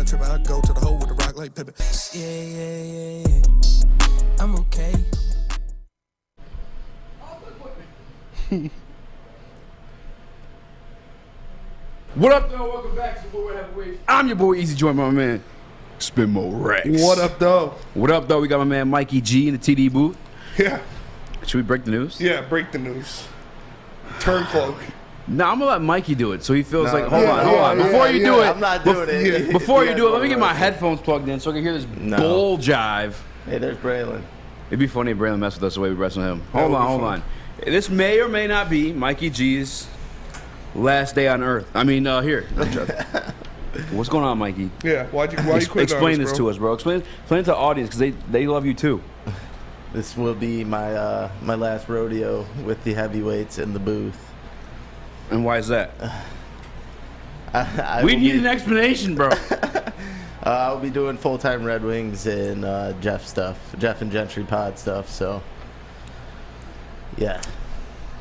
not tripping. I go to the hole with the rock like Pippin. Yeah. I'm okay. What up, though? Welcome back to Woodward Heavyweights. I'm your boy, Easy, joined by my man, Spin Mo Rex. What up, though? What up, though? We got my man, Mikey G, in the TD booth. Yeah. Should we break the news? Yeah, break the news. Turn cloak. No, I'm going to let Mikey do it, so he feels like, hold on. Before you do it. I'm not doing it. Before you do it, let me get my headphones plugged in so I can hear this bull jive. Hey, there's Braylon. It'd be funny if Braylon messed with us the way we wrestle him. Hold on. This may or may not be Mikey G's last day on Earth. I mean, here. What's going on, Mikey? Yeah, why you quit? Explain this to us, bro. Explain it to the audience because they love you too. This will be my my last rodeo with the heavyweights in the booth. And why is that? We need an explanation, bro. I'll be doing full-time Red Wings and Jeff and Gentry pod stuff. So, yeah.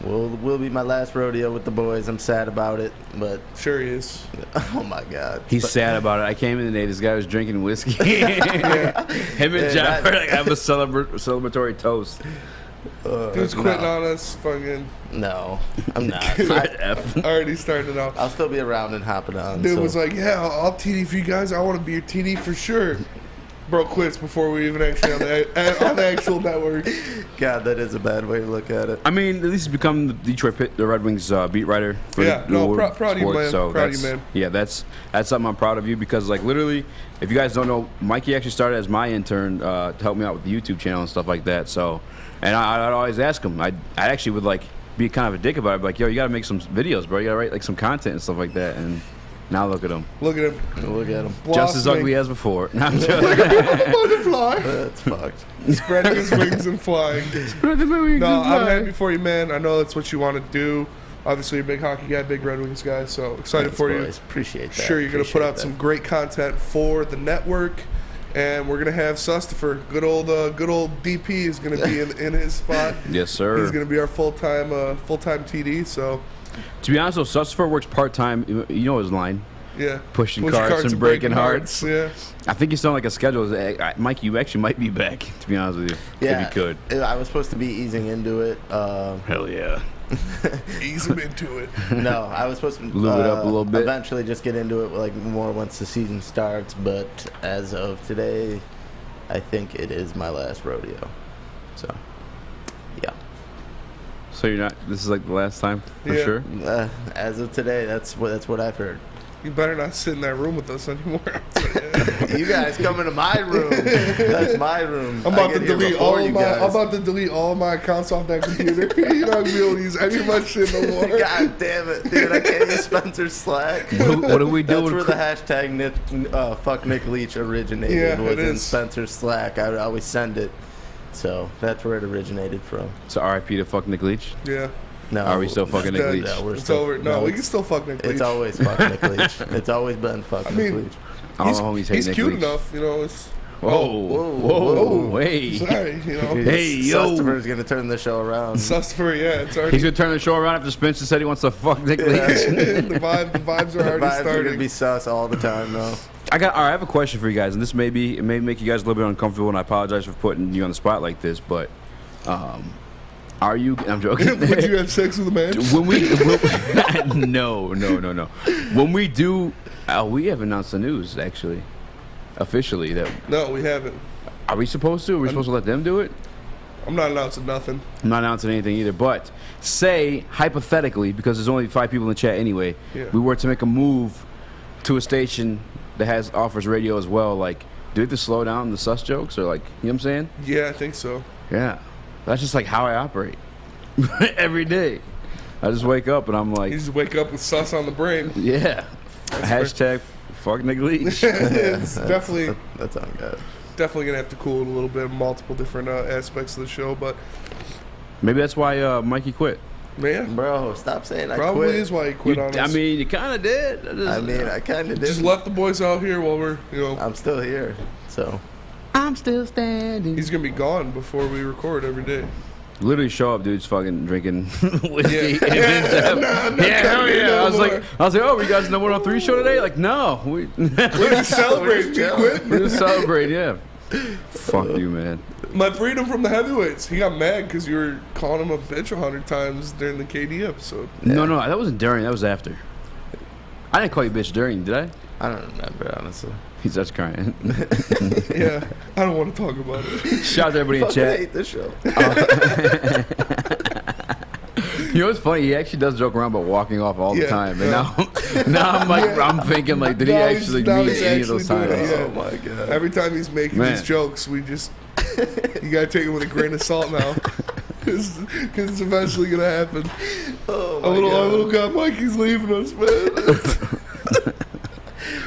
Will be my last rodeo with the boys. I'm sad about it, but sure he is. Oh my God, he's sad about it. I came in today. This guy was drinking whiskey. Him and Jeff are like have a celebratory toast. Dude's quitting on us. Fucking no, I'm not. I already started off. I'll still be around and hopping on. Dude was like, "Yeah, I'll TD for you guys. I want to be your TD for sure." Bro quits before we even actually on the actual network. God, that is a bad way to look at it. I mean, at least he's become the Red Wings beat writer for proud of you, man. So proud of you, man. Yeah, that's something I'm proud of you because, like, literally, if you guys don't know, Mikey actually started as my intern to help me out with the YouTube channel and stuff like that. So, and I'd always ask him. I actually would like be kind of a dick about it, like, yo, you got to make some videos, bro. You got to write like some content and stuff like that. And now look at him. Look at him. Just as ugly as before. No, I'm joking. Butterfly. That's fucked. Spreading his wings and flying. Spreading my wings and flying. I'm happy for you, man. I know that's what you want to do. Obviously, you're a big hockey guy, big Red Wings guy, so excited for you. Appreciate that. Sure, you're going to put out some great content for the network. And we're gonna have Sustifer, good old DP, is gonna be in his spot. Yes, sir. He's gonna be our full-time TD. So, to be honest, though, Sustifer works part-time. You know his line. Yeah. Pushing carts and breaking hearts. Yeah. I think he's on like a schedule. Mike, you actually might be back. To be honest with you, yeah, if you could. I was supposed to be easing into it. Hell yeah. Ease him into it. No, I was supposed to lube it up a little bit. Eventually, just get into it like more once the season starts. But as of today, I think it is my last rodeo. So, yeah. So you're not. This is like the last time for sure. As of today, that's what I've heard. You better not sit in that room with us anymore. You guys come into my room. That's my room. I'm about to delete all my accounts off that computer. You're not gonna be able to use any of my shit no more. God damn it, dude! I can't use Spencer's Slack. What do we do? That's where the hashtag fuck Nick Leach originated. Yeah, was in Spencer's Slack. I would always send it. So that's where it originated from. So R.I.P. to fuck Nick Leach. Yeah. No, are we still fucking Nick Leach? No, it's over. No, we can still fuck Nick Leach. It's always fuck Nick Leach. It's always been fuck Nick Leach. He's cute enough, you know. Whoa, hey. Sorry, you know. Hey, yo. Sustifer's going to turn the show around. Sustifer, yeah. It's already. He's going to turn the show around after Spencer said he wants to fuck Nick Leach. The vibes are already starting. Are going to be sus all the time, though. I have a question for you guys, and this may make you guys a little bit uncomfortable, and I apologize for putting you on the spot like this, but are you? I'm joking. Would you have sex with a man? No. When we do, we have announced the news actually, officially that. No, we haven't. Are we supposed to? Are we supposed to let them do it? I'm not announcing nothing. I'm not announcing anything either. But say hypothetically, because there's only 5 people in the chat anyway, we were to make a move to a station that offers radio as well. Like, do we have to slow down the sus jokes or like, you know what I'm saying? Yeah, I think so. Yeah. That's just like how I operate every day. I just wake up and I'm like... You just wake up with sus on the brain. Yeah. Hashtag fuck Nick Leach. It's definitely... That's on God. Definitely going to have to cool it a little bit, multiple different aspects of the show, but... Maybe that's why Mikey quit. Man. Bro, stop saying I quit. Probably is why he quit on us. I mean, you kind of did. I kind of did. Just left the boys out here while we're, I'm still here, so... I'm still standing. He's going to be gone before we record every day. Literally show up, dudes fucking drinking whiskey. Yeah. Hell yeah. I was like, oh, you guys in the 103 show today? Like, no. We're just celebrating. We quit. We're just celebrating, yeah. Fuck you, man. My freedom from the heavyweights. He got mad because you were calling him a bitch 100 times during the KD episode. No, that wasn't during. That was after. I didn't call you bitch during, did I? I don't remember, honestly. He starts crying. Yeah, I don't want to talk about it. Shout out to everybody in Fucking chat. hate this show. You know what's funny? He actually does joke around about walking off all the time. And now I'm like, I'm thinking like, did he actually mean any of those times? Yeah. Oh my god! Every time he's making these jokes, we just you gotta take it with a grain of salt now, because it's eventually gonna happen. Oh my Our god! little guy Mikey's leaving us, man.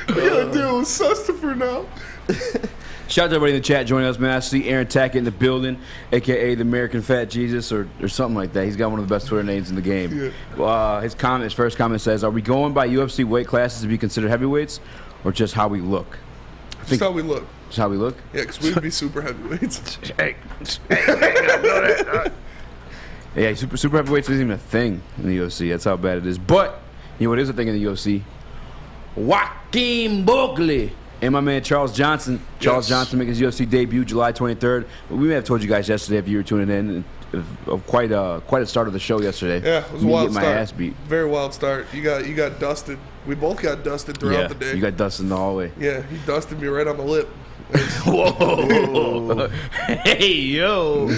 We gotta deal with Sustifer now. Shout out to everybody in the chat joining us, man. I see Aaron Tackett in the building, a.k.a. the American Fat Jesus or something like that. He's got one of the best Twitter names in the game. Yeah. His first comment says, are we going by UFC weight classes to be considered heavyweights or just how we look? Just how we look. Just how we look? Yeah, because we would be super heavyweights. Yeah, super heavyweights isn't even a thing in the UFC. That's how bad it is. But, you know what is a thing in the UFC? Joaquin Buckley. And my man Charles Johnson. Charles Johnson making his UFC debut July 23rd. We may have told you guys yesterday if you were tuning in. Quite a start of the show yesterday. Yeah, it was a wild start. My ass beat. Very wild start. You got dusted. We both got dusted throughout the day. You got dusted in the hallway. Yeah, he dusted me right on the lip. Whoa. Hey, yo.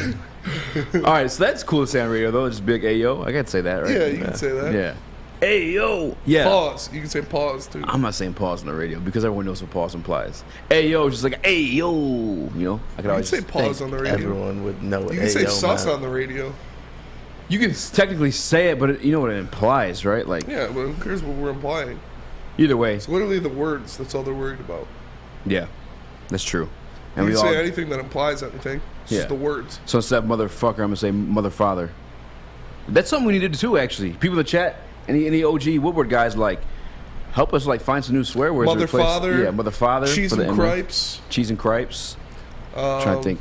All right, so that's cool to say on radio, though. Just big Ayo. I can't say that, right? Yeah, you can say that. Yeah. Hey, yo. Yeah. Pause. You can say pause, too. I'm not saying pause on the radio because everyone knows what pause implies. Hey, yo, just like, hey, yo. You know? I can always say pause on the radio. Everyone would know what you can say sus on the radio. You can technically say it, but you know what it implies, right? Like, yeah, but who cares what we're implying? Either way. It's literally the words. That's all they're worried about. Yeah, that's true. And you can say anything that implies anything. It's just the words. So instead of motherfucker, I'm going to say mother father. That's something we need to do, too, actually. People in the chat, any OG Woodward guys, like, help us, like, find some new swear words. Mother father. Yeah, mother father. Cheese and cripes. Cheese and cripes. Trying to think,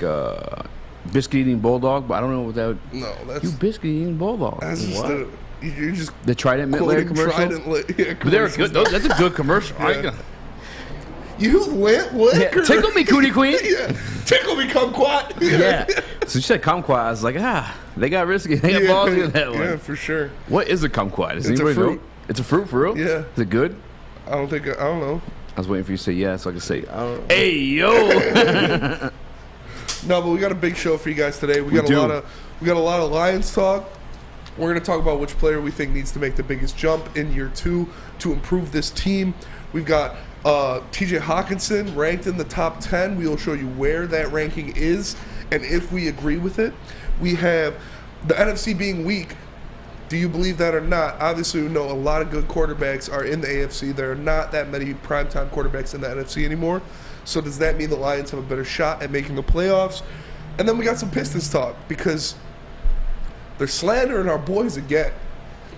biscuit eating bulldog, but I don't know what that would. No, that's. You biscuit eating bulldog. That's just you're just. The Trident Mint Layer commercial? But they're good. That's a good commercial. Yeah. You lit liquor. Yeah. Tickle me, cootie queen. Yeah. Tickle me, kumquat. Yeah. So you said kumquat. I was like, they got risky. They got ballsy with that one. Yeah, for sure. What is a kumquat? Does it's anybody a fruit. know? It's a fruit for real? Yeah. Is it good? I don't know. I was waiting for you to say yeah so I could say, hey, yo. No, but we got a big show for you guys today. We got a lot of Lions talk. We're going to talk about which player we think needs to make the biggest jump in year 2 to improve this team. We've got TJ Hockenson ranked in the top 10. We will show you where that ranking is and if we agree with it. We have the NFC being weak. Do you believe that or not? Obviously, we know a lot of good quarterbacks are in the AFC. There are not that many primetime quarterbacks in the NFC anymore. So does that mean the Lions have a better shot at making the playoffs? And then we got some Pistons talk because they're slandering our boys again.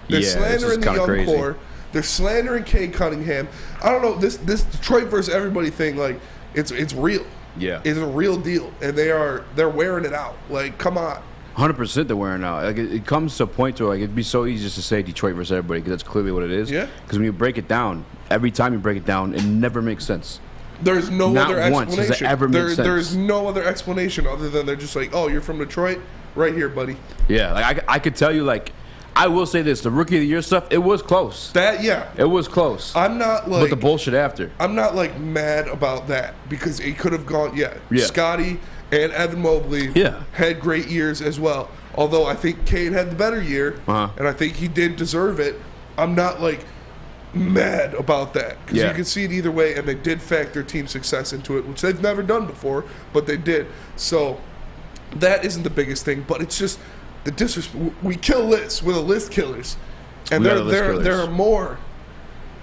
They're slandering the young core. They're slandering Cade Cunningham. I don't know, this Detroit versus everybody thing, like, it's real. Yeah. It's a real deal. And they're wearing it out. Like, come on. 100% they're wearing out. Like it comes to a point where like it'd be so easy just to say Detroit versus everybody because that's clearly what it is. Yeah. Because when you break it down, every time you break it down, it never makes sense. There's no other explanation. Once does it ever make sense. There's no other explanation other than they're just like, oh, you're from Detroit? Right here, buddy. Yeah, like I could tell you, like, I will say this, the Rookie of the Year stuff, it was close. It was close. I'm not like... But the bullshit after. I'm not like mad about that because it could have gone, Scotty and Evan Mobley had great years as well. Although I think Cade had the better year, and I think he did deserve it. I'm not like mad about that because you can see it either way, and they did factor team success into it, which they've never done before, but they did. So that isn't the biggest thing, but it's just the disrespect. We kill lists. We're the list killers, and there are more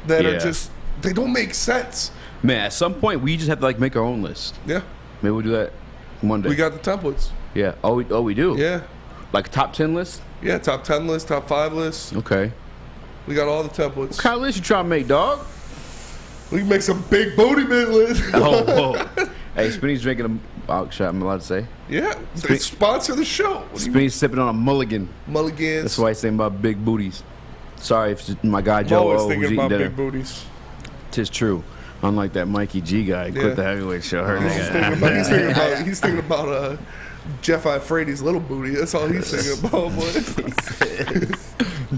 that are just they don't make sense. Man, at some point we just have to like make our own list. Yeah, maybe we'll do that one day. We got the templates. Yeah. Oh, we do. Yeah. Like top 10 list? Yeah, top 10 list, top 5 list. Okay. We got all the templates. What kind of list you trying to make, dog? We can make some big booty man list. Oh, Hey, Spinny's drinking a shot. I'm allowed to say. Yeah, they sponsor the show. Spinny's sipping on a mulligan. Mulligans. That's why he's saying about big booties. Sorry if my guy I'm Joe always O was thinking eating about dinner. big booties. Tis true. Unlike that Mikey G guy, Yeah. quit the heavyweight show. He's thinking about Jeff Ifrati's little booty. That's all he's thinking about.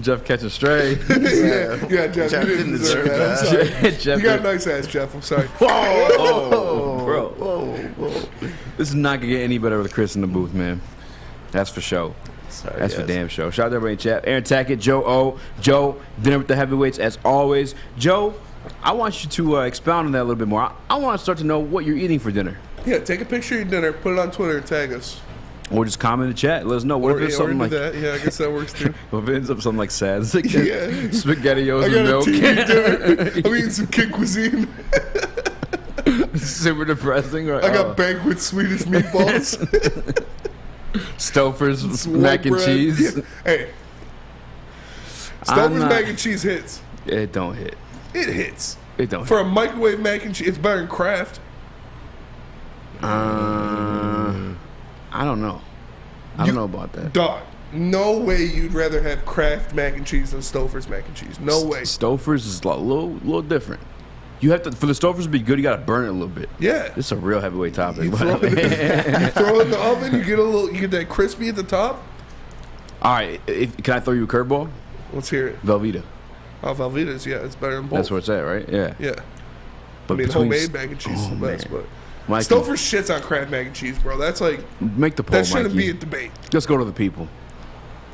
Jeff catching stray. yeah, Jeff. You didn't deserve that. I'm sorry. Jeff You got a nice ass, Jeff. I'm sorry. Whoa, bro. Whoa. This is not gonna get any better with Chris in the booth, man. That's for sure. Sorry, That's guys. for damn sure. Shout out to everybody in chat. Aaron Tackett, Joe O, Joe, dinner with the heavyweights as always. Joe, I want you to expound on that a little bit more. I want to start to know what you're eating for dinner. Yeah, take a picture of your dinner, put it on Twitter, and tag us. Or just comment in the chat. Let us know. What if it's something like that? Yeah, I guess that works too. What if it ends up something like sad? It's like Yeah. SpaghettiOs I and got a milk. TV dinner. I'm eating some kid cuisine. Super depressing. Right? I got banquet Swedish meatballs. Stouffer's Some mac and white bread. cheese. Yeah. Hey, I'm Stouffer's not- mac and cheese hits. It don't hit. It hits. It don't For hit. a microwave mac and cheese, it's better than Kraft. I don't know. I don't know about that. Dog, no way you'd rather have Kraft mac and cheese than Stouffer's mac and cheese. No way. Stouffer's is a little different. You have to, for the Stouffer's to be good, you got to burn it a little bit. Yeah. This is a real heavyweight topic. You by throw, the way. you throw it in the oven, you get that crispy at the top. All right, can I throw you a curveball? Let's hear it. Velveeta. Oh, Velveeta's, yeah, it's better than both. That's where it's at, right? Yeah. Yeah. But I mean, between homemade mac and cheese is the best, man. but Mikey, Stouffer's shits on Kraft mac and cheese, bro. That's like, make the poll, that shouldn't Mikey. be a debate. Let's go to the people.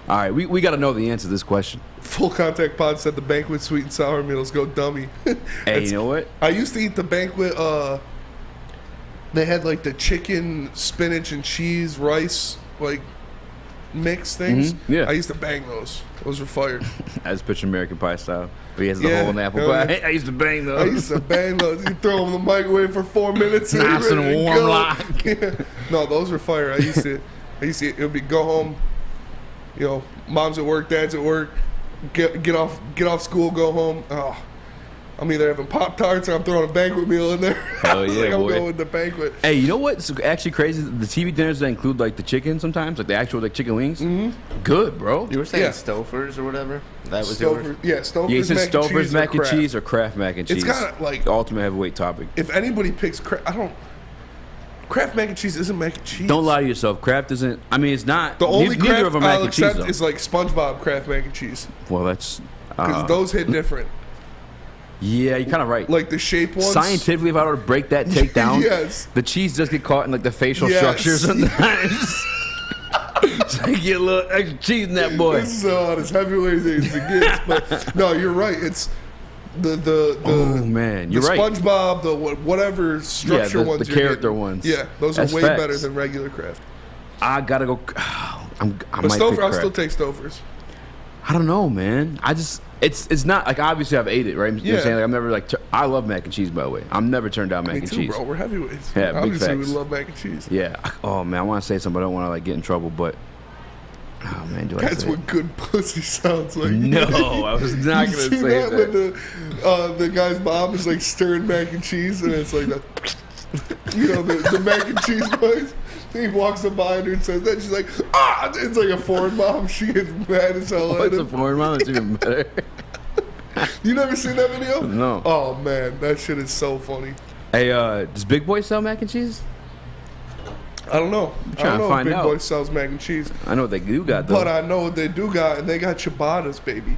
All right, we got to know the answer to this question. Full Contact Pod said the banquet sweet and sour meals go dummy. Hey, you know what? I used to eat the banquet. They had like the chicken, spinach, and cheese, rice, like mix things. yeah. I used to bang those. Those were fire. I just picture American Pie style. But he has the Yeah, hole in the apple yeah. pie. I used to bang those. I used to bang those. You throw them in the microwave for 4 minutes. And Nice they're and ready to warm go. like. Yeah. No, those were fire. I used to. It would be go home. You know, mom's at work, dad's at work. Get off school, go home. Oh, I'm either having Pop-Tarts or I'm throwing a banquet meal in there. Hell I was yeah, like, I'm boy. going with the banquet. Hey, you know what's actually crazy? The TV dinners that include like the chicken sometimes, like the actual like chicken wings. Mm-hmm. Good, bro. You were saying Yeah. Stouffer's or whatever? That was yours? Stouffer, yeah, Stouffer's Yeah, you said mac and Stouffer's cheese mac or and Kraft. cheese or Kraft mac and cheese. It's got like, the ultimate heavyweight topic. if anybody picks Kraft, Kraft mac and cheese isn't mac and cheese. Don't lie to yourself. Kraft isn't. I mean, it's not. The only neither Kraft of them mac I'll and cheese. accept Though. is like SpongeBob Kraft mac and cheese Well, that's. because those hit different. Yeah, you're kind of right. Like the shape ones. Scientifically, if I were to break that take down, Yes. the cheese does get caught in like the facial Yes. structures sometimes. So you get a little extra cheese in that boy. This is as heavyweight as it gets. But no, you're right. It's the Oh man, you're the right. SpongeBob, the whatever structure the ones, you're character getting. ones. Yeah, those That's are way facts. better than regular Kraft. I gotta go. I But might pick Stouffer, I'll Kraft. still take Stouffer's. I don't know, man. I just it's not like obviously I've ate it, right? You know what Yeah. I'm saying? Like I'm never like I love mac and cheese, by the way. I'm never turned down mac Me and too, cheese. bro. We're heavyweights. Yeah, big Obviously, facts. we love mac and cheese. Yeah. Oh man, I want to say something, but I don't want to like get in trouble. But oh man, do I That's say what it? good pussy sounds like. No, I was not You gonna see say that. that. When the guy's mom is like stirring mac and cheese, and it's like the the mac and cheese noise. He walks up behind her and says that. She's like, ah! It's like a foreign mom. She gets mad as hell at What's a him. foreign mom? It's even better. You never seen that video? No. Oh man, that shit is so funny. Hey, does Big Boy sell mac and cheese? I don't know. I trying don't to know find if Big out. Boy sells mac and cheese, I know what they do got though. but I know what they do got, and they got ciabattas, baby.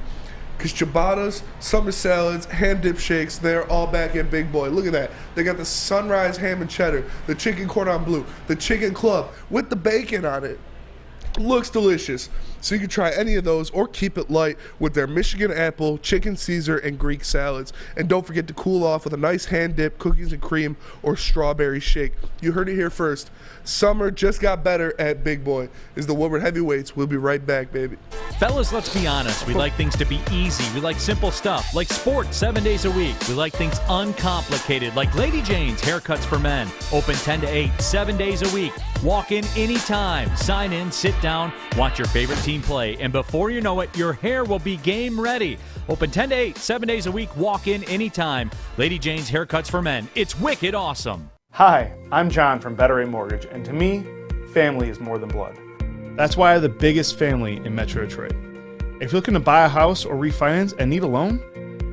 Because ciabattas, summer salads, hand dip shakes, they're all back at Big Boy. Look at that. They got the sunrise ham and cheddar, the chicken cordon bleu, the chicken club with the bacon on it. Looks delicious. So you can try any of those or keep it light with their Michigan apple, chicken Caesar, and Greek salads. And don't forget to cool off with a nice hand dip, cookies and cream, or strawberry shake. You heard it here first. Summer just got better at Big Boy. Is the Woodward Heavyweights. We'll be right back, baby. Fellas, let's be honest. We like things to be easy. We like simple stuff, like sports 7 days a week. We like things uncomplicated, like Lady Jane's Haircuts for Men. Open 10 to 8, 7 days a week. Walk in anytime. Sign in, sit down, watch your favorite team play, and before you know it, your hair will be game ready. Open 10 to 8, 7 days a week. Walk in anytime. Lady Jane's Haircuts for Men. It's wicked awesome. Hi, I'm John from Better Rate Mortgage, and to me, family is more than blood. That's why I have the biggest family in Metro Detroit. If you're looking to buy a house or refinance and need a loan,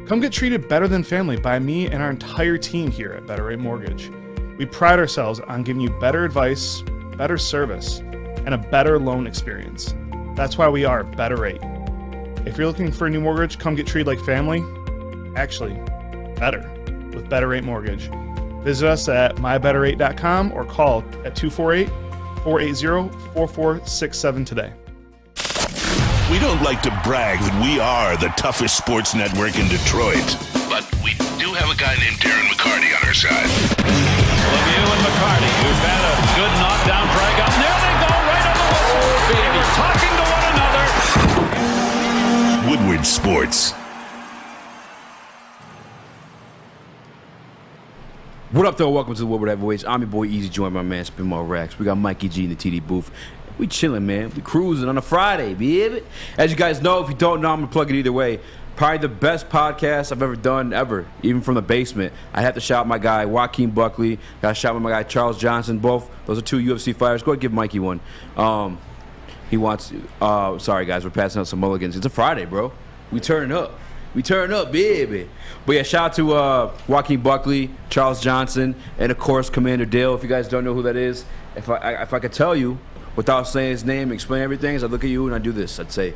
come get treated better than family by me and our entire team here at Better Rate Mortgage. We pride ourselves on giving you better advice, better service, and a better loan experience. That's why we are Better Rate. If you're looking for a new mortgage, come get treated like family. Actually, better with Better Rate Mortgage. Visit us at mybetterrate.com or call at 248-480-4467 today. We don't like to brag that we are the toughest sports network in Detroit, but we do have a guy named Darren McCarty on our side. Lemieux and McCarty, who've had a good knockdown drag up. There they go, right on the whistle. They were talking to one another. Woodward Sports. What up, though? Welcome to the Woodward Heavyweights. I'm your boy Easy, joined by my man Spin More Racks. We got Mikey G in the TD booth. We chilling, man. We cruising on a Friday, baby. As you guys know, if you don't know, I'm gonna plug it either way. Probably the best podcast I've ever done, ever, even from the basement. I have to shout out my guy Joaquin Buckley. Got to shout out my guy Charles Johnson. Both those are two UFC fighters. Go ahead, give Mikey one. He wants. Sorry guys, we're passing out some mulligans. It's a Friday, bro. We turn up. We turn up, baby. But yeah, shout out to Joaquin Buckley, Charles Johnson, and of course Commander Dale. If you guys don't know who that is, if I could tell you without saying his name and explain everything, I'd look at you and I'd do this. I'd say,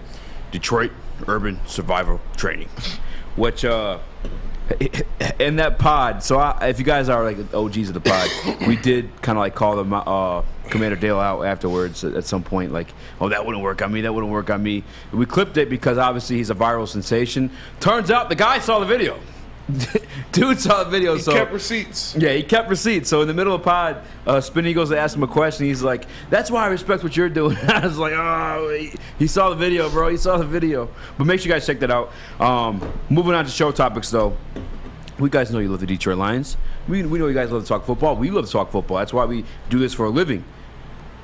Detroit Urban Survival Training, which in that pod. So if you guys are like OGs of the pod, we did kind of like call them Commander Dale out afterwards at some point, like, oh, that wouldn't work on me, that wouldn't work on me. We clipped it because obviously he's a viral sensation. Turns out the guy saw the video. Dude saw the video. He kept receipts. Yeah, he kept receipts. So in the middle of the pod, Spinny goes to ask him a question. He's like, that's why I respect what you're doing. I was like, oh, he saw the video, bro. He saw the video. But make sure you guys check that out. Moving on to show topics, though. We guys know you love the Detroit Lions. We know you guys love to talk football. We love to talk football. That's why we do this for a living.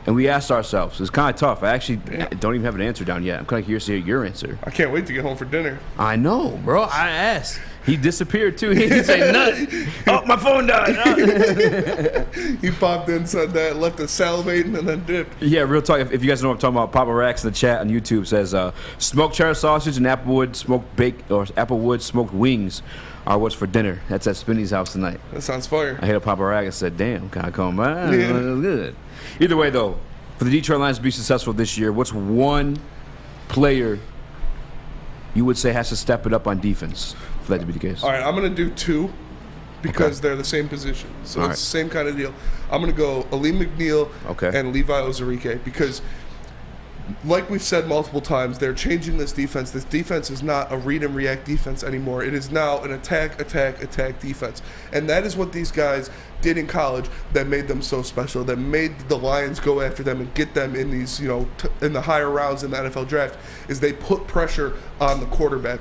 And we asked ourselves. It's kind of tough. I actually don't even have an answer down yet. I'm kind of curious to hear your answer. I can't wait to get home for dinner. I know, bro. I asked. He disappeared, too. He didn't say nothing. Oh, my phone died. He popped in, said that, left us salivating, and then dipped. Yeah, real talk. If you guys know what I'm talking about, Papa Rax in the chat on YouTube says, smoked cheddar sausage and Applewood smoked wings are what's for dinner. That's at Spinny's house tonight. That sounds fire. I hit up Papa Rax and said, damn, can I come by? Yeah. It was good. Either way, though, for the Detroit Lions to be successful this year, what's one player you would say has to step it up on defense for that to be the case? All right, I'm going to do two because they're the same position. So it's the same kind of deal. I'm going to go Ali McNeil and Levi Ozarike because, like we've said multiple times, they're changing this defense. This defense is not a read and react defense anymore. It is now an attack defense. And that is what these guys did in college that made them so special, that made the Lions go after them and get them in these, in the higher rounds in the NFL draft, is they put pressure on the quarterback.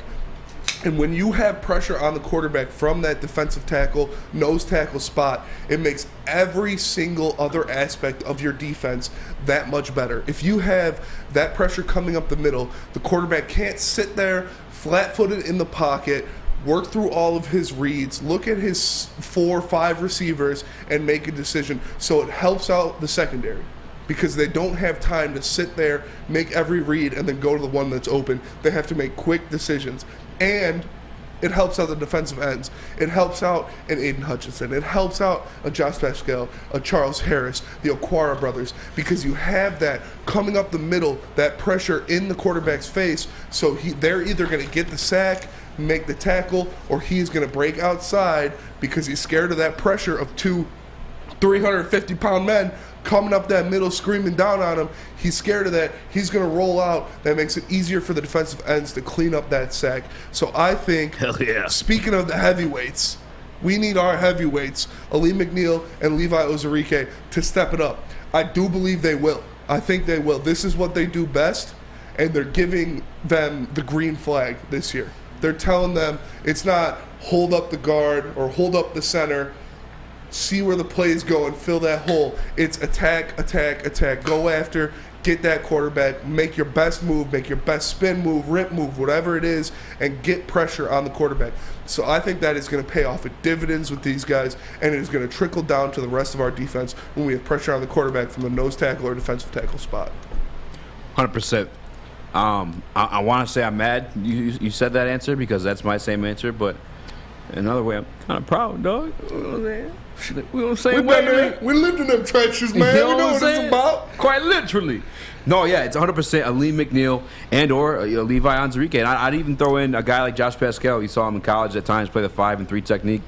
And when you have pressure on the quarterback from that defensive tackle, nose tackle spot, it makes every single other aspect of your defense that much better. If you have that pressure coming up the middle, the quarterback can't sit there flat-footed in the pocket, work through all of his reads, look at his 4 or 5 receivers, and make a decision. So it helps out the secondary because they don't have time to sit there, make every read, and then go to the one that's open. They have to make quick decisions. And it helps out the defensive ends. It helps out an Aiden Hutchinson. It helps out a Josh Pascal, a Charles Harris, the Okwara brothers, because you have that coming up the middle, that pressure in the quarterback's face. So they're either going to get the sack, make the tackle, or he's going to break outside because he's scared of that pressure of 2 350-pound men coming up that middle, screaming down on him. He's scared of that. He's going to roll out. That makes it easier for the defensive ends to clean up that sack. So I think, speaking of the heavyweights, we need our heavyweights, Ali McNeil and Levi Ozarike, to step it up. I do believe they will. I think they will. This is what they do best, and they're giving them the green flag this year. They're telling them it's not hold up the guard or hold up the center, see where the plays go and fill that hole. It's attack, attack, attack. Go after, get that quarterback, make your best move, make your best spin move, rip move, whatever it is, and get pressure on the quarterback. So I think that is going to pay off with dividends with these guys, and it is going to trickle down to the rest of our defense when we have pressure on the quarterback from the nose tackle or defensive tackle spot. 100%. I want to say I'm mad you said that answer because that's my same answer, but another way I'm kind of proud, dog. You know what I'm saying? We on the same way, man. We lived in them trenches, man. You know we know what what it's about. Quite literally. No, yeah, it's 100% Aleem McNeil and or Levi Onwuzurike. And I'd even throw in a guy like Josh Pascal. You saw him in college at times play the 5-3 technique.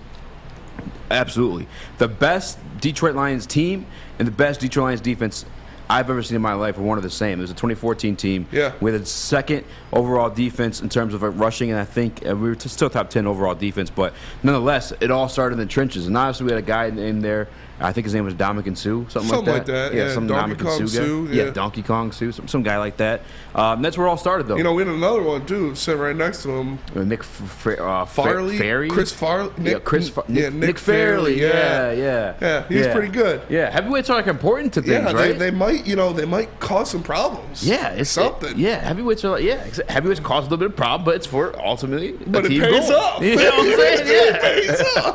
Absolutely. The best Detroit Lions team and the best Detroit Lions defense I've ever seen in my life are one of the same. It was a 2014 team with a second overall defense in terms of rushing, and I think we were still top 10 overall defense, but nonetheless, it all started in the trenches. And obviously, we had a guy named there, I think his name was Dominican Sue, something like that. Yeah, some Donkey Kong Sue. Yeah, Donkey Kong Sue, some guy like that. That's where it all started, though. You know, we had another one, too, sitting right next to him. Nick Farley? Fairley? Chris Farley? Nick Fairley. Yeah, he's pretty good. Yeah, heavyweights are like important to things, right? They might cause some problems. Yeah, it's something. Yeah, heavyweights are heavyweights cause a little bit of problem, but it's for ultimately but a it team pays goal. off. You know what I'm saying? It pays off.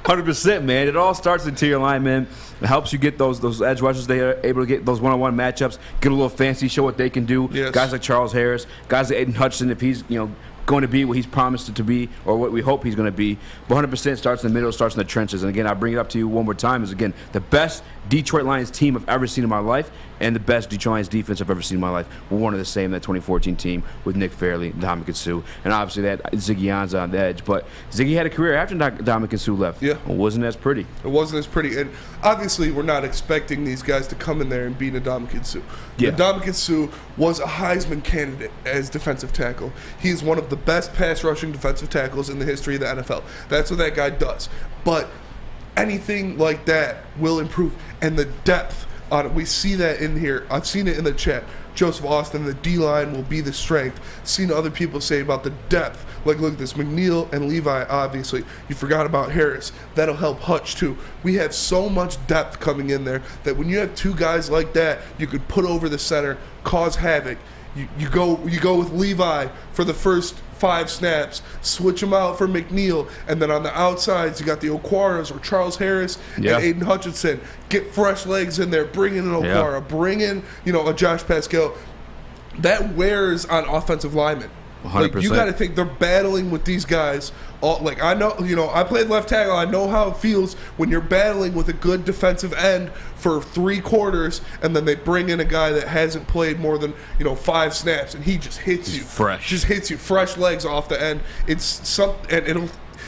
100%, man. It all starts with interior linemen. It helps you get those edge rushers. They are able to get those one-on-one matchups, get a little fancy, show what they can do. Yes. Guys like Charles Harris, guys like Aiden Hutchinson, if he's going to be what he's promised it to be or what we hope he's going to be. But 100% starts in the middle, starts in the trenches. And again, I bring it up to you one more time is, again, the best Detroit Lions team I've ever seen in my life and the best Detroit Lions defense I've ever seen in my life were one of the same, that 2014 team with Nick Fairley, Dominican Sue, and obviously that Ziggy Ansah on the edge. But Ziggy had a career after Dominican Sue left. Yeah. It wasn't as pretty. It wasn't as pretty. And obviously, we're not expecting these guys to come in there and beat Dominican Sue. Yeah. Dominican Sue was a Heisman candidate as defensive tackle. He is one of the best pass rushing defensive tackles in the history of the NFL. That's what that guy does. But anything like that will improve. And the depth on it, we see that in here. I've seen it in the chat. Joseph Austin, the D-line will be the strength. Seen other people say about the depth. Like, look at this. McNeil and Levi, obviously. You forgot about Harris. That'll help Hutch, too. We have so much depth coming in there that when you have two guys like that, you could put over the center, cause havoc. You go with Levi for the first 5 snaps, switch him out for McNeil, and then on the outsides you got the Okwaras or Charles Harris and Aiden Hutchinson. Get fresh legs in there, bring in an Okwara, bring in a Josh Pascal. That wears on offensive linemen. 100%. Like, you got to think they're battling with these guys. I know, I played left tackle. I know how it feels when you're battling with a good defensive end for 3 quarters, and then they bring in a guy that hasn't played more than 5 snaps, and he just hits you fresh. Just hits you fresh legs off the end.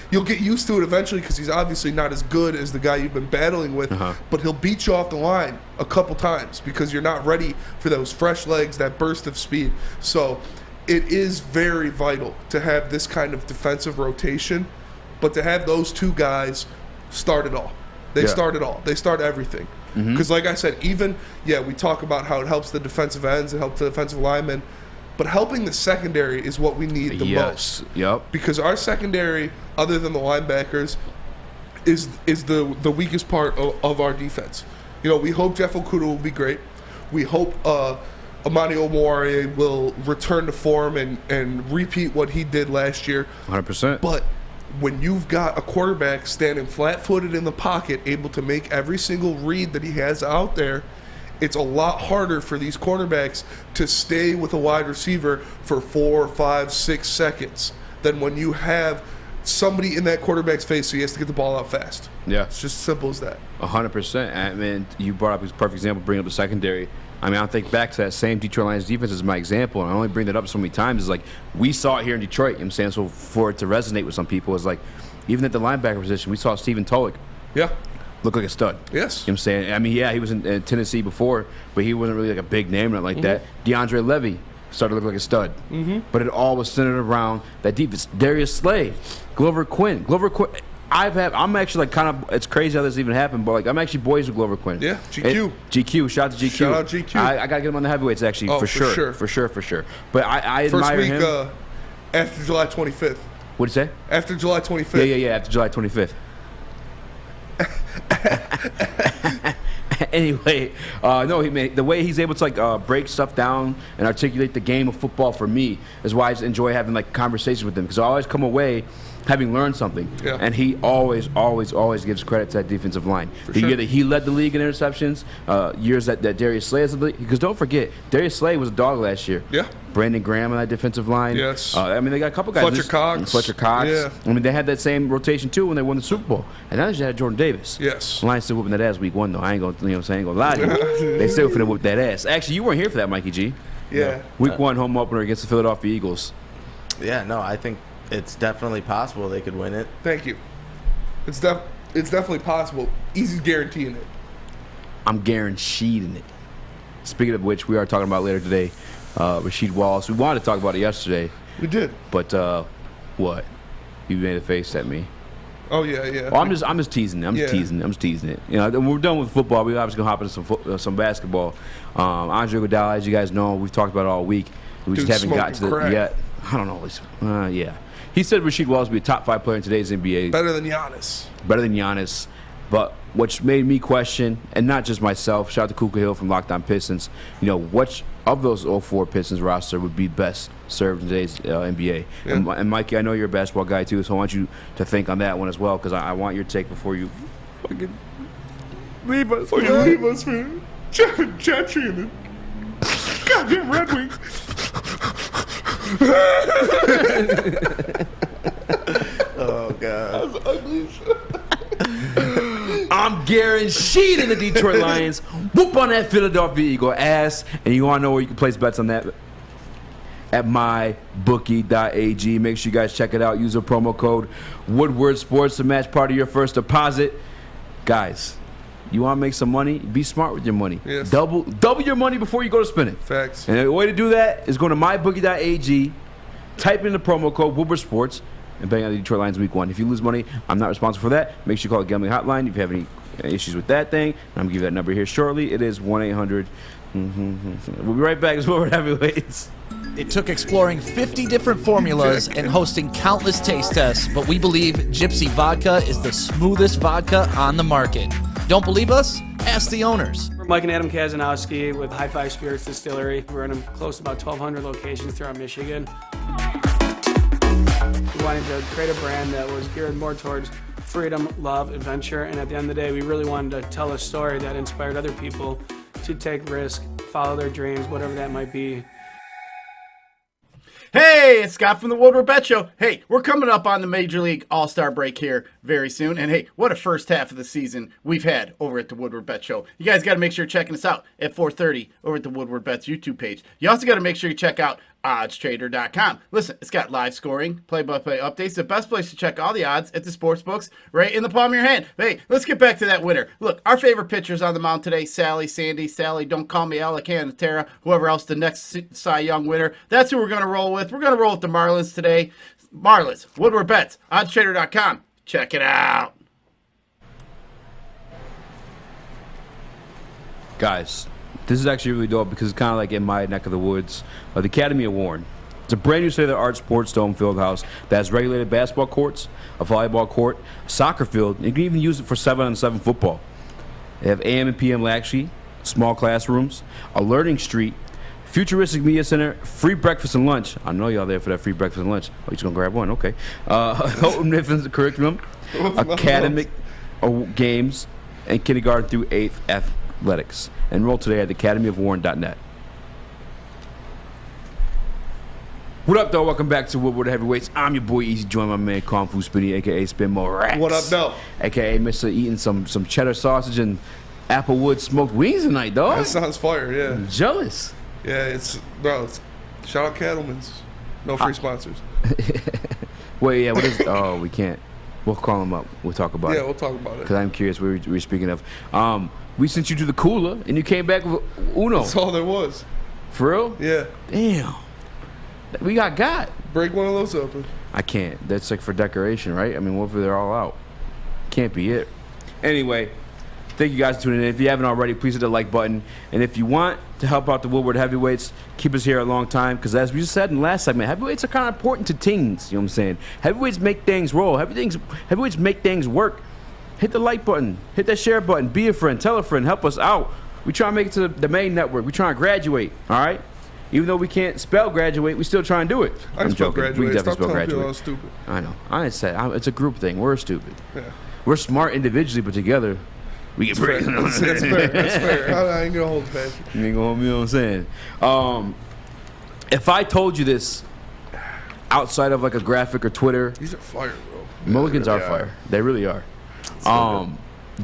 You'll get used to it eventually because he's obviously not as good as the guy you've been battling with, but he'll beat you off the line a couple times because you're not ready for those fresh legs, that burst of speed. So it is very vital to have this kind of defensive rotation, but to have those two guys start it all. They start it all. They start everything. Because like I said, we talk about how it helps the defensive ends, it helps the defensive linemen, but helping the secondary is what we need the most. Yep. Because our secondary, other than the linebackers, is the weakest part of our defense. We hope Jeff Okudah will be great. We hope Amani Omoruyi will return to form and repeat what he did last year. 100%. But when you've got a quarterback standing flat-footed in the pocket, able to make every single read that he has out there, it's a lot harder for these cornerbacks to stay with a wide receiver for 4, 5, 6 seconds than when you have somebody in that quarterback's face, so he has to get the ball out fast. Yeah. It's just as simple as that. 100%. I mean, you brought up a perfect example, bringing up the secondary. I mean, I'll think back to that same Detroit Lions defense as my example, and I only bring that up so many times. Is like, we saw it here in Detroit, you know what I'm saying? So for it to resonate with some people, is like, even at the linebacker position, we saw Stephen Tulloch look like a stud. Yes. You know what I'm saying? I mean, he was in Tennessee before, but he wasn't really like a big name or like that. DeAndre Levy started to look like a stud. But it all was centered around that defense. Darius Slay, Glover Quinn. I'm actually like kind of, it's crazy how this even happened, but like I'm actually boys with Glover Quinn. Yeah, GQ. GQ, shout out to GQ. Shout out GQ. I got to get him on the heavyweights actually, for sure. But I First admire week, him. After July 25th. What'd you say? After July 25th. Yeah, after July 25th. Anyway, no, the way he's able to like break stuff down and articulate the game of football for me is why I just enjoy having like conversations with him, because I always come away having learned something. Yeah. And he always gives credit to that defensive line. The sure. year that he led the league in interceptions, years that Darius Slay is the league, because don't forget, Darius Slay was a dog last year. Yeah. Brandon Graham on that defensive line. Yes. I mean, they got a couple guys. Fletcher Cox. Yeah. I mean, they had that same rotation too when they won the Super Bowl. And now they just had Jordan Davis. Yes. The Lions still whooping that ass week 1 though. I ain't gonna, you know what I'm saying, gonna lie to you. They still finna whoop that ass. Actually, you weren't here for that, Mikey G. Yeah. Week 1 home opener against the Philadelphia Eagles. Yeah, no, I think it's definitely possible they could win it. Thank you. It's definitely possible. Easy's guaranteeing it. I'm guaranteeing it. Speaking of which, we are talking about later today, Rasheed Wallace. We wanted to talk about it yesterday. We did. But what? You made a face at me. Oh yeah. Well, I'm just teasing it. I'm just teasing it. You know, when we're done with football, we obviously gonna hop into some basketball. Andre Iguodala, as you guys know, we've talked about it all week. We just haven't gotten to it yet. I don't know. Yeah. He said Rasheed Wallace would be a top 5 player in today's NBA. Better than Giannis. But which made me question, and not just myself, shout out to Kuka Hill from Locked On Pistons, you know, which of those 04 Pistons roster would be best served in today's NBA. Yeah. And Mikey, I know you're a basketball guy too, so I want you to think on that one as well, because I want your take before you fucking leave us. Leave us, man. Gentry and the goddamn Red Wings. Oh, God. That's ugly shit. I'm guaranteed in the Detroit Lions whoop on that Philadelphia Eagle ass, and you want to know where you can place bets on that? At mybookie.ag. Make sure you guys check it out. Use the promo code Woodward Sports to match part of your first deposit. Guys, you want to make some money? Be smart with your money. Yes. Double your money before you go to spend it. Facts. And the way to do that is go to mybookie.ag, type in the promo code Woodward Sports, and betting on the Detroit Lions week 1. If you lose money, I'm not responsible for that. Make sure you call the gambling hotline if you have any issues with that thing. I'm going to give you that number here shortly. It is 1-800. We'll be right back as Woodward Heavyweights. It took exploring 50 different formulas and hosting countless taste tests, but we believe Gypsy Vodka is the smoothest vodka on the market. Don't believe us? Ask the owners. We're Mike and Adam Kazanowski with High Five Spirits Distillery. We're in close to about 1,200 locations throughout Michigan. We wanted to create a brand that was geared more towards freedom, love, adventure, and at the end of the day, we really wanted to tell a story that inspired other people to take risk, follow their dreams, whatever that might be. Hey, it's Scott from the Woodward Bet Show. Hey, we're coming up on the Major League All-Star break here very soon. And hey, what a first half of the season we've had over at the Woodward Bet Show. You guys got to make sure you're checking us out at 4:30 over at the Woodward Bets YouTube page. You also got to make sure you check out oddstrader.com. Listen, it's got live scoring, play-by-play updates, the best place to check all the odds at the sports books right in the palm of your hand. Hey, let's get back to that winner. Look, our favorite pitchers on the mound today, Sally, Sandy, Sally, don't call me Alec, Tara, whoever else the next Cy Young winner. That's who we're going to roll with. We're going to roll with the Marlins today. Marlins, Woodward Bets, oddstrader.com. Check it out. Guys, this is actually really dope because it's kind of like in my neck of the woods. The Academy of Warren. It's a brand new state-of-the-art sports dome field house that has regulated basketball courts, a volleyball court, a soccer field. You can even use it for 7-on-7 football. They have AM and PM latchkey, small classrooms, a learning street, futuristic media center, free breakfast and lunch. I know y'all there for that free breakfast and lunch. Oh, you just gonna grab one? Okay. Houghton Mifflin's curriculum, academic games, and kindergarten through 8th athletics. Enroll today at academyofwarren.net. What up, though? Welcome back to Woodward Heavyweights. I'm your boy Easy, joined by my man Kung Fu Spinny, a.k.a. Spin Morax. What up, though? A.k.a. Mr. Eating some cheddar sausage and applewood smoked wings tonight, dog. That sounds fire, yeah. I'm jealous. Yeah, it's shout out Cattleman's. No free sponsors. Wait, yeah, what is... Oh, we can't. We'll call him up. We'll talk about it. Yeah, we'll talk about it. Because I'm curious what we were speaking of. We sent you to the cooler, and you came back with Uno. That's all there was. For real? Yeah. Damn. We got. Break one of those open. I can't. That's like for decoration, right? I mean, what if they're all out? Can't be it. Anyway, thank you guys for tuning in. If you haven't already, please hit the like button. And if you want to help out the Woodward Heavyweights, keep us here a long time. Because as we just said in the last segment, heavyweights are kind of important to teams. You know what I'm saying? Heavyweights make things roll. Heavyweights make things work. hit the like button, hit that share button, be a friend, tell a friend, help us out. We try to make it to the main network. We try to graduate, all right? Even though we can't spell graduate, we still try and do it. I can spell joking. graduate. We can definitely Stop spell telling people graduate. I'm stupid. I know. I said it's a group thing. We're stupid. Yeah. We're smart individually, but together we get pretty. That's fair. That's fair. I ain't gonna hold it back. You ain't gonna, you know what I'm saying? If I told you this outside of like a graphic or Twitter, These are fire, bro. Mulligans really are fire. They really are.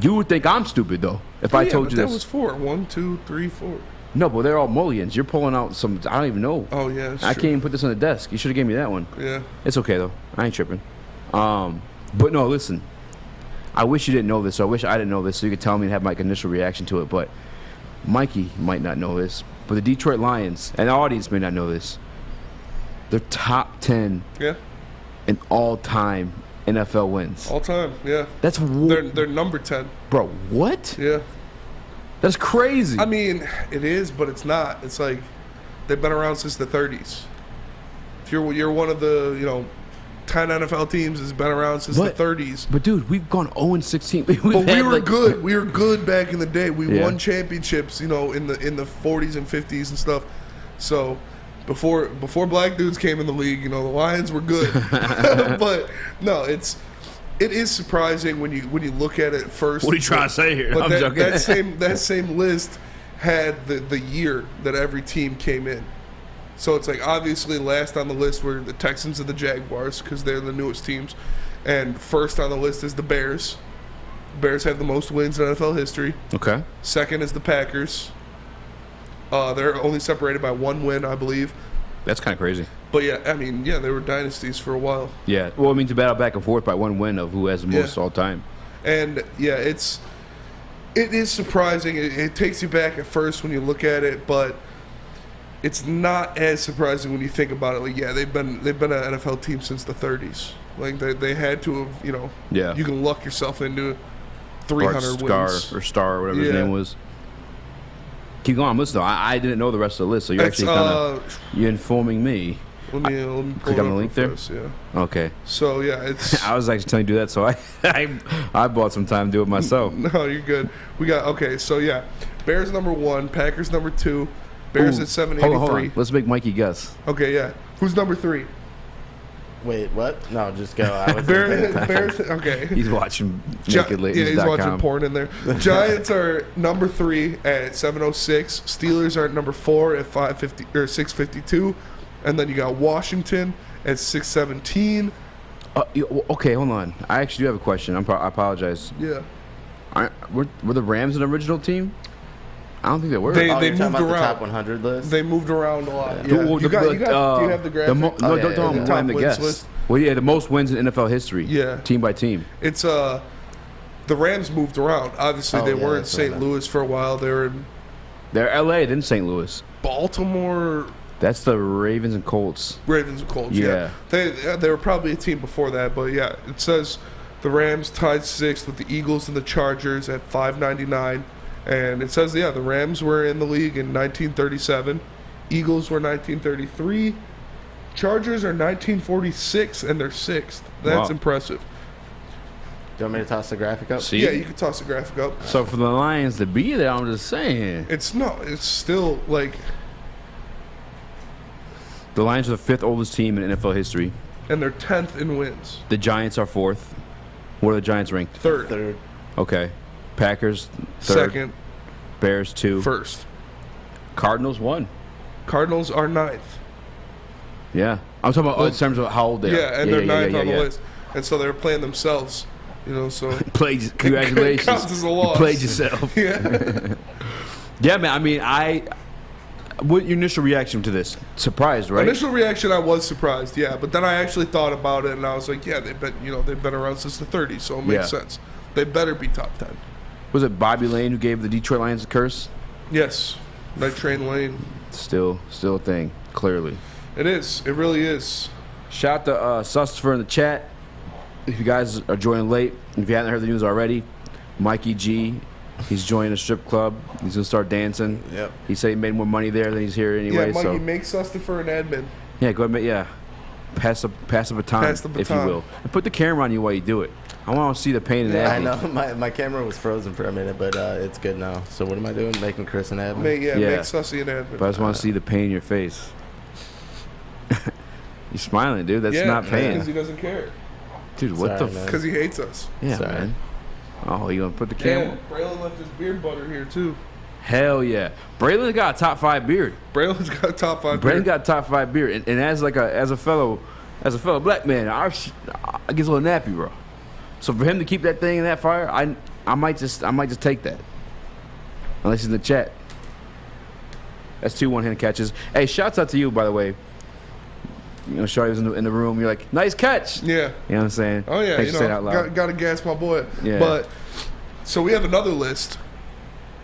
You would think I'm stupid though if I told you that this. was 4. 1, 2, 3, 4. No, but they're all mulligans. You're pulling out some. I don't even know. Oh yeah, that's I true. can't even put this on the desk. You should have gave me that one. Yeah. It's okay though. I ain't tripping. But no, listen. I wish you didn't know this. So I wish I didn't know this, so you could tell me and have my initial reaction to it. But Mikey might not know this. But the Detroit Lions and the audience may not know this. They're top 10 in all-time NFL wins. All time, yeah. That's they're number 10. Bro, what? Yeah. That's crazy. I mean, it is, but it's not. It's like they've been around since the 30s. If you're one of the 10 NFL teams that's been around since the 30s. But dude, we've gone 0-16. But we were good. We were good back in the day. We won championships, in the 40s and 50s and stuff. So before black dudes came in the league, the Lions were good. But no, it is surprising when you look at it first. What are you trying to say here? But I'm joking. that same list had the year that every team came in. So it's like obviously last on the list were the Texans and the Jaguars because they're the newest teams, and first on the list is the Bears. Bears have the most wins in NFL history. Okay. Second is the Packers. They're only separated by 1 win, I believe. That's kind of crazy. But they were dynasties for a while. Yeah. Well, I mean, to battle back and forth by 1 win of who has the most all time. And it is surprising. It takes you back at first when you look at it, but it's not as surprising when you think about it. Like, they've been an NFL team since the 30s. Like they had to have, you can luck yourself into 300 wins. Or Star, or whatever his name was. Keep going. Listen, though, I didn't know the rest of the list, so you're actually you're informing me. Let me click on the link there. First, yeah. Okay. So it's. I was actually telling you to do that, so I bought some time to do it myself. No, you're good. We got So Bears number 1, Packers number 2. Bears at 783. Hold on. Let's make Mikey guess. Okay, yeah. Who's number 3? Wait, what? No, just go. I was Bears. Okay. He's watching Naked Late. Yeah, he's watching porn in there. Giants are number 3 at 706. Steelers are at number 4 at 550 or 652, and then you got Washington at 617. Okay, hold on. I actually do have a question. I apologize. Yeah. Were the Rams an original team? I don't think they were. They moved moved around. The around. top 100 list. They moved around a lot. Yeah. Yeah. Do you have the graphic? Don't tell me I'm the guess. List. Well, the most wins in NFL history. Yeah. Team by team. It's the Rams moved around. Obviously, they were in St. Louis for a while. They were in. They're L.A. then St. Louis. Baltimore. That's the Ravens and Colts. Ravens and Colts. Yeah. They were probably a team before that, but it says the Rams tied 6th with the Eagles and the Chargers at 599. And it says, the Rams were in the league in 1937. Eagles were 1933. Chargers are 1946, and they're 6th. That's impressive. Do you want me to toss the graphic up? See? Yeah, you can toss the graphic up. So for the Lions to be there, I'm just saying. It's still like... The Lions are the 5th oldest team in NFL history. And they're 10th in wins. The Giants are 4th. Where are the Giants ranked? 3rd. Okay. Packers 3rd. 2nd. Bears 2. 1st. Cardinals 1. Cardinals are 9th. Yeah. I'm talking about in terms of how old they are. Yeah, and they're 9th on the list. And so they're playing themselves. So congratulations. Counts as a loss. You played yourself. Yeah. Yeah, man. I mean, what your initial reaction to this? Surprised, right? Initial reaction, I was surprised, but then I actually thought about it, and I was like, they've been around since the 30s, so it makes sense. They better be top 10. Was it Bobby Lane who gave the Detroit Lions the curse? Yes, Night Train Lane. Still a thing. Clearly, it is. It really is. Shout out to Sustifer in the chat. If you guys are joining late, if you haven't heard the news already, Mikey G, he's joining a strip club. He's gonna start dancing. Yep. He said he made more money there than he's here anyway. Yeah, Mikey, so make Sustifer an admin. Yeah, go ahead. Yeah, pass the baton, if you will, and put the camera on you while you do it. I want to see the pain and I agony. know my camera was frozen for a minute, but it's good now. So what am I doing? Making Chris an admin? Make Sussy an admin. But I just want to see the pain in your face. You're smiling, dude. That's not pain. Because he doesn't care. Dude, what the Because he hates us. Yeah, Sorry. man. Oh, you gonna put the camera? Yeah, Braylon left his beard butter here too. Hell yeah. Braylon's got a top 5 beard. Braylon's got a top 5 Braylon beard. got a top 5 beard. And as a fellow black man, I get a little nappy, bro. So for him to keep that thing in that fire, I might just take that. Unless he's in the chat. That's 2 one-hand catches. Hey, shouts out to you, by the way. You know, Shawty was in the room. You're like, nice catch. Yeah. You know what I'm saying? Oh, yeah. Thanks for saying it out loud. Got to gas my boy. Yeah. But, so we have another list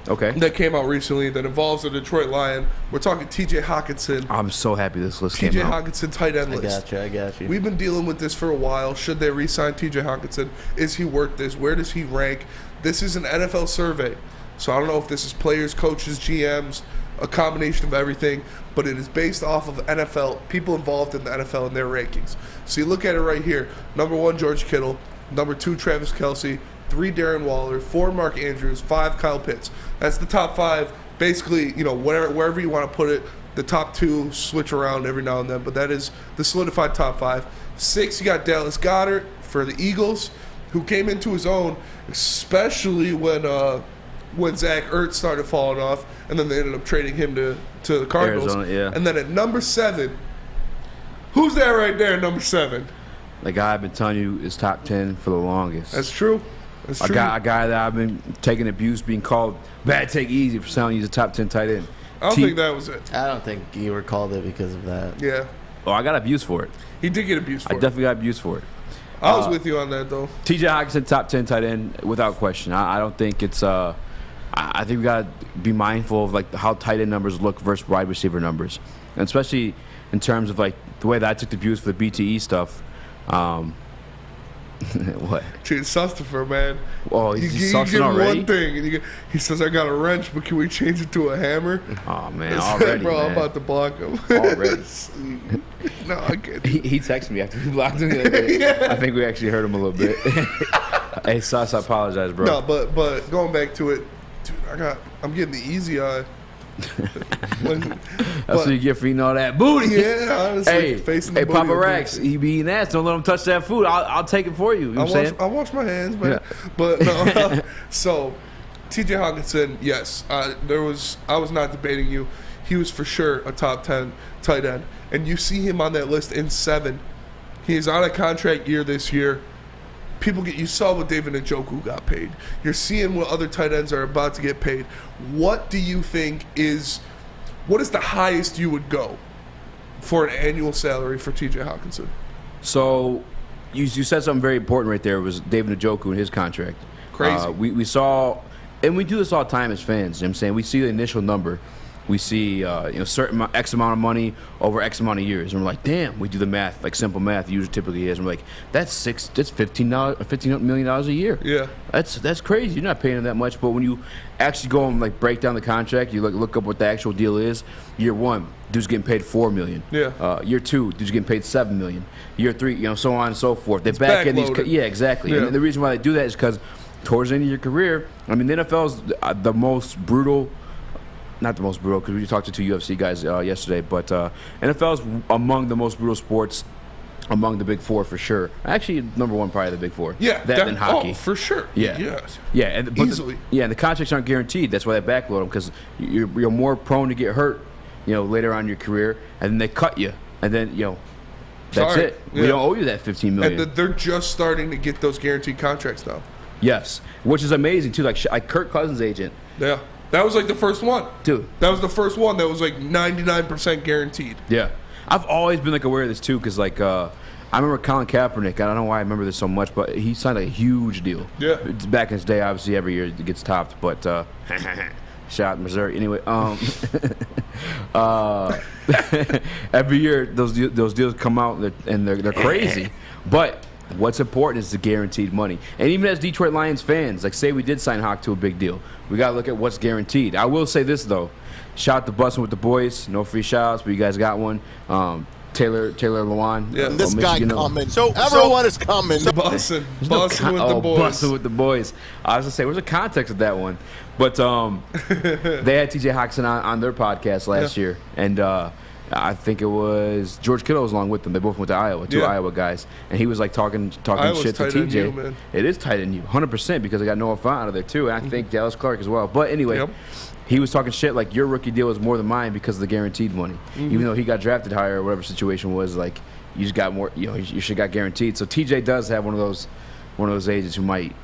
Okay. that came out recently that involves a Detroit Lion. We're talking TJ Hockenson. I'm so happy this list came TJ out. Hockenson tight end list. I got you. We've been dealing with this for a while. Should they re-sign TJ Hockenson? Is he worth this? Where does he rank? This is an NFL survey. So I don't know if this is players, coaches, GMs, a combination of everything, but it is based off of NFL, people involved in the NFL and their rankings. So you look at it right here. Number 1, George Kittle. Number 2, Travis Kelce. 3, Darren Waller. 4, Mark Andrews. 5, Kyle Pitts. That's the top 5. Basically, you know, wherever you want to put it, the top 2 switch around every now and then, but that is the solidified top 5. 6, you got Dallas Goedert for the Eagles, who came into his own, especially when Zach Ertz started falling off, and then they ended up trading him to the Cardinals. Arizona, yeah. And then at number 7, who's that right there, number 7? The guy I've been telling you is top 10 for the longest. That's true. That's true. A guy that I've been taking abuse, being called bad, take easy for telling he's a top 10 tight end. I don't think that was it. I don't think you were called it because of that. Yeah. Oh, I got abuse for it. He did get abused for I it. definitely got abuse for it. I was with you on that, though. TJ Hockenson, top 10 tight end, without question. I don't think it's I think we got to be mindful of like how tight end numbers look versus wide receiver numbers. And especially in terms of like the way that I took the abuse for the BTE stuff. What? Dude, Sustifer, man. Oh, you he's give him already? one thing, and he says, I got a wrench, but can we change it to a hammer? Oh, man, already, Bro, man. I'm about to block him. Already. No, I can't. He texted me after we blocked him the other day. Yeah. I think we actually heard him a little bit. Hey, Sus, I apologize, bro. No, but going back to it, dude, I'm getting the easy eye. That's what you get for eating all that booty. Yeah, honestly. Hey, Papa Rax, he be eating ass. Don't let him touch that food. I'll take it for you. You know what I'm saying? I wash my hands, man. Yeah. But no. So, TJ Hockenson, yes, I was not debating you. He was for sure a top 10 tight end, and you see him on that list in 7. He is on a contract year this year. You saw what David Njoku got paid. You're seeing what other tight ends are about to get paid. What do you think what is the highest you would go for an annual salary for TJ Hockenson? So, you said something very important right there. Was David Njoku and his contract. Crazy. We saw, and we do this all the time as fans. You know what I'm saying? We see the initial number. We see certain X amount of money over X amount of years, and we're like, damn. We do the math, like simple math. Usually, typically is, and we're like, that's $15 million a year. Yeah, that's crazy. You're not paying him that much, but when you actually go and like break down the contract, you look up what the actual deal is. Year 1, dude's getting paid $4 million. Yeah. Year 2, dude's getting paid $7 million. Year 3, so on and so forth. They back in these. Yeah, exactly. Yeah. And the reason why they do that is because towards the end of your career, I mean, the NFL is the most brutal. Not the most brutal, because we talked to 2 UFC guys yesterday, but NFL is among the most brutal sports among the Big 4 for sure. Actually, number 1 probably the Big 4. Yeah, that and hockey. Oh, for sure. Yeah, yes. Yeah, and easily. And the contracts aren't guaranteed. That's why they backload them, because you're more prone to get hurt, later on in your career, and then they cut you, and then that's Sorry. it. Yeah. We don't owe you that $15 million. And they're just starting to get those guaranteed contracts now. Yes, which is amazing too. Like Kirk Cousins' agent. Yeah. That was like the first one. Dude. That was the first one that was like 99% guaranteed. Yeah. I've always been like aware of this too, because like I remember Colin Kaepernick. I don't know why I remember this so much, but he signed a huge deal. Yeah. Back in his day, obviously every year it gets topped, but shout out Missouri. Anyway, every year those deals come out and they're crazy, but what's important is the guaranteed money. And even as Detroit Lions fans, like say we did sign Hawk to a big deal, we got to look at what's guaranteed. I will say this, though. Shout out to Bussin' with the Boys. No free shout-outs, but you guys got one. Taylor Lewan. Yeah. This guy Michigan. coming. So everyone is coming. Bussin' with the boys. Bussin' with the boys. I was gonna say, where's the context of that one? But they had TJ Hockenson on their podcast last year, and I think it was George Kittle was along with them. They both went to Iowa, two Iowa guys, and he was like talking Iowa's shit to tight end TJ. you, man. It is tight in you, 100%, because they got Noah Fant out of there too, and I think Dallas Clark as well. But anyway. He was talking shit like your rookie deal is more than mine because of the guaranteed money. Even though he got drafted higher or whatever situation was, like you just got more. You should got guaranteed. So TJ does have one of those agents who might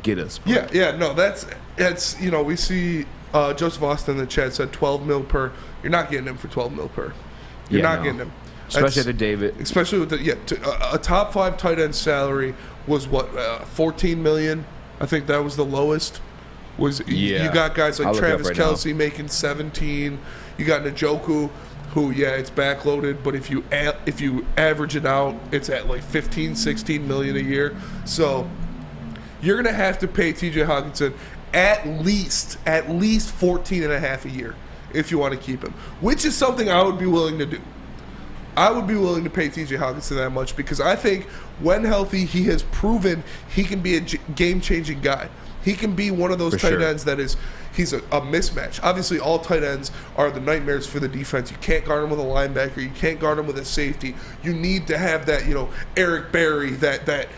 get us. But. Yeah. No, that's we see Joseph Austin in the chat said 12 mil per. You're not getting him for 12 mil per. You're not getting him. Especially after David. Especially with a top 5 tight end salary was what 14 million. I think that was the lowest. You got guys like Travis Kelce making 17. You got Njoku, who it's backloaded, but if you average it out, it's at like 15, 16 million a year. So you're gonna have to pay TJ Hockenson at least 14 and a half a year if you want to keep him, which is something I would be willing to do. I would be willing to pay TJ Hockenson that much because I think when healthy, he has proven he can be a game-changing guy. He can be one of those tight ends he's a mismatch. Obviously, all tight ends are the nightmares for the defense. You can't guard him with a linebacker. You can't guard him with a safety. You need to have that, Eric Berry, that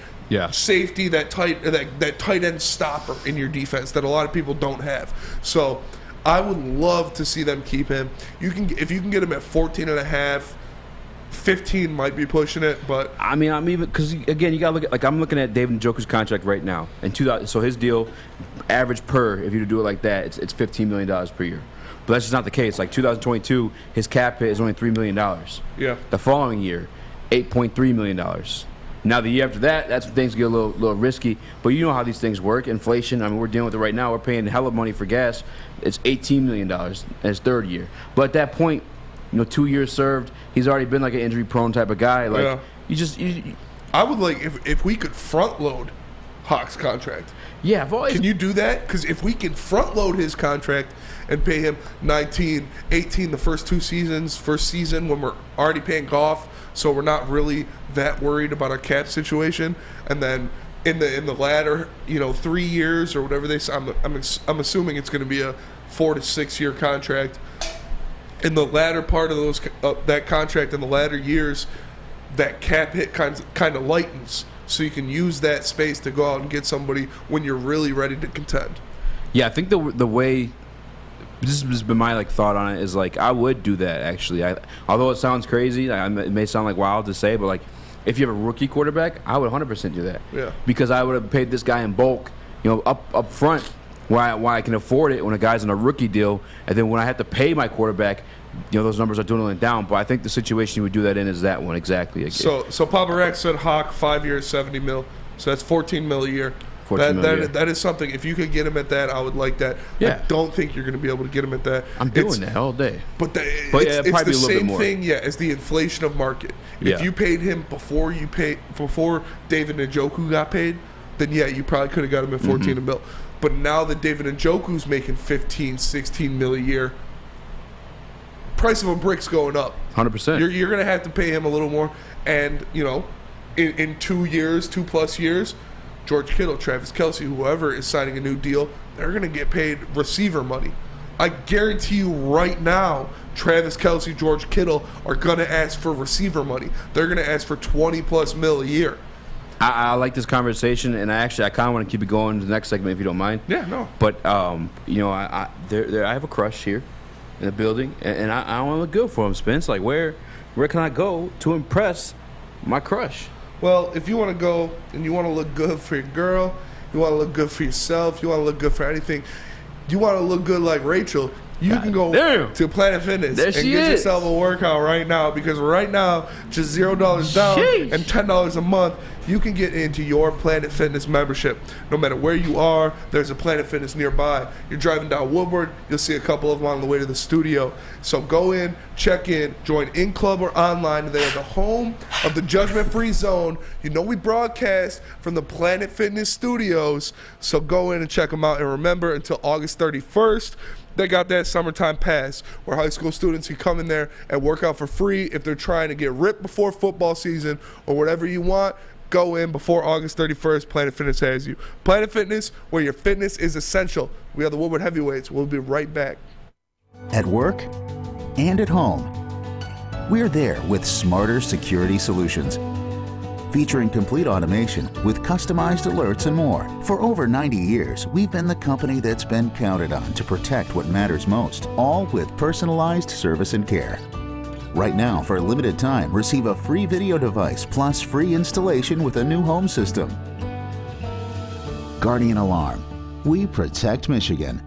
safety, that tight end stopper in your defense that a lot of people don't have. So I would love to see them keep him. If you can get him at 14 and a half, 15 might be pushing it, but I mean, I'm even because again, you got to look at like I'm looking at David Njoku's contract right now, and 2000. So his deal, average per, if you do it like that, it's $15 million per year. But that's just not the case. Like 2022, his cap hit is only $3 million. Yeah. The following year, $8.3 million. Now the year after that, that's when things get a little risky. But you know how these things work. Inflation. I mean, we're dealing with it right now. We're paying hella money for gas. It's $18 million in his third year. But at that point, 2 years served. He's already been like an injury-prone type of guy. Like I would like if we could front load Hawk's contract. Yeah, I've always. Can you do that? Because if we can front load his contract and pay him 19, 18 the first season when we're already paying Goff, so we're not really that worried about our cap situation, and then in the latter 3 years or whatever they say, I'm assuming it's going to be a 4 to 6 year contract. In the latter part of that contract, in the latter years, that cap hit kind of lightens, so you can use that space to go out and get somebody when you're really ready to contend. Yeah, I think the way this has been my thought on it is I would do that actually. Although it sounds crazy, it may sound wild to say, but if you have a rookie quarterback, I would 100% do that. Yeah. Because I would have paid this guy in bulk, up front. Why I can afford it when a guy's on a rookie deal, and then when I have to pay my quarterback, those numbers are dwindling down. But I think the situation you would do that in is that one exactly. So Papa Rack said Hawk 5 years, 70 mil. So that's 14 mil a year. That is something. If you could get him at that, I would like that. Yeah. I don't think you're going to be able to get him at that. I'm doing that all day. But it's the same thing, as the inflation of market. If you paid him before David Njoku got paid, then you probably could have got him at 14 a mil. But now that David Njoku's making 15, 16 mil a year, price of a brick's going up. 100%. You're going to have to pay him a little more. And, in 2 years, 2+ years, George Kittle, Travis Kelce, whoever is signing a new deal, they're going to get paid receiver money. I guarantee you right now, Travis Kelce, George Kittle are going to ask for receiver money. They're going to ask for 20+ mil a year. I like this conversation, and I kind of want to keep it going to the next segment if you don't mind. Yeah, no. But I have a crush here in the building, and I want to look good for him. Spence, where can I go to impress my crush? Well, if you want to go and you want to look good for your girl, you want to look good for yourself, you want to look good for anything, you want to look good like Rachel, you can go to Planet Fitness and get yourself a workout right now, because right now, just $0 down and $10 a month, you can get into your Planet Fitness membership. No matter where you are, there's a Planet Fitness nearby. You're driving down Woodward, you'll see a couple of them on the way to the studio. So go in, check in, join in club or online. They are the home of the judgment-free zone. We broadcast from the Planet Fitness studios, so go in and check them out. And remember, until August 31st, they got that summertime pass where high school students can come in there and work out for free if they're trying to get ripped before football season or whatever you want. Go in before August 31st. Planet Fitness has you. Planet Fitness, where your fitness is essential. We are the Woodward Heavyweights. We'll be right back. At work and at home, we're there with smarter security solutions. Featuring complete automation with customized alerts and more. For over 90 years, we've been the company that's been counted on to protect what matters most, all with personalized service and care. Right now, for a limited time, receive a free video device plus free installation with a new home system. Guardian Alarm. We protect Michigan.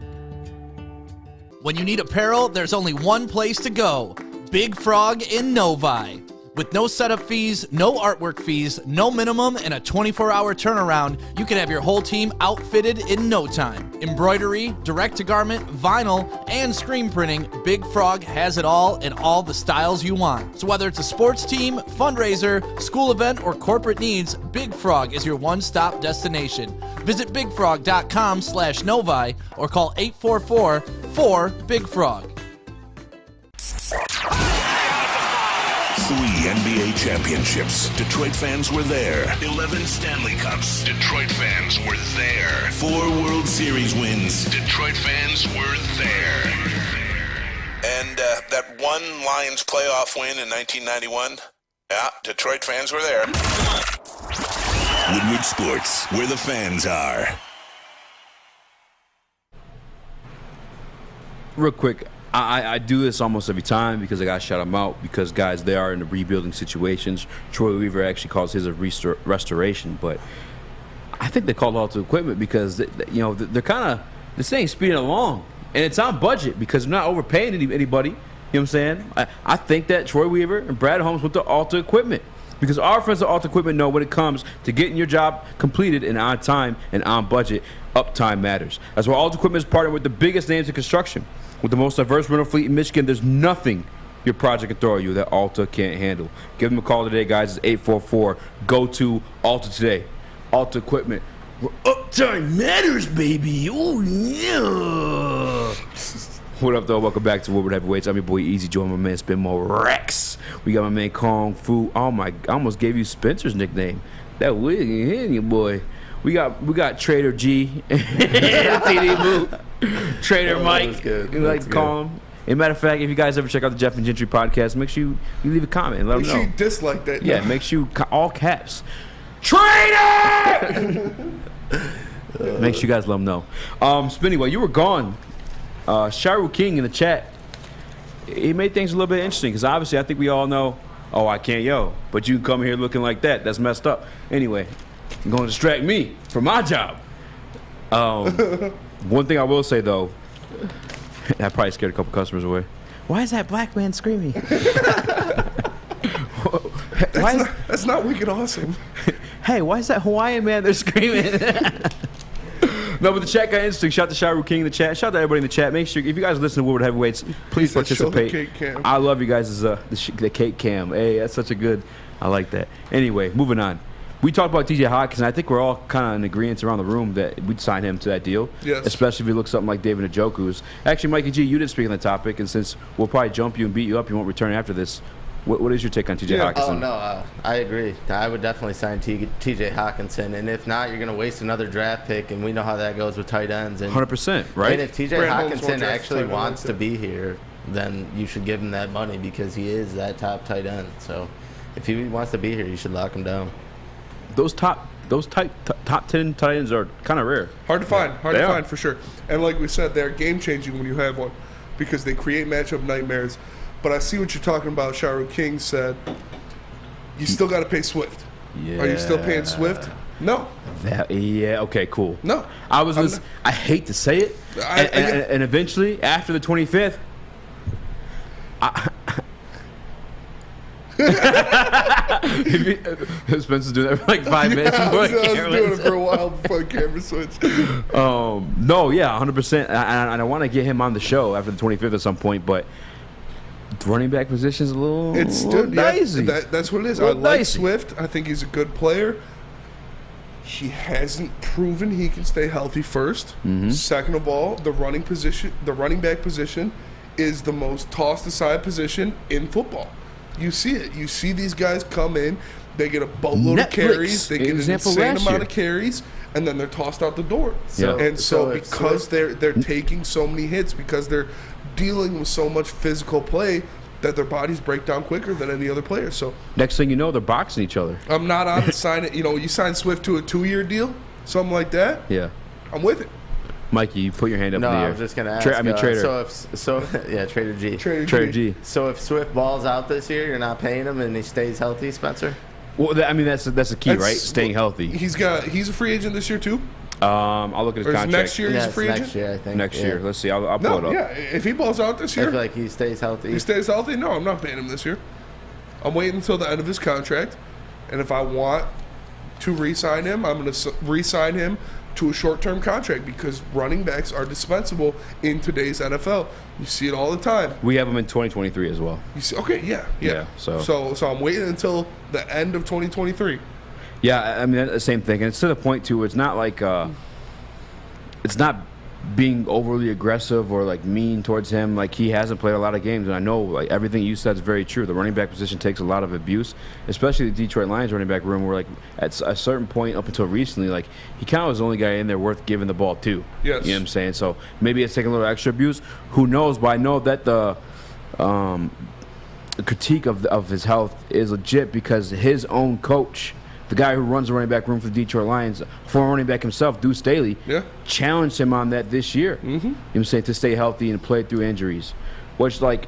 When you need apparel, there's only one place to go. Big Frog in Novi. With no setup fees, no artwork fees, no minimum, and a 24-hour turnaround, you can have your whole team outfitted in no time. Embroidery, direct-to-garment, vinyl, and screen printing, Big Frog has it all in all the styles you want. So whether it's a sports team, fundraiser, school event, or corporate needs, Big Frog is your one-stop destination. Visit bigfrog.com/Novi or call 844-4-BIG-FROG. 3 NBA championships. Detroit fans were there. 11 Stanley Cups. Detroit fans were there. 4 World Series wins. Detroit fans were there. And that one Lions playoff win in 1991? Yeah, Detroit fans were there. Woodward Sports, where the fans are. Real quick, I do this almost every time because I got to shout them out because, guys, they are in the rebuilding situations. Troy Weaver actually calls his a restoration, but I think they called Alta Equipment because, they're kind of – this thing's speeding along, and it's on budget because they're not overpaying anybody. You know what I'm saying? I think that Troy Weaver and Brad Holmes went to Alta Equipment because our friends at Alta Equipment know when it comes to getting your job completed and on time and on budget, uptime matters. That's why Alta Equipment is partnered with the biggest names in construction. With the most diverse rental fleet in Michigan, there's nothing your project can throw at you that Alta can't handle. Give them a call today, guys. It's 844-GO-TO-ALTA today. Alta Equipment, where uptime matters, baby. Oh, yeah. What up, though? Welcome back to Woodward Heavyweights. I'm your boy Easy. Join my man Spin More Rex. We got my man Kong Fu. Oh, my. I almost gave you Spencer's nickname. That wig ain't hitting you, boy. We got Trader G. TD Boo. Trader Mike. Good. We like to call him. As a matter of fact, if you guys ever check out the Jeff and Gentry podcast, make sure you leave a comment and let them know. Make sure you dislike that. Yeah, make sure you all caps. Trader! Make sure you guys let them know. Spinny, while you were gone, Sharu King in the chat, he made things a little bit interesting because obviously I think we all know, I can't yo, but you can come here looking like that. That's messed up. Anyway, you're going to distract me from my job. One thing I will say, though, that probably scared a couple customers away. Why is that black man screaming? That's not wicked awesome. Hey, why is that Hawaiian man there screaming? No, but the chat got interesting. Shout out to Sharu King in the chat. Shout out to everybody in the chat. Make sure, if you guys listen to Woodward Heavyweights, please participate. I love you guys. The cake cam. Hey, that's such a good, I like that. Anyway, moving on. We talked about TJ Hockenson. I think we're all kind of in agreement around the room that we'd sign him to that deal. Yes. Especially if he looks something like David Njoku's. Actually, Mikey G, you did speak on the topic, and since we'll probably jump you and beat you up, you won't return after this. What is your take on TJ Hockenson? Oh, no, I agree. I would definitely sign TJ Hockenson, and if not, you're going to waste another draft pick, and we know how that goes with tight ends. 100%, right? And if TJ Hockenson actually wants to be here, then you should give him that money because he is that top tight end. So if he wants to be here, you should lock him down. Those top 10 tight ends are kind of rare. Hard to find for sure. And like we said, they're game changing when you have one because they create matchup nightmares. But I see what you're talking about. Sharu King said, you still got to pay Swift. Yeah. Are you still paying Swift? No. Okay, cool. No. I hate to say it. And eventually, after the 25th, Spencer's doing that for like 5 minutes before the camera. I was doing it for a while before the camera switched. No, yeah, 100%. And I want to get him on the show after the 25th at some point, but the running back position is a little dicey. That's what it is. I like Swift. I think he's a good player. He hasn't proven he can stay healthy first. Second of all, the running back position is the most tossed aside position in football. You see it. You see these guys come in, they get a boatload of carries, they get an insane amount of carries, and then they're tossed out the door. So because they're taking so many hits, because they're dealing with so much physical play, that their bodies break down quicker than any other player. So next thing you know, they're boxing each other. I'm not on to sign it. You sign Swift to a 2-year deal, something like that. Yeah, I'm with it. Mikey, you put your hand up no, in the air. I was just gonna ask. Trader. Trader G. Trader G. So if Swift balls out this year, you're not paying him, and he stays healthy, Spencer? Well, that's the key, right? Staying healthy. He's a free agent this year too. I'll look at his contract. Next year he's a free agent? Next year, I think. Next year. Let's see. I'll pull it up. Yeah, if he balls out this year. I feel like he stays healthy. He stays healthy? No, I'm not paying him this year. I'm waiting until the end of his contract. And if I want to re-sign him, I'm going to re-sign him to a short-term contract because running backs are dispensable in today's NFL. You see it all the time. We have him in 2023 as well. You see, okay, yeah. So I'm waiting until the end of 2023. Yeah, I mean, the same thing. And it's to the point, too, it's not like it's not being overly aggressive or, like, mean towards him. Like, he hasn't played a lot of games. And I know, like, everything you said is very true. The running back position takes a lot of abuse, especially the Detroit Lions running back room where, like, at a certain point up until recently, like, he kind of was the only guy in there worth giving the ball to. Yes. You know what I'm saying? So maybe it's taking a little extra abuse. Who knows? But I know that the critique of his health is legit because his own coach, the guy who runs the running back room for the Detroit Lions, former running back himself, Deuce Staley, challenged him on that this year. You know what I'm saying? To stay healthy and play through injuries. Which, like,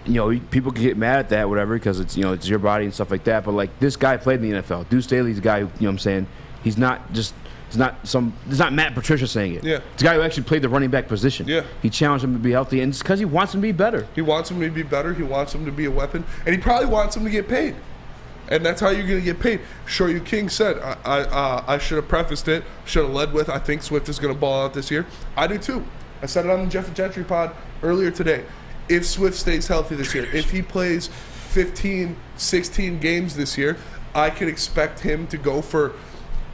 people can get mad at that, whatever, because it's, it's your body and stuff like that. But, like, this guy played in the NFL. Deuce Staley's a guy who, you know what I'm saying, it's not Matt Patricia saying it. Yeah. It's a guy who actually played the running back position. Yeah. He challenged him to be healthy, and it's because he wants him to be better. He wants him to be better. He wants him to be a weapon. And he probably wants him to get paid. And that's how you're going to get paid. Shoyu King said, I should have prefaced it, should have led with, I think Swift is going to ball out this year. I do too. I said it on the Jeff and Gentry pod earlier today. If Swift stays healthy this year, if he plays 15, 16 games this year, I could expect him to go for,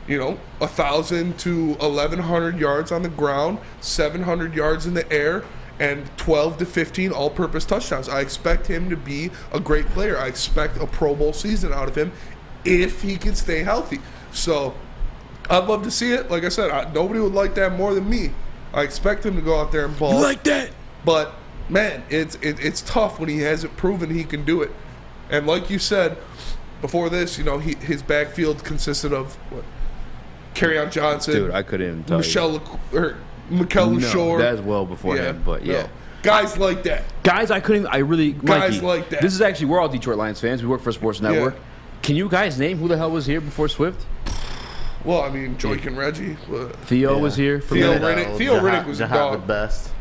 1,000 to 1,100 yards on the ground, 700 yards in the air, and 12 to 15 all-purpose touchdowns. I expect him to be a great player. I expect a Pro Bowl season out of him if he can stay healthy. So I'd love to see it. Like I said, nobody would like that more than me. I expect him to go out there and ball. You like that? But, man, it's tough when he hasn't proven he can do it. And like you said, before this, his backfield consisted of what? Kerryon Johnson. Dude, I couldn't even tell you. Mikel LaShore. That was well before him, but yeah. No. Guys like that. Guys, guys Mikey, like that. This is actually, we're all Detroit Lions fans. We work for Sports Network. Can you guys name who the hell was here before Swift? Well, I mean, Joik and Reggie. Theo was here. Theo Riddick was a dog. Best.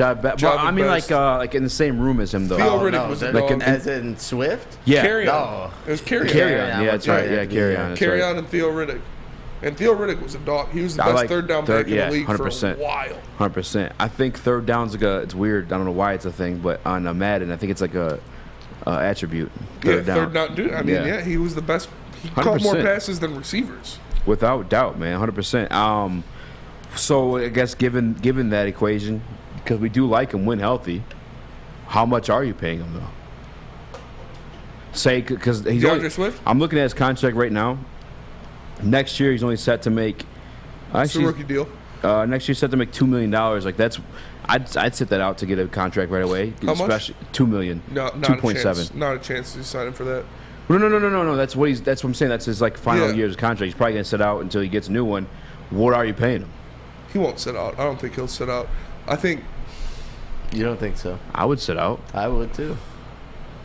I mean, like in the same room as him, though. Theo Riddick was a dog. As in Swift? Yeah. Kerryon. It was Kerryon. Yeah, that's right. Yeah, Kerryon. Kerryon and Theo Riddick. And Theo Riddick was a dog. He was the best third down back in the league 100%. for a while. 100%. I think third down's it's weird. I don't know why it's a thing, but on Madden, I think it's like a attribute. Third down. Dude. I mean, he was the best. He 100%. Caught more passes than receivers. Without doubt, man. 100%. So I guess given that equation, because we do like him when healthy, how much are you paying him though? Say because he's DeAndre Swift. I'm looking at his contract right now. Next year, he's only set to make. It's a rookie deal. Next year, set to make $2 million. Like that's, I'd sit that out to get a contract right away. How much? $2 million. No, $2.7. Not a chance to sign him for that. No. That's what I'm saying. That's his final year's contract. He's probably gonna sit out until he gets a new one. What are you paying him? He won't sit out. I don't think he'll sit out. I think. You don't think so? I would sit out. I would too.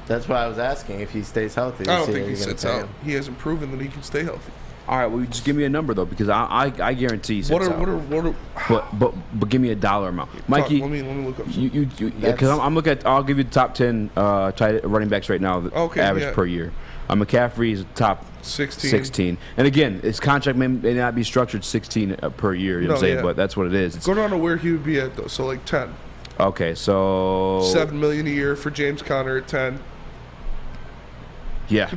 That's why I was asking if he stays healthy. I don't think he sits out. He hasn't proven that he can stay healthy. All right, well, just give me a number though, because I guarantee you. What are but give me a dollar amount, Mikey. Let me look up. Because I'm looking at. I'll give you the top 10 running backs right now. Average per year. McCaffrey is top 16. And again, his contract may not be structured 16 per year. You know what I'm saying? But that's what it is. Go down to where he would be at though. So like 10. Okay, so $7 million a year for James Conner at 10. Yeah.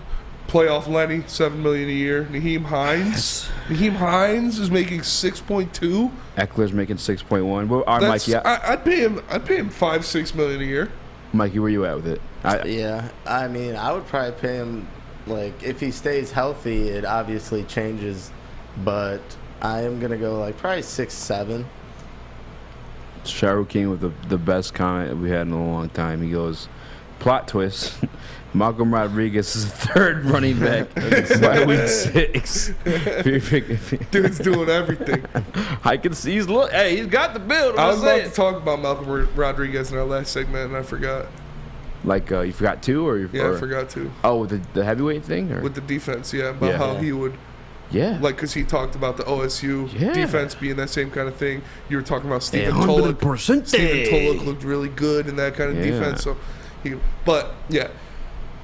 Playoff Lenny, $7 million a year. Naheem Hines. Naheem Hines is making 6.2. Eckler's making 6.1. Well, Mikey, I'd pay him $5-6 million a year. Mikey, where you at with it? Yeah, I mean, I would probably pay him, like, if he stays healthy, it obviously changes, but I am gonna go like probably 6-7. Shahrukh came with the best comment we had in a long time. He goes, plot twist. Malcolm Rodriguez is the third running back by week 6. Dude's doing everything. I can see he's got the build. I was about to talk about Malcolm Rodriguez in our last segment, and I forgot. Like, you forgot two? I forgot two. Oh, with the heavyweight thing? Or? With the defense, about how he would... Yeah. Like, because he talked about the OSU defense being that same kind of thing. You were talking about Stephen 100%. Tulloch. Stephen Tulloch looked really good in that kind of defense. So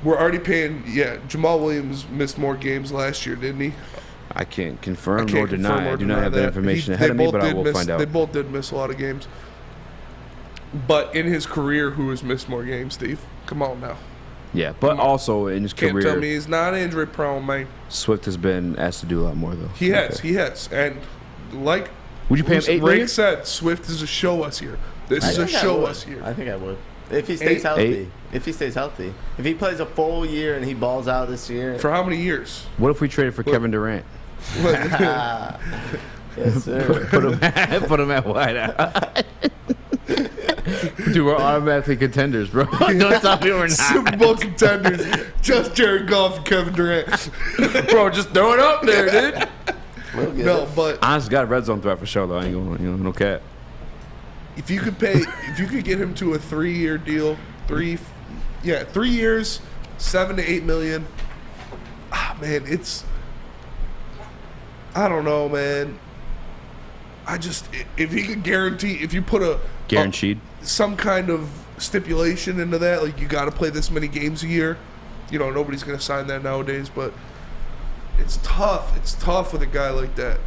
we're already paying. Yeah, Jamal Williams missed more games last year, didn't he? I can't confirm nor deny. I do not have that information ahead of me, but I will find out. They both did miss a lot of games. But in his career, who has missed more games, Steve? Come on now. Yeah, but also in his career. Can't tell me he's not injury prone, man. Swift has been asked to do a lot more, though. He has. And like would you pay him $8 million? Rick said, Swift is a show us here. This is a show us here. I think I would. If he stays healthy. If he stays healthy. If he plays a full year and he balls out this year. For how many years? What if we traded for Kevin Durant? Yes, sir. Put him at wide out. Dude, we're automatically contenders, bro. Don't tell me we're not. Super Bowl contenders. Just Jared Goff and Kevin Durant. Bro, just throw it up there, dude. But honestly, got a red zone threat for sure, though. I ain't going, no cap. If you could get him to a 3-year deal, 3 years, $7 to $8 million. Man, I don't know, man. If he could guarantee, if you put guaranteed some kind of stipulation into that, like you got to play this many games a year. Nobody's going to sign that nowadays, but it's tough. It's tough with a guy like that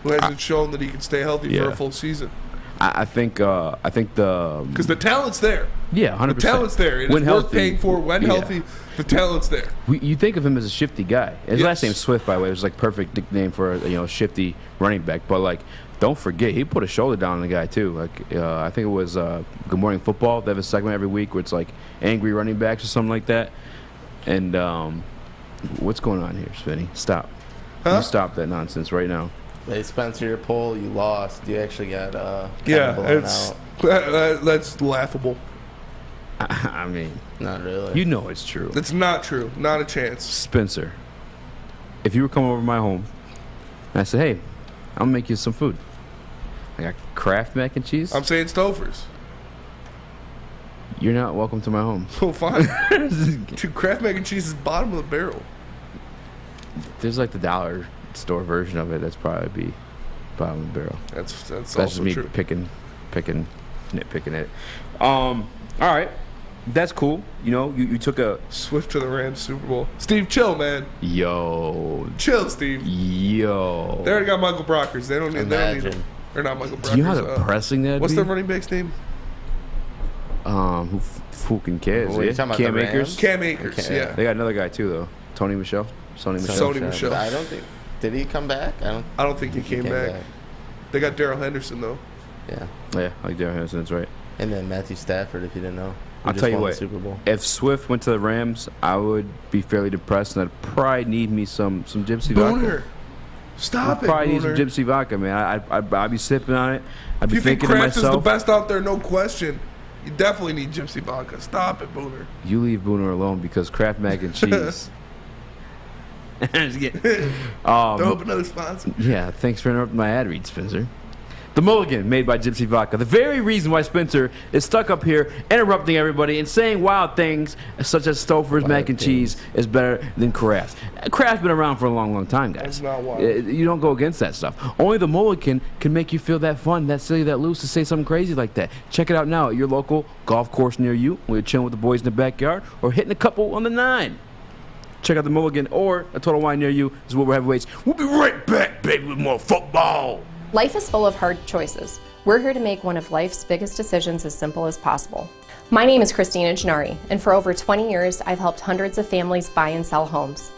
who hasn't shown that he can stay healthy for a full season. I think because the talent's there. Yeah, 100%. The talent's there. It's worth paying for when healthy. The talent's there. You think of him as a shifty guy. His last name's Swift, by the way. It was like perfect nickname for a shifty running back. But like, don't forget, he put a shoulder down on the guy too. Like, I think it was Good Morning Football. They have a segment every week where it's like angry running backs or something like that. And what's going on here, Spenny? Stop. You stop that nonsense right now. Hey, Spencer, your poll, you lost. You actually got that's laughable. I mean, not really. It's true. That's not true. Not a chance. Spencer, if you were coming over to my home, and I said, "Hey, I'm gonna make you some food. I got Kraft mac and cheese." I'm saying Stouffer's. You're not welcome to my home. Oh, fine. Dude, Kraft mac and cheese is bottom of the barrel. There's like the dollar store version of it. That's probably be bottom of the barrel. That's just also me true. nitpicking it. All right, that's cool. You took a Swift to the Rams Super Bowl. Steve, chill, man. Yo, chill, Steve. Yo, they already got Michael Brockers. They don't need him. They're not Michael Brockers. Do you know how depressing that? What's their running back's name? Who fucking cares? Cam Akers. Cam Akers. Yeah. They got another guy too, though. Sony Michel. I don't think. Did he come back? I don't think he came back. They got Darrell Henderson though. Yeah. Yeah, like Darrell Henderson. That's right. And then Matthew Stafford, if you didn't know. I'll tell you what. Super Bowl. If Swift went to the Rams, I would be fairly depressed, and I'd probably need me some gypsy vodka. Stop it, probably need some gypsy vodka, man. I'd be sipping on it. I'd be thinking to myself. Kraft is the best out there, no question. You definitely need gypsy vodka. Stop it, Booner. You leave Booner alone because Kraft mac and cheese. Throw up another sponsor. Yeah, thanks for interrupting my ad read, Spencer. The Mulligan, made by Gypsy Vodka. The very reason why Spencer is stuck up here interrupting everybody and saying wild things such as Stouffer's mac and cheese is better than Kraft. Kraft's been around for a long, long time, guys. That's not wild. You don't go against that stuff. Only the Mulligan can make you feel that fun, that silly, that loose to say something crazy like that. Check it out now at your local golf course near you when you're chilling with the boys in the backyard or hitting a couple on the 9. Check out the Mulligan or a Total Wine near you. This is Woodward Heavyweights. We'll be right back, baby, with more football. Life is full of hard choices. We're here to make one of life's biggest decisions as simple as possible. My name is Christina Gennari, and for over 20 years, I've helped hundreds of families buy and sell homes.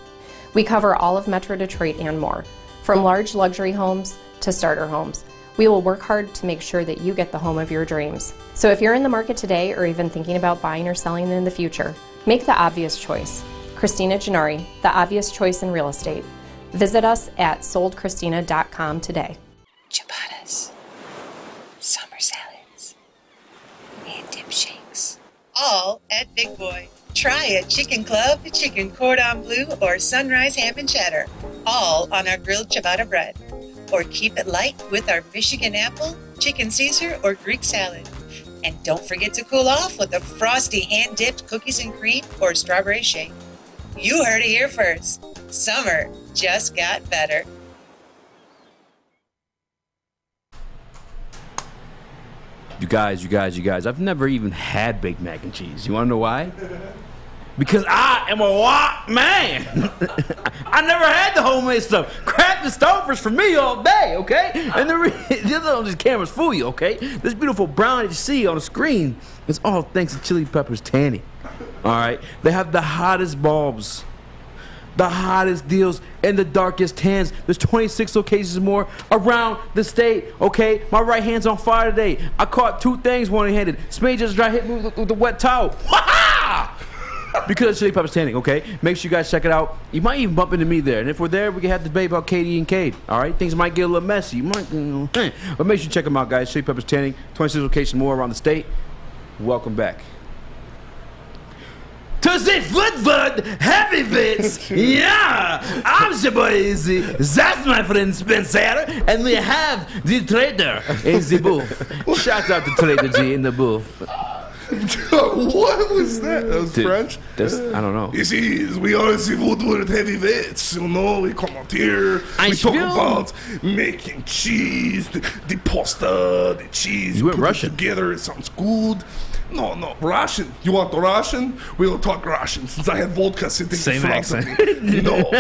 We cover all of Metro Detroit and more, from large luxury homes to starter homes. We will work hard to make sure that you get the home of your dreams. So if you're in the market today or even thinking about buying or selling in the future, make the obvious choice. Christina Gennari, the obvious choice in real estate. Visit us at soldchristina.com today. Ciabattas, summer salads, and dip shakes. All at Big Boy. Try a chicken club, chicken cordon bleu, or sunrise ham and cheddar. All on our grilled ciabatta bread. Or keep it light with our Michigan apple, chicken Caesar, or Greek salad. And don't forget to cool off with a frosty hand-dipped cookies and cream or strawberry shake. You heard it here first. Summer just got better. You guys, I've never even had baked mac and cheese. You want to know why? Because I am a white man. I never had the homemade stuff. Craft and Stouffer's for me all day, okay? And the other on these cameras fool you, okay? This beautiful brown that you see on the screen is all thanks to Chili Peppers Tanning. All right? They have the hottest bulbs, the hottest deals, and the darkest tans. There's 26 locations more around the state, okay? My right hand's on fire today. I caught 2 things one-handed. Spade just hit me with the wet towel. Wah-ha! Because of Chili Peppers Tanning, okay? Make sure you guys check it out. You might even bump into me there. And if we're there, we can have the debate about Cade and Cade. All right? Things might get a little messy. But make sure you check them out, guys. Chili Peppers Tanning, 26 locations more around the state. Welcome back. To the Woodward Heavyweights, yeah! I'm your boy Easy. That's my friend Spencer. And we have the trader in the booth. Shout out to Trader G in the booth. What was that? That was French? I don't know. You see, we are the Woodward Heavyweights. You know, we come out here. We talk about making cheese, the pasta, the cheese. You went Russian. Together, it sounds good. No, Russian. You want the Russian? We'll talk Russian since I have vodka sitting in front of me. No,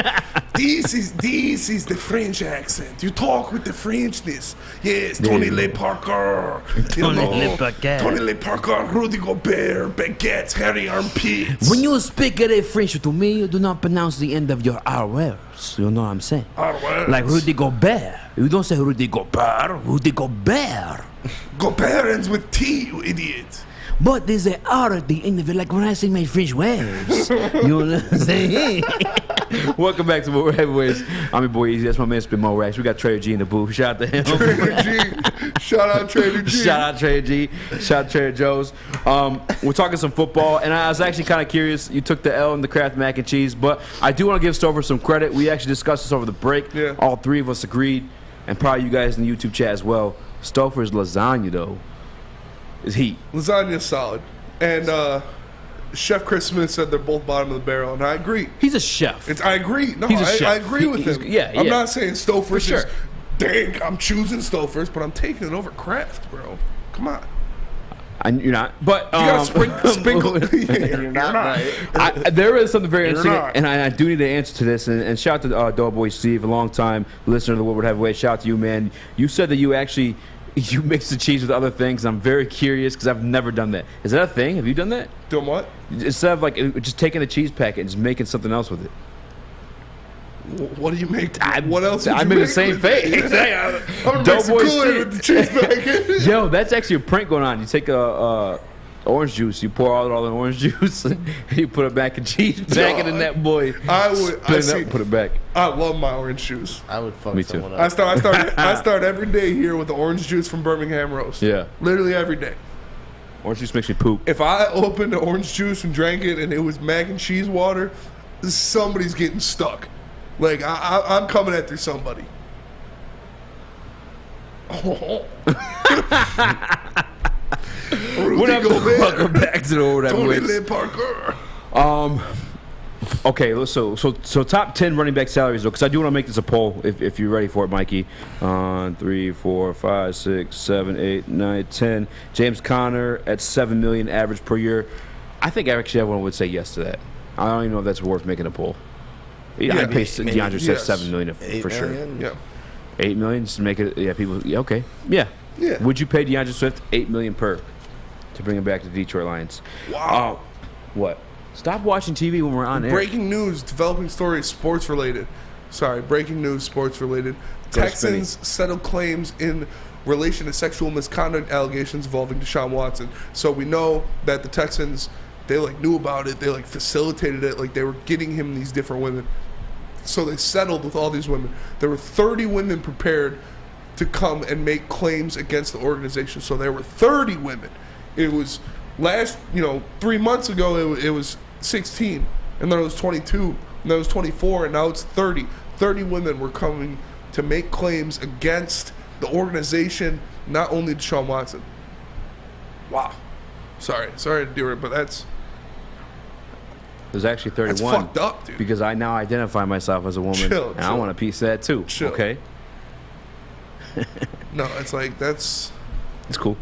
this is the French accent. You talk with the Frenchness. Yes, Tony Le Parker. Tony Le Parker, Rudy Gobert, baguettes, hairy armpits. When you speak the French to me, you do not pronounce the end of your R words. You know what I'm saying? R words. Like Rudy Gobert. You don't say Rudy Gobert. Rudy Gobert. Gobert ends with T, you idiot. But there's an R at the end of it, like when I say my French words. You know what I'm saying? Welcome back to Woodward Heavyweights. I'm your boy Easy. That's my man Spin Mo Rax. We got Trader G in the booth. Shout out to him. Trader G. Shout out Trader G. Shout out Trader G. Shout out Trader Joe's. We're talking some football, and I was actually kind of curious. You took the L in the Kraft mac and cheese, but I do want to give Stouffer some credit. We actually discussed this over the break. Yeah. All 3 of us agreed, and probably you guys in the YouTube chat as well. Stouffer's lasagna, though, is heat. Lasagna's solid. And Chef Chris Smith said they're both bottom of the barrel, and I agree. He's a chef. I agree. No, he's a chef. I agree with him. I'm not saying Stouffer's is dang. I'm choosing Stouffer's, but I'm taking it over Kraft, bro. Come on. You're not, but you gotta sprinkle. You're not right. There is something very interesting, and I do need an answer to this. And shout out to Doughboy Steve, a long-time listener to the Woodward Heavyweight. Shout out to you, man. You said that you mix the cheese with other things. I'm very curious because I've never done that. Is that a thing? Have you done that? Doing what? Instead of like just taking the cheese packet and just making something else with it. What do you make? What else? I'm in the same face. I'm Doughboy with the cheese packet. Yo, that's actually a prank going on. You take a orange juice, you pour all the orange juice, and you put a mac and cheese packet in that boy. I would put it back. I love my orange juice. I would fuck Me someone too. up. I start every day here with the orange juice from Birmingham Roast. Yeah. Literally every day. Orange juice makes me poop. If I opened the orange juice and drank it and it was mac and cheese water, somebody's getting stuck. Like, I'm coming after somebody. Oh. Welcome back to the Woodward Heavyweights. Tony Le Parker. Okay, so top 10 running back salaries, though, because I do want to make this a poll, if you're ready for it, Mikey. 3, 4, 5, 6, 7, 8, 9, 10. James Conner at $7 million average per year. I think actually everyone would say yes to that. I don't even know if that's worth making a poll. I'd pay Deandre Swift $7 million for sure. Yeah. $8 million just to make it. Yeah, people. Yeah, okay. Yeah. Yeah. Would you pay Deandre Swift $8 million per to bring him back to the Detroit Lions? Wow. What? Stop watching TV when we're on air. Breaking news, developing stories, sports related. Sorry, breaking news, sports related. Go Texans settle claims in relation to sexual misconduct allegations involving Deshaun Watson. So we know that the Texans, they like knew about it, they like facilitated it, like they were getting him these different women. So they settled with all these women. There were 30 women prepared to come and make claims against the organization. So there were 30 women. It was 3 months ago it was 16, and then it was 22, and then it was 24, and now it's 30. 30 women were coming to make claims against the organization, not only Deshaun Watson. Wow. Sorry to do it, but that's... There's actually 31. That's fucked up, dude. Because I now identify myself as a woman, and I want a piece of that too. Chill. Okay? No, it's like, that's... It's cool.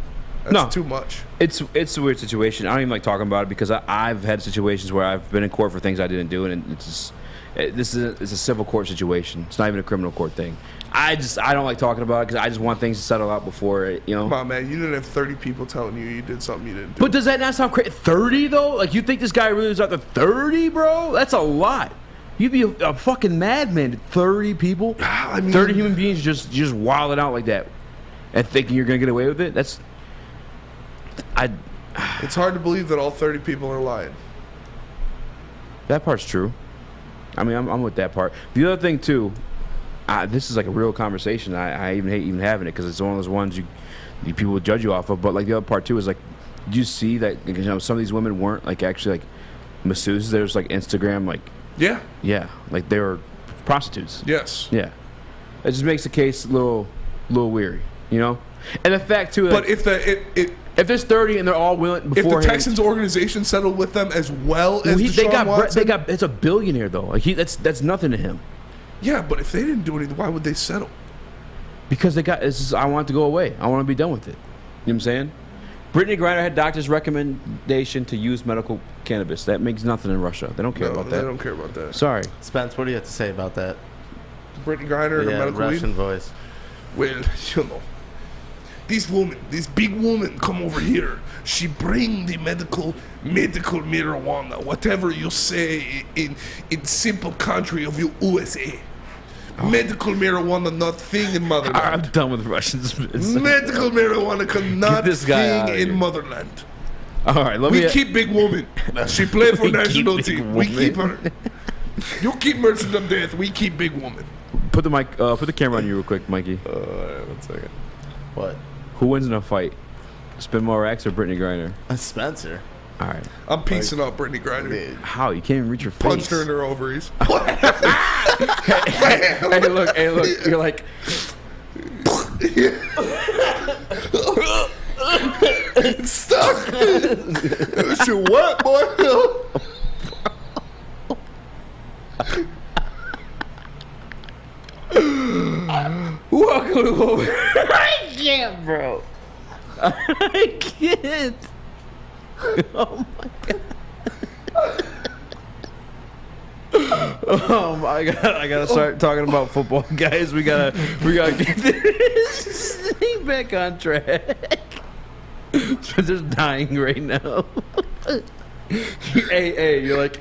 That's too much. It's a weird situation. I don't even like talking about it because I've had situations where I've been in court for things I didn't do, and it's a civil court situation. It's not even a criminal court thing. I don't like talking about it because I just want things to settle out before it, Come on, man. You didn't have 30 people telling you did something you didn't do. But does that not sound crazy? 30 though? Like you think this guy really was out to 30, bro? That's a lot. You'd be a fucking madman. 30 people, 30 human beings just wilding out like that, and thinking you're gonna get away with it. It's hard to believe that all 30 people are lying. That part's true. I mean, I'm with that part. The other thing too, this is like a real conversation. I even hate even having it because it's one of those ones you people will judge you off of. But like the other part too is like, do you see that some of these women weren't like actually like masseuses? There's like Instagram like yeah, like they were prostitutes. Yes. Yeah. It just makes the case a little weary, And the fact too. But if there's 30 and they're all willing beforehand, if the Texans organization settled with them as well as Deshaun Watson, it's a billionaire though. Like that's nothing to him. Yeah, but if they didn't do anything, why would they settle? Because I want it to go away. I want to be done with it. You know what I'm saying? Brittany Griner had doctor's recommendation to use medical cannabis. That makes nothing in Russia. They don't care about that. They don't care about that. Sorry. Spence, what do you have to say about that? Brittany Griner and medical Russian weed? voice. Well, this big woman come over here. She bring the medical marijuana, whatever you say in simple country of you USA. Medical marijuana not thing in motherland. I'm done with Russians. Medical marijuana cannot thing in motherland. All right, we keep big woman. She played for national team. We keep her. You keep Merchant of Death. We keep big woman. Put the camera on you real quick, Mikey. 1 second. What? Who wins in a fight? Spin more racks or Brittany Griner? Spencer. All right. I'm piecing up Brittany Griner. How? You can't even reach your face. Punched her in her ovaries. hey, look. You're like... It's stuck. That shit what, boy? Welcome to over. I can't, bro. I can't. Oh my god. Oh my god! I gotta start talking about football, guys. We gotta get this thing back on track. Spencer's dying right now. Hey, you're like.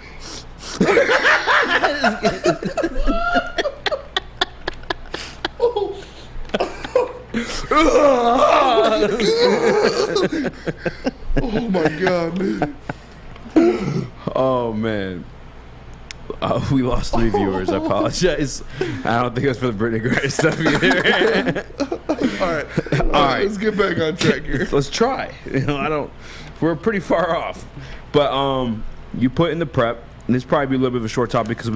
Oh my god, man. Oh man. We lost 3 viewers. I apologize. I don't think it was for the Brittany Griner stuff either. All right. Let's get back on track here. Let's try. We're pretty far off. But you put in the prep, and this probably be a little bit of a short topic because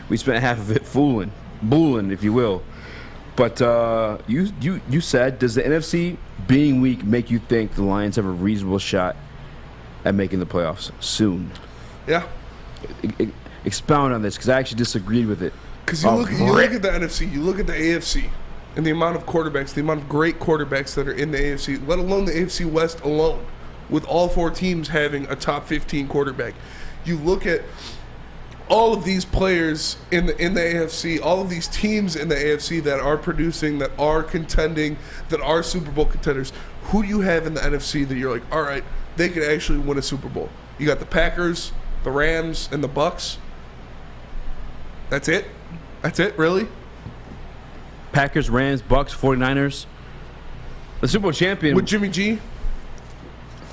we spent half of it booling, if you will. But you said, does the NFC being weak make you think the Lions have a reasonable shot at making the playoffs soon? Yeah. Expound on this because I actually disagreed with it. Because you look at the NFC, you look at the AFC, and the amount of quarterbacks, the amount of great quarterbacks that are in the AFC, let alone the AFC West alone, with all 4 teams having a top 15 quarterback. You look at all of these players in the AFC, all of these teams in the AFC that are producing, that are contending, that are Super Bowl contenders, who do you have in the NFC that you're like, all right, they could actually win a Super Bowl? You got the Packers, the Rams, and the Bucks. That's it? That's it, really? Packers, Rams, Bucks, 49ers. The Super Bowl champion. With Jimmy G?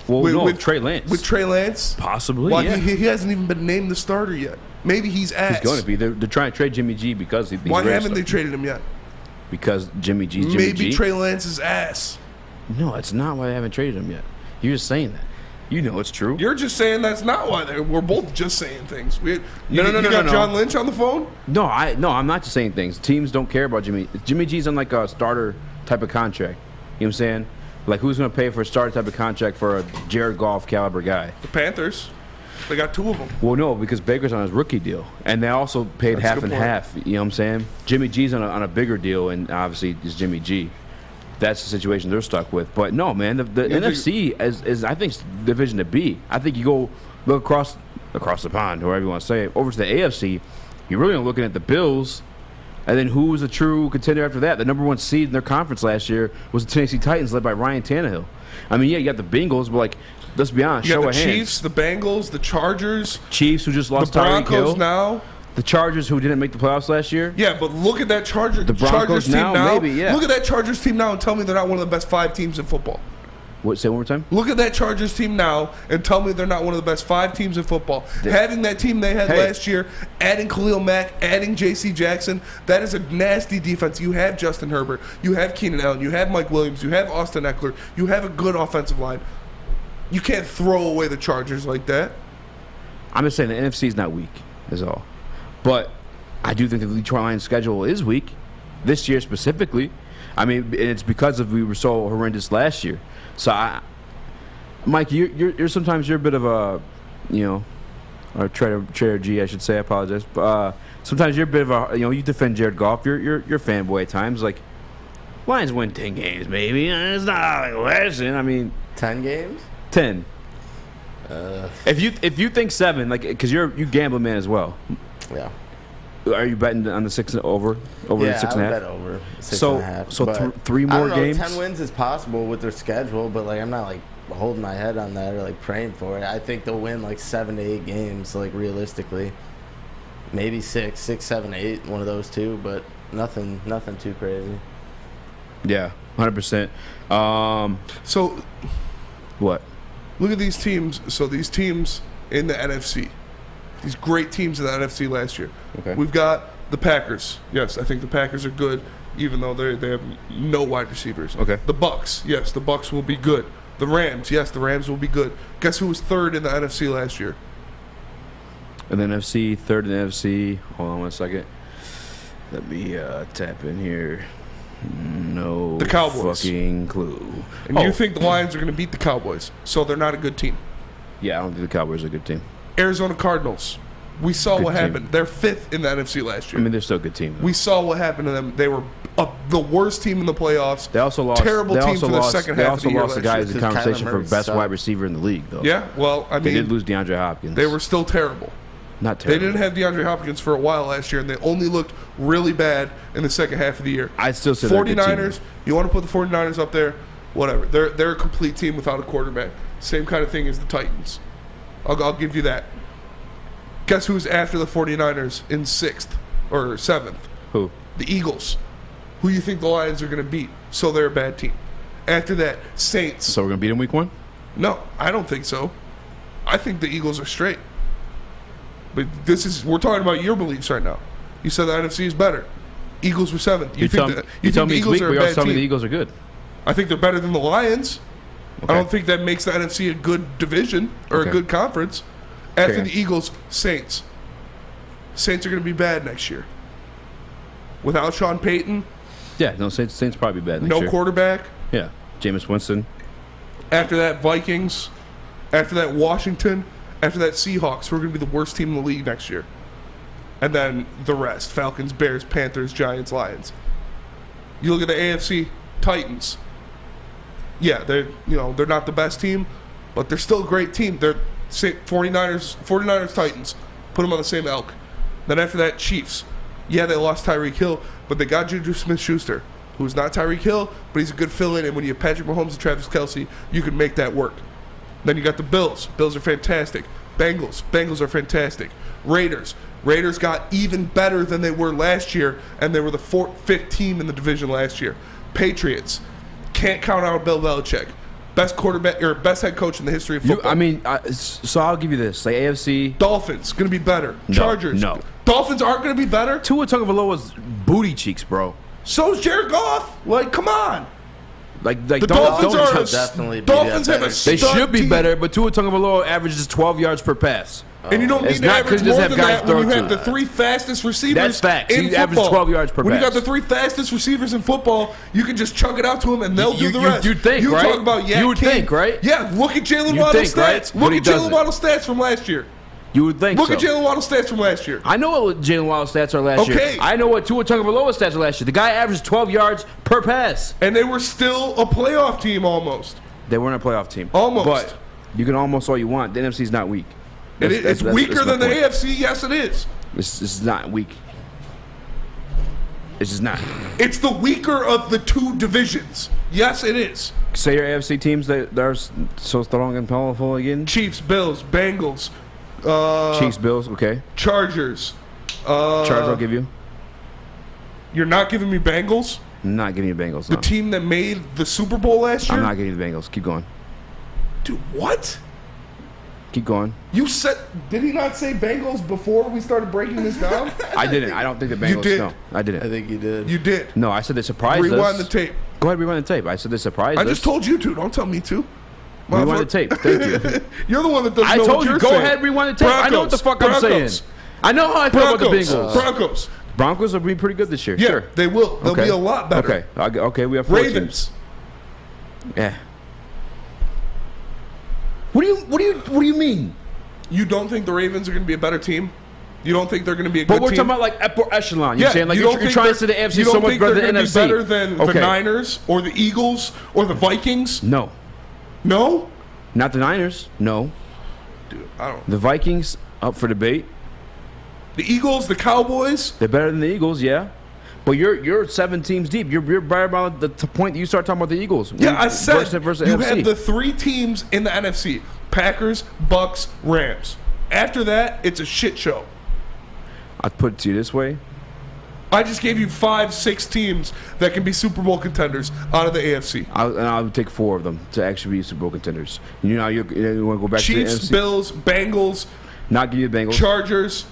Well, with Trey Lance. With Trey Lance? Possibly, Why, yeah. He hasn't even been named the starter yet. Maybe he's ass. He's going to be. They're trying to trade Jimmy G because he's Why haven't they traded him yet? Because Jimmy G's Jimmy Maybe G. Trey Lance's ass. No, it's not why they haven't traded him yet. You're just saying that. You know it's true. You're just saying that's not why we're both just saying things. You got no. John Lynch on the phone? No, I'm not just saying things. Teams don't care about Jimmy. Jimmy G's on like a starter type of contract. You know what I'm saying? Like, who's going to pay for a starter type of contract for a Jared Goff caliber guy? The Panthers. They got two of them. Well, no, because Baker's on his rookie deal. And they also paid half and half. You know what I'm saying? Jimmy G's on a bigger deal, and obviously it's Jimmy G. That's the situation they're stuck with. But no, man, the NFC is I think, division to be. I think you go look across the pond, or whatever you want to say, over to the AFC, you're really looking at the Bills. And then who's a true contender after that? The number one seed in their conference last year was the Tennessee Titans, led by Ryan Tannehill. I mean, yeah, you got the Bengals, but, like, let's be honest, you show got of the hands. Chiefs, the Bengals, the Chargers. Chiefs, who just lost the Tyreek Broncos Hill. now. The Chargers, who didn't make the playoffs last year. Yeah, but look at that Chargers team now. Maybe, yeah. Look at that Chargers team now and tell me they're not one of the best 5 teams in football. What? Say one more time. Look at that Chargers team now and tell me they're not one of the best 5 teams in football. Having that team they had last year, adding Khalil Mack, adding J.C. Jackson, that is a nasty defense. You have Justin Herbert, you have Keenan Allen, you have Mike Williams, you have Austin Eckler, you have a good offensive line. You can't throw away the Chargers like that. I'm just saying the NFC is not weak, is all. But I do think the Detroit Lions schedule is weak this year specifically. I mean, it's because we were so horrendous last year. So, Mike, you're sometimes you're a bit of a, or Trader G, I should say. I apologize. Sometimes you're a bit of a, you defend Jared Goff. You're fanboy at times. Like, Lions win 10 games, maybe. It's not like listen. I mean, 10 games. 10. If you think 7, like, because you gambling man as well. Yeah. Are you betting on the 6 over the 6.5? Yeah, I would bet over 6.5. So 3 more games. 10 wins is possible with their schedule, but like I'm not like holding my head on that or like praying for it. I think they'll win like 7 to 8 games, like realistically. Maybe 6, 7, 8, one of those two, but nothing too crazy. Yeah, 100%. So, what? Look at these teams. So these teams in the NFC. These great teams in the NFC last year. Okay. We've got the Packers. Yes, I think the Packers are good, even though they have no wide receivers. Okay. The Bucks. Yes, the Bucks will be good. The Rams. Yes, the Rams will be good. Guess who was 3rd in the NFC last year? In the NFC, 3rd in the NFC. Hold on 1 second. Let me tap in here. No, the Cowboys. Fucking clue. And you think the Lions are going to beat the Cowboys, so they're not a good team. Yeah, I don't think the Cowboys are a good team. Arizona Cardinals. We saw what happened. They're 5th in the NFC last year. I mean, they're still a good team, though. We saw what happened to them. They were the worst team in the playoffs. They also lost. Terrible team for the second half of the year. They also lost the guys in conversation for best wide receiver in the league, though. Yeah, well, I mean, they did lose DeAndre Hopkins. They were still terrible. Not terrible. They didn't have DeAndre Hopkins for a while last year, and they only looked really bad in the second half of the year. I'd still say they're a good team. 49ers, you want to put the 49ers up there, whatever. They're a complete team without a quarterback. Same kind of thing as the Titans. I'll give you that. Guess who's after the 49ers in 6th or 7th? Who? The Eagles. Who you think the Lions are going to beat? So they're a bad team. After that, Saints. So we're going to beat them week 1? No, I don't think so. I think the Eagles are straight. But we're talking about your beliefs right now. You said the NFC is better. Eagles were 7th. You tell me each week, but you also tell me the Eagles are good. I think they're better than the Lions. Okay. I don't think that makes the NFC a good division or a good conference. After the Eagles, Saints. Saints are going to be bad next year. Without Sean Payton. Yeah, no, Saints probably bad next year. No quarterback. Yeah, Jameis Winston. After that, Vikings. After that, Washington. After that, Seahawks. We're going to be the worst team in the league next year. And then the rest. Falcons, Bears, Panthers, Giants, Lions. You look at the AFC, Titans. Yeah, they're not the best team, but they're still a great team. They're 49ers, Titans. Put them on the same elk. Then after that, Chiefs. Yeah, they lost Tyreek Hill, but they got Juju Smith-Schuster, who's not Tyreek Hill, but he's a good fill-in. And when you have Patrick Mahomes and Travis Kelce, you can make that work. Then you got the Bills. Bills are fantastic. Bengals are fantastic. Raiders got even better than they were last year, and they were the fifth team in the division last year. Patriots, can't count out Bill Belichick. Best quarterback or best head coach in the history of football. So I'll give you this. Like AFC. Dolphins, going to be better. Chargers. No. Dolphins aren't going to be better. Tua Tagovailoa's booty cheeks, bro. So's Jared Goff. Like, come on. Like the Dolphins are definitely Dolphins have a They should be team. better, but Tua Tagovailoa averages 12 yards per pass. And you don't need to average more than that when you have the three fastest receivers That's facts. in He football. averages 12 yards per when pass. you got the three fastest receivers in football, you can just chuck it out to them and they'll do the rest. You'd think, you right? talk about You would King. think, right? Yeah, look at Jalen You'd Waddle's think, right? stats. But Look he at Jalen doesn't. Waddle's stats from last year. You would think Look so. at Jalen Waddle's stats from last year. I know what Jalen Waddle's stats are last year. Okay. I know what Tua Tagovailoa's stats are last year. The guy averaged 12 yards per pass. And they were still a playoff team almost. They weren't a playoff team. Almost. But you can almost all you want. The NFC's not weak. It's weaker than the AFC. Yes, it is. It's not weak. It's just not. It's the weaker of the two divisions. Yes, it is. Say your AFC teams that are so strong and powerful again. Chiefs, Bills, Bengals. Chiefs, Bills, okay. Chargers. Chargers I'll give you. You're not giving me Bengals? I'm not giving you Bengals. The team that made the Super Bowl last year? I'm not giving you the Bengals. Keep going. Dude, what? Keep going. You said, did he not say Bengals before we started breaking this down? I didn't. I don't think the Bengals. You did. No, I didn't. I think you did. You did. No, I said they surprised us. Rewind the tape. Go ahead, rewind the tape. I said they surprised us. I just told you to. Don't tell me to. Rewind the tape. Thank you. You're the one that doesn't I know told what you. you're Go saying. ahead, rewind the tape. I know what the fuck I'm saying. I know how I feel about the Bengals. Broncos will be pretty good this year. Yeah, sure. they will. They'll be a lot better. Okay. Okay. We have 4 Ravens. teams. Yeah. What do you mean? You don't think the Ravens are going to be a better team? You don't think they're going to be a good team? But we're talking about like upper echelon. You're saying like you're trying to say the AFC is so much better than the NFC. Better than the Niners or the Eagles or the Vikings? No. No? Not the Niners. No. Dude, I don't. The Vikings up for debate. The Eagles, the Cowboys. They're better than the Eagles, yeah. But you're 7 teams deep. You're right about the point that you start talking about the Eagles. Yeah, I said versus you NFC. had the 3 teams in the NFC: Packers, Bucks, Rams. After that, it's a shit show. I'd put it to you this way. I just gave you 5-6 teams that can be Super Bowl contenders out of the AFC. I would take 4 of them to actually be Super Bowl contenders. You know, you want to go back Chiefs, to the NFC? Bills, Bengals. Not give you the Bengals. Chargers.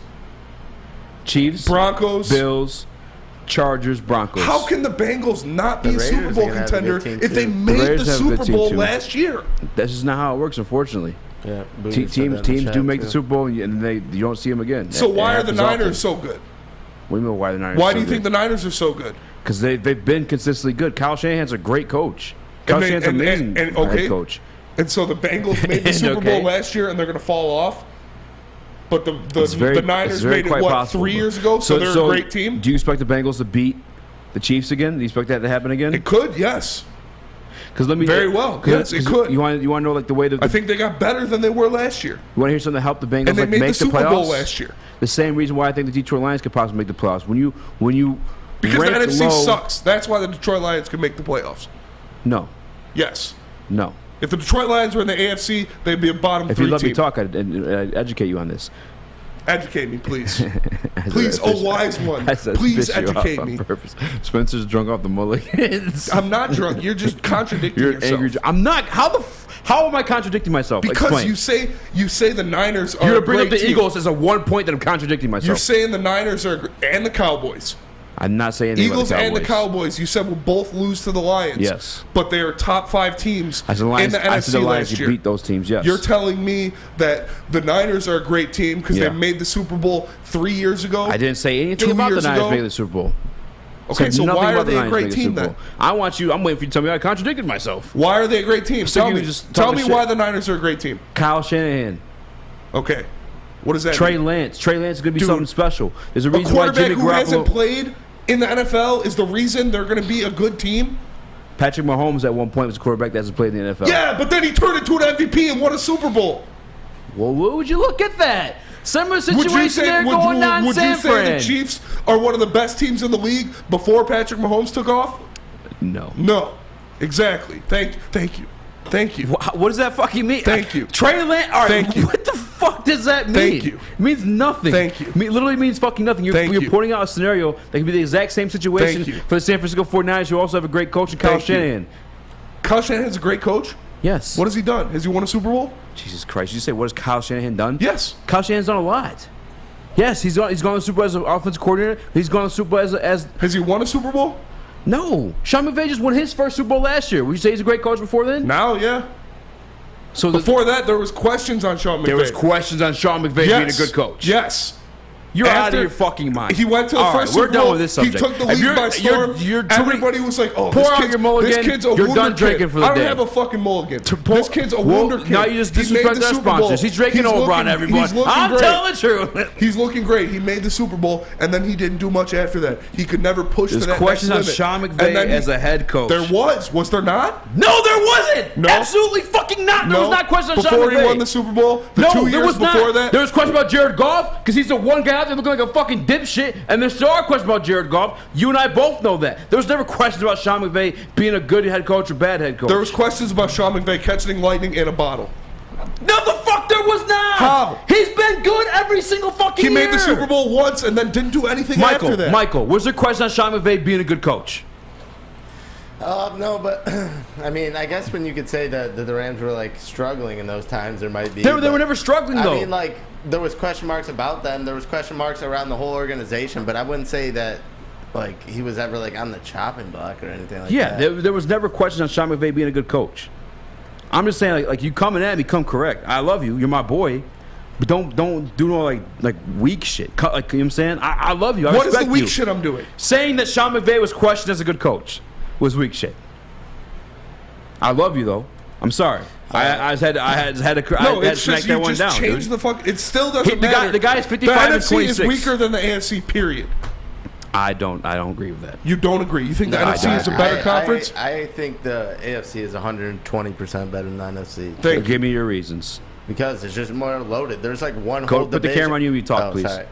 Chiefs. Broncos. Bills. Chargers. Broncos. How can the Bengals not be a Super Bowl contender if they made the Raiders have a good Super team Bowl too. last year? That's just not how it works, unfortunately. Yeah, teams do make the Super Bowl, and you don't see them again. So why are the happens Niners often. so good? What do you mean why the Niners? Why are do you so think the good? Niners are so good? Because they've been consistently good. Kyle Shanahan's a great coach. Kyle And they- Shanahan's an amazing and okay. head coach. And so the Bengals made the Super Okay. Bowl last year, and they're going to fall off. But the Niners made it quite what possible. 3 years ago, so they're a great team. Do you expect the Bengals to beat the Chiefs again? Do you expect that to happen again? It could, yes. Because let me Very well. Yes, it could. You want to know like the way that I think they got better than they were last year. you want to hear something to help the Bengals And they like made make the Super playoffs? Bowl last year. The same reason why I think the Detroit Lions could possibly make the playoffs. When you Because the rank NFC low, sucks. That's why the Detroit Lions can make the playoffs. No, Yes. no. If the Detroit Lions were in the AFC, they'd be a bottom If 3 you let team. me talk, I'd educate you on this. Educate me, please. Please, a wise one. Please educate me. Purpose. Spencer's drunk off the mulligans. I'm not drunk. You're just contradicting You're an yourself. angry. I'm not. How am I contradicting myself? Because Explain. you say the Niners are You're a gonna bring up great the team. Eagles as a 1 point that I'm contradicting myself. You're saying the Niners are and the Cowboys. I'm not saying anything Eagles about the and the Cowboys, you said will both lose to the Lions. Yes. But they are top 5 teams I said the Lions, in the I said NFC the Lions last could year. beat those teams. Yes. You're telling me that the Niners are a great team because Yeah. they made the Super Bowl 3 years ago? I didn't say anything 2 about the years Niners ago? making the Super Bowl. Okay, Said so nothing why are about the they a Niners great making the team Super then? Bowl. I'm waiting for you to tell me I contradicted myself. Why are they a great team? So Tell you me. just Tell talking me shit. why the Niners are a great team. Kyle Shanahan. Okay. What does that Trey mean? Lance. Trey Lance is going to be Dude, something special. There's a A reason why quarterback Jimmy who hasn't Garoppolo... played in the NFL is the reason they're going to be a good team? Patrick Mahomes at one point was a quarterback that hasn't played in the NFL. Yeah, but then he turned into an MVP and won a Super Bowl. Well, where would you look at that? Similar situation there going on in San Fran. Would you say the Chiefs are one of the best teams in the league before Patrick Mahomes took off? No. No. Exactly. Thank you. What does that fucking mean? Thank you. Trey Lance. All right. Thank you. What the fuck does that mean? Thank you. It means nothing. Thank you. It literally means fucking nothing. You're pointing out a scenario that could be the exact same situation for the San Francisco 49ers, who also have a great coach in Kyle Shanahan. Kyle Shanahan's a great coach? Yes. What has he done? Has he won a Super Bowl? Jesus Christ. You say, what has Kyle Shanahan done? Yes. Kyle Shanahan's done a lot. Yes, he's gone to the Super Bowl as an offensive coordinator. He's gone to the Super Bowl as... Has he won a Super Bowl? No. Sean McVay just won his first Super Bowl last year. Would you say he's a great coach before then? Now, yeah. So before that, there was questions on Sean McVay. There was questions on Sean McVay being a good coach. Yes. You're out of your fucking mind. He went to the first Super Bowl. We're done with this subject. He took the league by storm. Everybody was like, "Oh, pour out your mulligan. This kid's a You're wonder done drinking kid. for the day. I don't have a fucking mulligan. This kid's a wonder kid. Now you just disrespect our sponsors. He's drinking over on everyone. I'm telling the truth. He's looking great. He made the Super Bowl, and then he didn't do much after that. He could never push to that next questions on limit. Sean McVay as a head coach. There was. Was there not? No, there wasn't. No? Absolutely fucking not. There was not questions on Sean McVay. Before he won the Super Bowl, the 2 years before that? There was questions about Jared Goff because he's the one guy out there looking like a fucking dipshit, and there still are questions about Jared Goff. You and I both know that. There was never questions about Sean McVay being a good head coach or bad head coach. There was questions about Sean McVay catching lightning in a bottle. No, the fuck there was not. How? He's been good every single fucking year. He made the Super Bowl once and then didn't do anything after that. Michael, was there questions on Sean McVay being a good coach? No, but I mean, I guess when you could say that the Rams were like struggling in those times, there might be. They were never struggling though. I mean, like there was question marks about them. There was question marks around the whole organization, but I wouldn't say that like he was ever like on the chopping block or anything like that. Yeah, there was never question on Sean McVay being a good coach. I'm just saying, like you coming at me, come correct. I love you. You're my boy. But don't do no like weak shit. Like, you know what I'm saying? I love you. I what respect is the weak you. shit I'm doing? Saying that Sean McVay was questioned as a good coach was weak shit. I love you though. I'm sorry. I had to smack that one down. Change dude. the fuck. It still doesn't matter. The guy is 55 and 26. The NFC is weaker than the AFC. Period. I don't agree with that. You don't agree? You think the NFC is a better conference? I think the AFC is 120% better than the NFC. So give me your reasons. Because it's just more loaded. There's like one whole Put the camera on you. You talk, please. Sorry.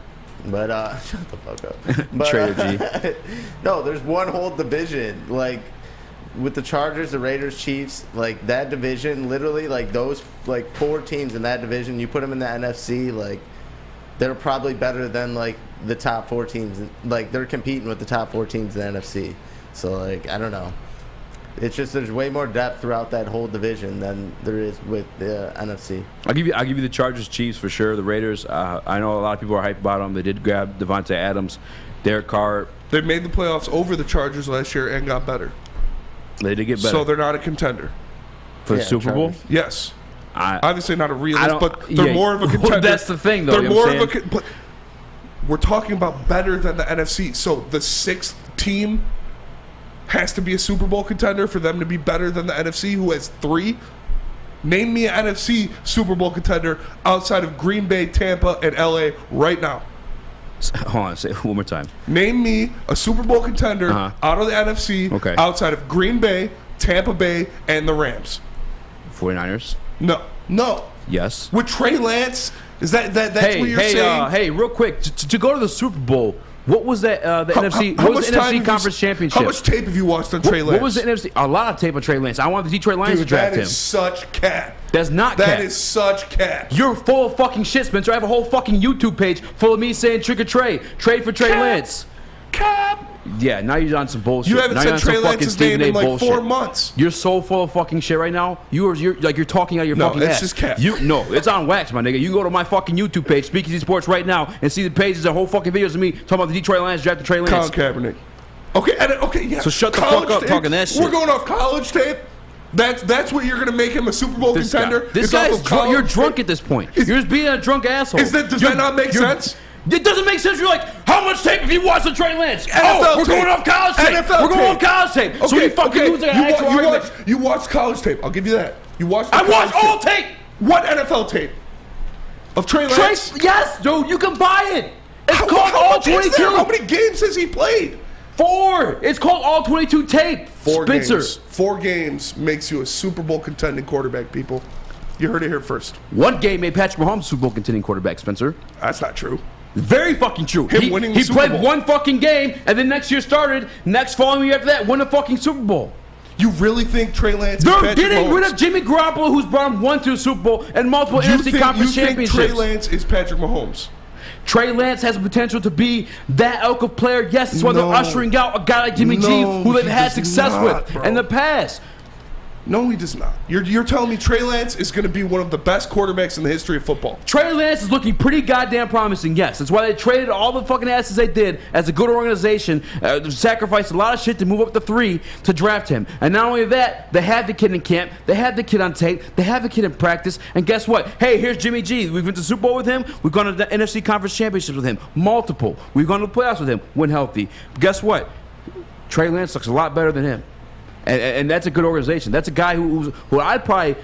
But shut the fuck up. But, Trader G. No, there's one whole division. Like with the Chargers, the Raiders, Chiefs, like that division, literally like those like 4 teams in that division, you put them in the NFC, like they're probably better than like the top 4 teams. Like they're competing with the top 4 teams in the NFC. So like I don't know. It's just there's way more depth throughout that whole division than there is with the NFC. I'll give you the Chargers, Chiefs for sure. The Raiders, I know a lot of people are hyped about them. They did grab Devontae Adams, Derek Carr. They made the playoffs over the Chargers last year and got better. They did get better. So they're not a contender for the Super Bowl. Yes. Obviously not a realist, but they're more of a contender. Well, that's the thing, though. They're more of a. But we're talking about better than the NFC. So the 6th team has to be a Super Bowl contender for them to be better than the NFC, who has 3. Name me an NFC Super Bowl contender outside of Green Bay, Tampa, and LA right now. Hold on, say it one more time. Name me a Super Bowl contender out of the NFC outside of Green Bay, Tampa Bay, and the Rams. 49ers? No. Yes. With Trey Lance? Is that's what you're saying? Hey, real quick, to go to the Super Bowl, what was that? The NFC. What was the NFC Conference Championship? How much tape have you watched on Trey Lance? What was the NFC? A lot of tape on Trey Lance. I wanted the Detroit Lions to draft him. That is such cap. That's not cap. That is such cap. You're full of fucking shit, Spencer. I have a whole fucking YouTube page full of me saying trick or trade for Trey Lance. Cap. Yeah, now you're on some bullshit. You haven't said Trey Lance's name in like bullshit. 4 months. You're so full of fucking shit right now. You're talking out of your fucking ass. No, it's just cap. No, it's on wax, my nigga. You can go to my fucking YouTube page, Speakeasy Sports, right now, and see the pages of whole fucking videos of me talking about the Detroit Lions drafting Trey Lance. Colin Kaepernick. Okay, yeah. So shut the fuck up talking that shit. We're going off college tape. That's what you're going to make him a Super Bowl contender? This guy's drunk. You're drunk at this point. You're just being a drunk asshole. Does that not make sense? It doesn't make sense. You're like, how much tape have you watched of Trey Lance? NFL we're going off college tape. We're going off college tape. Okay, so you fucking lose an actual argument. You watched college tape. I'll give you that. You watched. I watched all tape. What NFL tape? Of Trey Lance? Yes, dude. You can buy it. It's called how All much is 22. there? How many games has he played? 4. It's called All 22 tape. 4 Spencer. games. 4 games makes you a Super Bowl contending quarterback, people. You heard it here first. One game made Patrick Mahomes a Super Bowl contending quarterback, Spencer. That's not true. Very fucking true. Him winning the He Super played Bowl. one fucking game, and then next year started. Next following year after that, won the fucking Super Bowl. You really think Trey Lance is They're Patrick getting Mahomes? rid of Jimmy Garoppolo, who's brought him one to a Super Bowl and multiple NFC Conference you championships. think Trey Lance is Patrick Mahomes? Trey Lance has the potential to be that ilk of player. Yes, that's why they're ushering out a guy like Jimmy G, who they've had success with in the past. No, he does not. You're telling me Trey Lance is going to be one of the best quarterbacks in the history of football? Trey Lance is looking pretty goddamn promising, yes. That's why they traded all the fucking assets they did as a good organization, sacrificed a lot of shit to move up to 3 to draft him. And not only that, they had the kid in camp, they had the kid on tape, they have the kid in practice, and guess what? Hey, here's Jimmy G. We've been to the Super Bowl with him, we've gone to the NFC Conference Championships with him, multiple. We've gone to the playoffs with him when healthy. Guess what? Trey Lance looks a lot better than him. And that's a good organization. That's a guy who I'd probably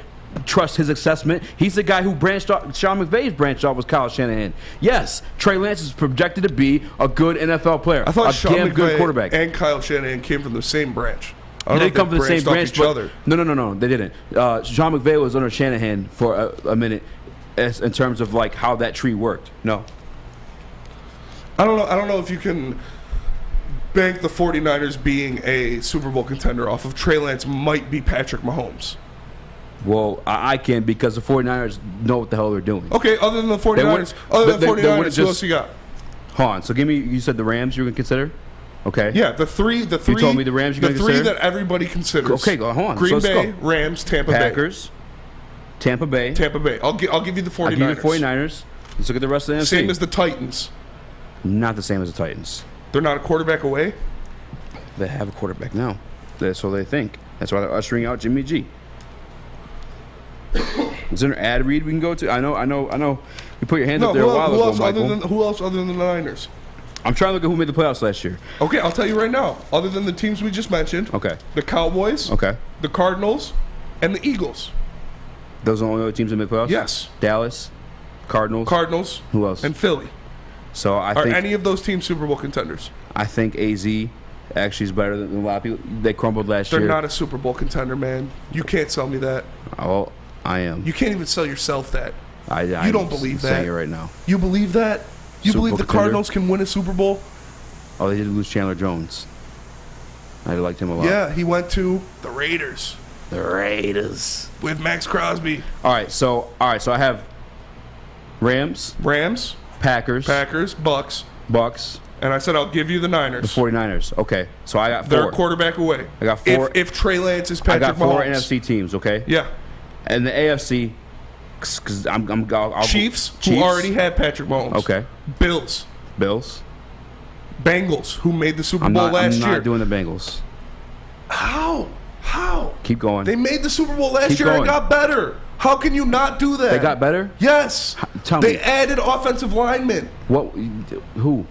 trust his assessment. He's the guy who branched off. Sean McVay's branched off was Kyle Shanahan. Yes, Trey Lance is projected to be a good NFL player. I thought a Sean damn McVay good quarterback. and Kyle Shanahan came from the same branch. I don't They know if come from the same branched branch, off each but other. no, they didn't. Sean McVay was under Shanahan for a minute, in terms of like how that tree worked. No, I don't know if you can bank the 49ers being a Super Bowl contender off of Trey Lance might be Patrick Mahomes. well, I can, because the 49ers know what the hell they're doing. Okay, other than the 49ers, who else you got? Hold on. So give me. You said the Rams you were gonna consider. Okay. Yeah, the three. You told me the Rams you're the gonna three consider? that everybody considers. Okay, hold on. Green So let's Bay, go. Rams, Tampa Packers, Tampa Bay. Bay. Tampa Bay. I'll give you the 49ers. I'll give you the 49ers. Let's look at the rest of the NFC. Same as the Titans. Not the same as the Titans. They're not a quarterback away? They have a quarterback now. That's what they think. That's why they're ushering out Jimmy G. Is there an ad read we can go to? I know. You put your hand up there a while ago, Michael. Who else other than the Niners? I'm trying to look at who made the playoffs last year. Okay, I'll tell you right now. Other than the teams we just mentioned, Okay. the Cowboys, Okay. the Cardinals, and the Eagles. Those are the only other teams that made playoffs? Yes. Dallas, Cardinals. Who else? And Philly. So I Are think any of those teams Super Bowl contenders? I think AZ actually is better than a lot of people. They crumbled last They're year. not a Super Bowl contender, man. You can't sell me that. Oh, I am. You can't even sell yourself that. You You don't believe saying that. it right now. You believe that? You Super believe Bowl the contender? Cardinals can win a Super Bowl? Oh, they did lose Chandler Jones. I liked him a lot. Yeah, he went to the Raiders The Raiders. with Max Crosby. All right, so I have Rams, Packers, Bucks, and I said I'll give you the Niners. the 49ers. Okay, so I got 4. They're a quarterback away. I got 4. If Trey Lance is I Patrick got 4 Mahomes. NFC teams. Okay. Yeah. And the AFC, because I'll Chiefs, who already had Patrick Mahomes. Okay. Bills, Bengals, who made the Super Bowl last I'm year. not doing the Bengals. How? Keep going. They made the Super Bowl last Keep year and going. got better. How can you not do that? They got better? Yes. Tell They me. added offensive linemen. What? Who?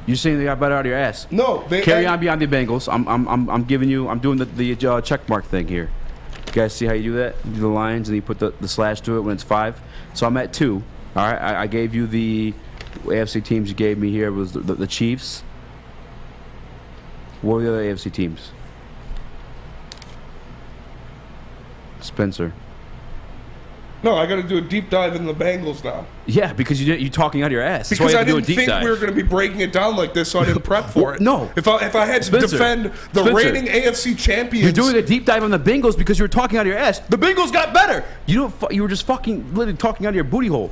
You're saying they got better out of your ass? No, they Carry added- on beyond the Bengals. I'm giving you. I'm doing the check mark thing here. You guys see how you do that? You do the lines and you put the slash to it when it's 5. So I'm at 2. All right. I gave you the AFC teams you gave me here was the Chiefs. What were the other AFC teams? Spencer. No, I got to do a deep dive in the Bengals now. Yeah, because you're talking out of your ass. That's why Because you I have to do a didn't deep think dive. we were going to be breaking it down like this, so I didn't prep for it. No. If I had to Spencer. defend the Spencer. reigning AFC champions. You're doing a deep dive on the Bengals because you were talking out of your ass. The Bengals got better. You were just fucking literally talking out of your booty hole.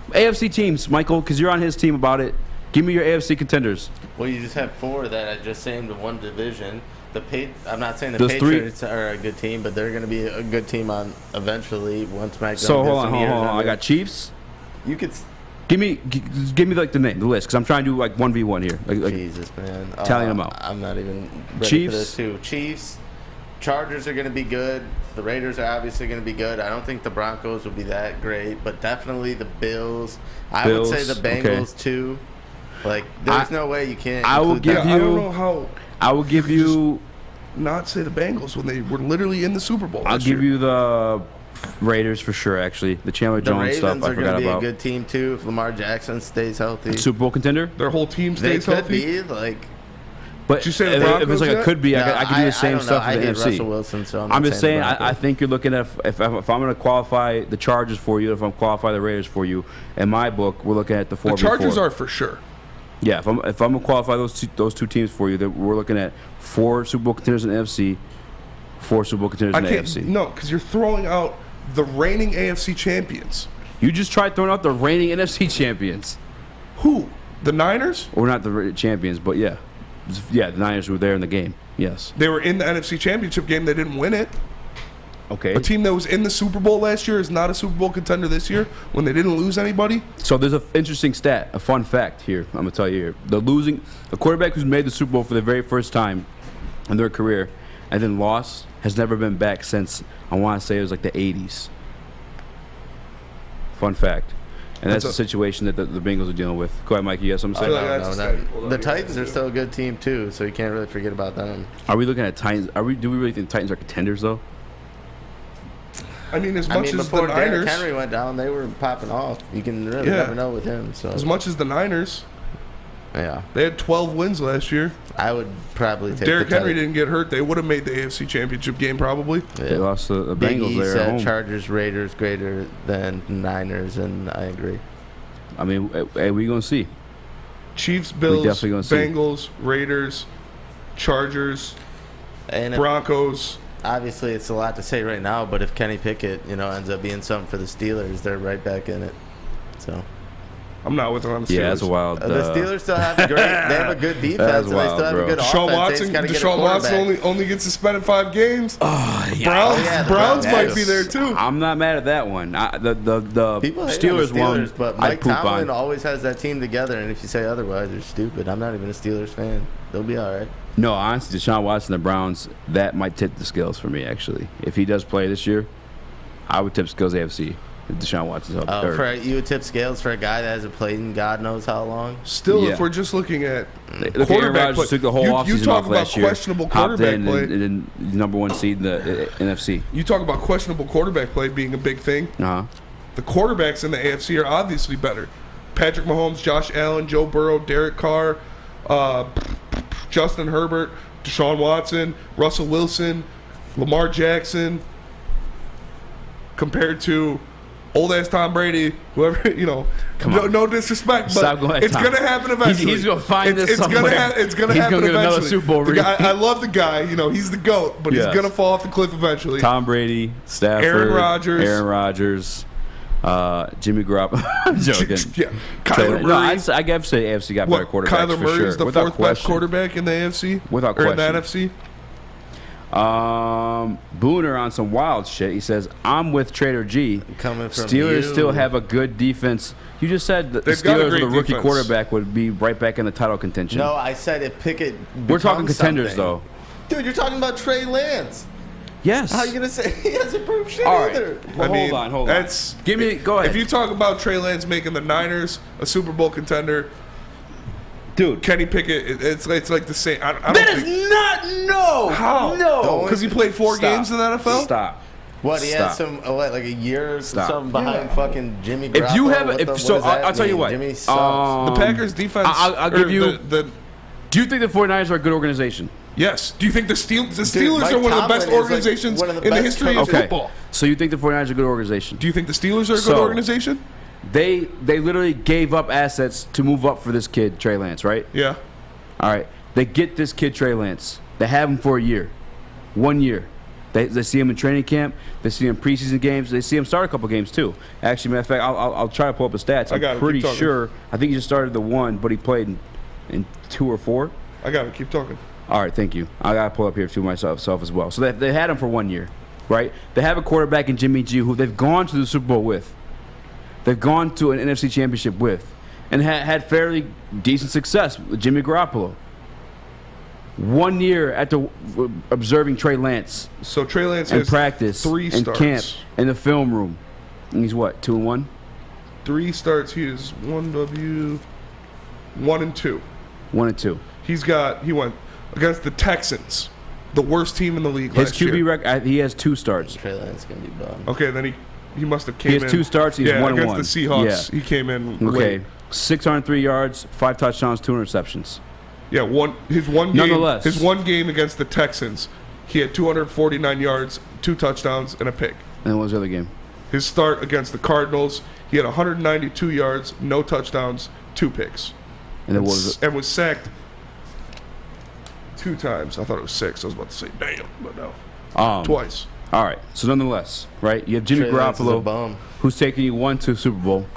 AFC teams, Michael, because you're on his team about it. Give me your AFC contenders. Well, you just have 4 that I just named in one division. I'm not saying the Those 3 Patriots are a good team, but they're going to be a good team on eventually once Mac Jones So gets hold some on. years I under. got Chiefs. You could Give me like the list, because I'm trying to do like 1v1 here. Like, Jesus, man. Tallying them out. I'm not even ready Chiefs. for this too. Chiefs, Chargers are going to be good. The Raiders are obviously going to be good. I don't think the Broncos will be that great, but definitely the Bills. I would say the Bengals too. Like, there's no way you can't. I will give I don't know how. I will give you. Not say the Bengals when they were literally in the Super Bowl. I'll last give year. you the Raiders for sure. Actually, the Chandler The Jones Ravens stuff I are going forgot to be about. a good team too if Lamar Jackson stays healthy. Super Bowl contender. Their whole team They stays could healthy. be like. But Did you say the if Broncos it's like yet? a could be, No, I could do the same don't know. stuff I for the hate NFC. Russell Wilson, so I'm just saying, the I Broncos. think you're looking at if I'm going to qualify the Chargers for you, if I'm qualify the Raiders for you, in my book, we're looking at the 4 The Chargers before. are for sure. Yeah, if I'm going to qualify those two teams for you, that we're looking at 4 Super Bowl contenders in the NFC, 4 Super Bowl contenders in the AFC. No, because you're throwing out the reigning AFC champions. You just tried throwing out the reigning NFC champions. Who? The Niners? Or not the champions, but yeah. Yeah, the Niners were there in the game. Yes. They were in the NFC Championship game. They didn't win it. Okay. A team that was in the Super Bowl last year is not a Super Bowl contender this year when they didn't lose anybody. So there's an interesting stat, a fun fact here. I'm going to tell you here. The quarterback who's made the Super Bowl for the very first time in their career and then lost has never been back since, I want to say it was like the 80s. Fun fact. And that's the situation that the Bengals are dealing with. Go ahead, Mike. You got something to say? The Titans are still a good team too, so you can't really forget about them. Are we looking at Titans? Do we really think Titans are contenders though? I mean, as much as before the Niners, Derrick Henry went down, they were popping off. You can really never know with him. So as much as the Niners, yeah, they had 12 wins last year. I would probably take. Derrick Henry didn't get hurt, they would have made the AFC Championship game probably. Yeah. They lost the Bengals there at home. Chargers, Raiders greater than Niners, and I agree. I mean, hey, we gonna see. Chiefs, Bills, definitely gonna see. Bengals, Raiders, Chargers, and Broncos. Obviously, it's a lot to say right now, but if Kenny Pickett, ends up being something for the Steelers, they're right back in it. So, I'm not with them on the Steelers. Yeah, that's wild. The Steelers still have they have a good defense, and they still have a good offense. Deshaun Watson only gets suspended 5 games. Browns might be there too. I'm not mad at that one. The People hate Steelers on the won. Steelers, but I Mike poop Tomlin on. always has that team together, and if you say otherwise, you're stupid. I'm not even a Steelers fan. They'll be all right. No, honestly, Deshaun Watson, the Browns, that might tip the scales for me, actually. If he does play this year, I would tip scales AFC. If Deshaun Watson's up there. You would tip scales for a guy that hasn't played in God knows how long? Still, if we're just looking at Aaron quarterback Rodgers took the whole offseason you talk off about last year, questionable hopped quarterback in play. and then number 1 seed in the NFC. You talk about questionable quarterback play being a big thing. Uh-huh. The quarterbacks in the AFC are obviously better. Patrick Mahomes, Josh Allen, Joe Burrow, Derek Carr, Justin Herbert, Deshaun Watson, Russell Wilson, Lamar Jackson, compared to old-ass Tom Brady, whoever, no disrespect, but it's going to happen eventually. He's going to find this somewhere. It's going to happen He's going to get eventually. another Super Bowl ring. I love the guy. He's the GOAT, but he's going to fall off the cliff eventually. Tom Brady, Stafford, Aaron Rodgers, Jimmy Garoppolo. I'm joking. Yeah. Kyler Murray. No, I gotta say AFC got better quarterbacks Kyler for Murray sure. is the Without 4th question. best quarterback in the AFC? Without or question. in the NFC? Booner on some wild shit. He says, I'm with Trader G. Coming from Steelers you. still have a good defense. You just said that the They've got a Steelers great with a rookie defense. quarterback would be right back in the title contention. No, I said if Pickett We're talking becomes contenders, something. though. Dude, you're talking about Trey Lance. Yes. How are you going to say he hasn't proved shit All right. either? Well, hold on. Go ahead. If you talk about Trey Lance making the Niners a Super Bowl contender, dude, Kenny Pickett, it's like the same. I don't that think, is not How? No. Because he played 4 Stop. games in the NFL? Stop. What, he had Stop. some, like a year or Stop. something behind fucking Jimmy Garoppolo? If you have What a, is so that I'll tell you mean? what. Jimmy sucks. The Packers defense. I'll give you. The do you think the 49ers are a good organization? Yes. Do you think the Steelers Mike are one of the best Tomlin is, like, organizations one of the in the best history of coaches. Okay. football? So you think the 49ers are a good organization? Do you think the Steelers are a good So- organization? They literally gave up assets to move up for this kid, Trey Lance, right? Yeah. All right. They get this kid, Trey Lance. They have him for a year. 1 year. They see him in training camp. They see him in preseason games. They see him start a couple games, too. Actually, matter of fact, I'll try to pull up his stats. I got it. I'm pretty Keep talking. sure. I think he just started the 1, but he played in 2 or 4. I got it. Keep talking. All right, thank you. I got to pull up here to myself as well. So they had him for 1 year, right? They have a quarterback in Jimmy G who they've gone to the Super Bowl with. They've gone to an NFC championship with and had fairly decent success with Jimmy Garoppolo. 1 year after observing Trey Lance. So Trey Lance in has practice, 3 in starts. camp, in the film room. And he's what, 2-1? 3 starts. He is 1-2. 1-2. He went against the Texans, the worst team in the league His last year. QB record, he has 2 starts. Trey Lance going to be bummed. Okay, then he must have came in. He has 2 starts. He's 1-1 against the Seahawks. Yeah. He came in Okay, late. 603 yards, 5 touchdowns, 2 interceptions. Yeah, his one game against the Texans, he had 249 yards, 2 touchdowns, and a pick. And what was the other game? His start against the Cardinals, he had 192 yards, no touchdowns, 2 picks. And then what was it? And was sacked 2 times. I thought it was 6. I was about to say, damn, but no. Twice. All right. So nonetheless, right? You have Jimmy Garoppolo, who's taking you 1 to Super Bowl.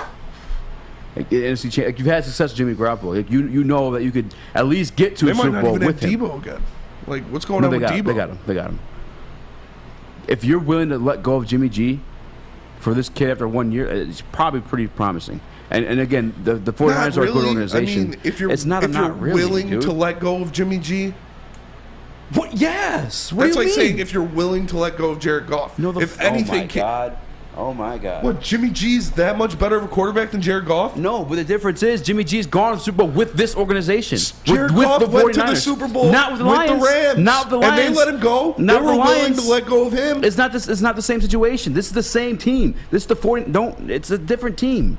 Like, you've had success with Jimmy Garoppolo. Like, you know that you could at least get to a Super Bowl with him. They might not even have Debo again. Like, what's going on with Debo? They got him. If you're willing to let go of Jimmy G for this kid after 1 year, it's probably pretty promising. And again, the 49ers are a good organization. I mean, if you're willing to let go of Jimmy G, what? Yes. What that's do you like mean? Saying if you're willing to let go of Jared Goff. No, if anything, Oh my God. What, Jimmy G's that much better of a quarterback than Jared Goff? No, but the difference is Jimmy G's gone to the Super Bowl with this organization. Jared with Goff the went to the Super Bowl not with the Lions. With the Rams. Not with the Lions. And they let him go. Not they were willing to let go of him. It's not the same situation. This is the same team. This is the 40. It's a different team.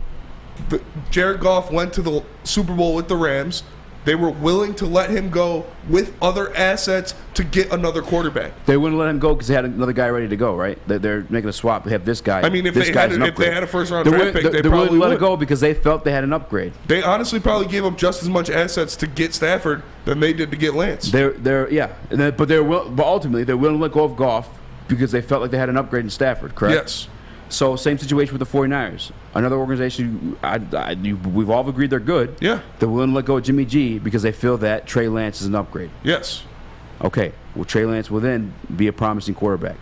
Jared Goff went to the Super Bowl with the Rams. They were willing to let him go with other assets to get another quarterback. They wouldn't let him go because they had another guy ready to go, right? They're making a swap. They have this guy. I mean, if they had a first-round draft pick, they probably wouldn't let it go because they felt they had an upgrade. They honestly probably gave up just as much assets to get Stafford than they did to get Lance. But ultimately they're willing to let go of Goff because they felt like they had an upgrade in Stafford, correct? Yes. So same situation with the 49ers. Another organization, we've all agreed they're good. Yeah. They're willing to let go of Jimmy G because they feel that Trey Lance is an upgrade. Yes. Okay. Well, Trey Lance will then be a promising quarterback.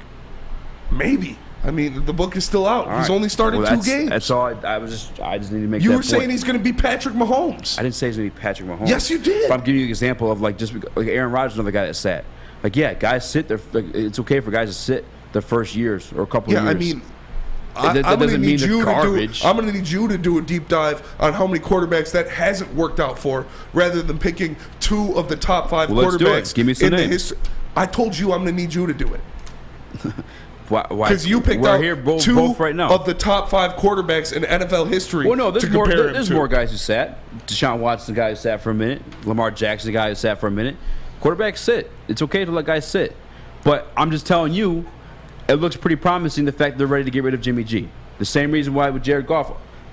Maybe. I mean, the book is still out. He's only started 2 games. That's all. I just need to make. You were saying he's going to be Patrick Mahomes. I didn't say he's going to be Patrick Mahomes. Yes, you did. But I'm giving you an example of like Aaron Rodgers, another guy that sat. Like, yeah, guys sit there. It's okay for guys to sit their first years or a couple of years. Yeah, I mean. I'm going to need you to do a deep dive on how many quarterbacks that hasn't worked out for, rather than picking 2 of the top 5 quarterbacks. Give me some names. I told you I'm going to need you to do it. Why? Because you picked out here both 2 right now. of the top 5 quarterbacks in NFL history. Well, no, there's more guys who sat. Deshaun Watson, the guy who sat for a minute. Lamar Jackson, the guy who sat for a minute. Quarterbacks sit. It's okay to let guys sit. But I'm just telling you, it looks pretty promising, the fact they're ready to get rid of Jimmy G. The same reason why with Jared Goff.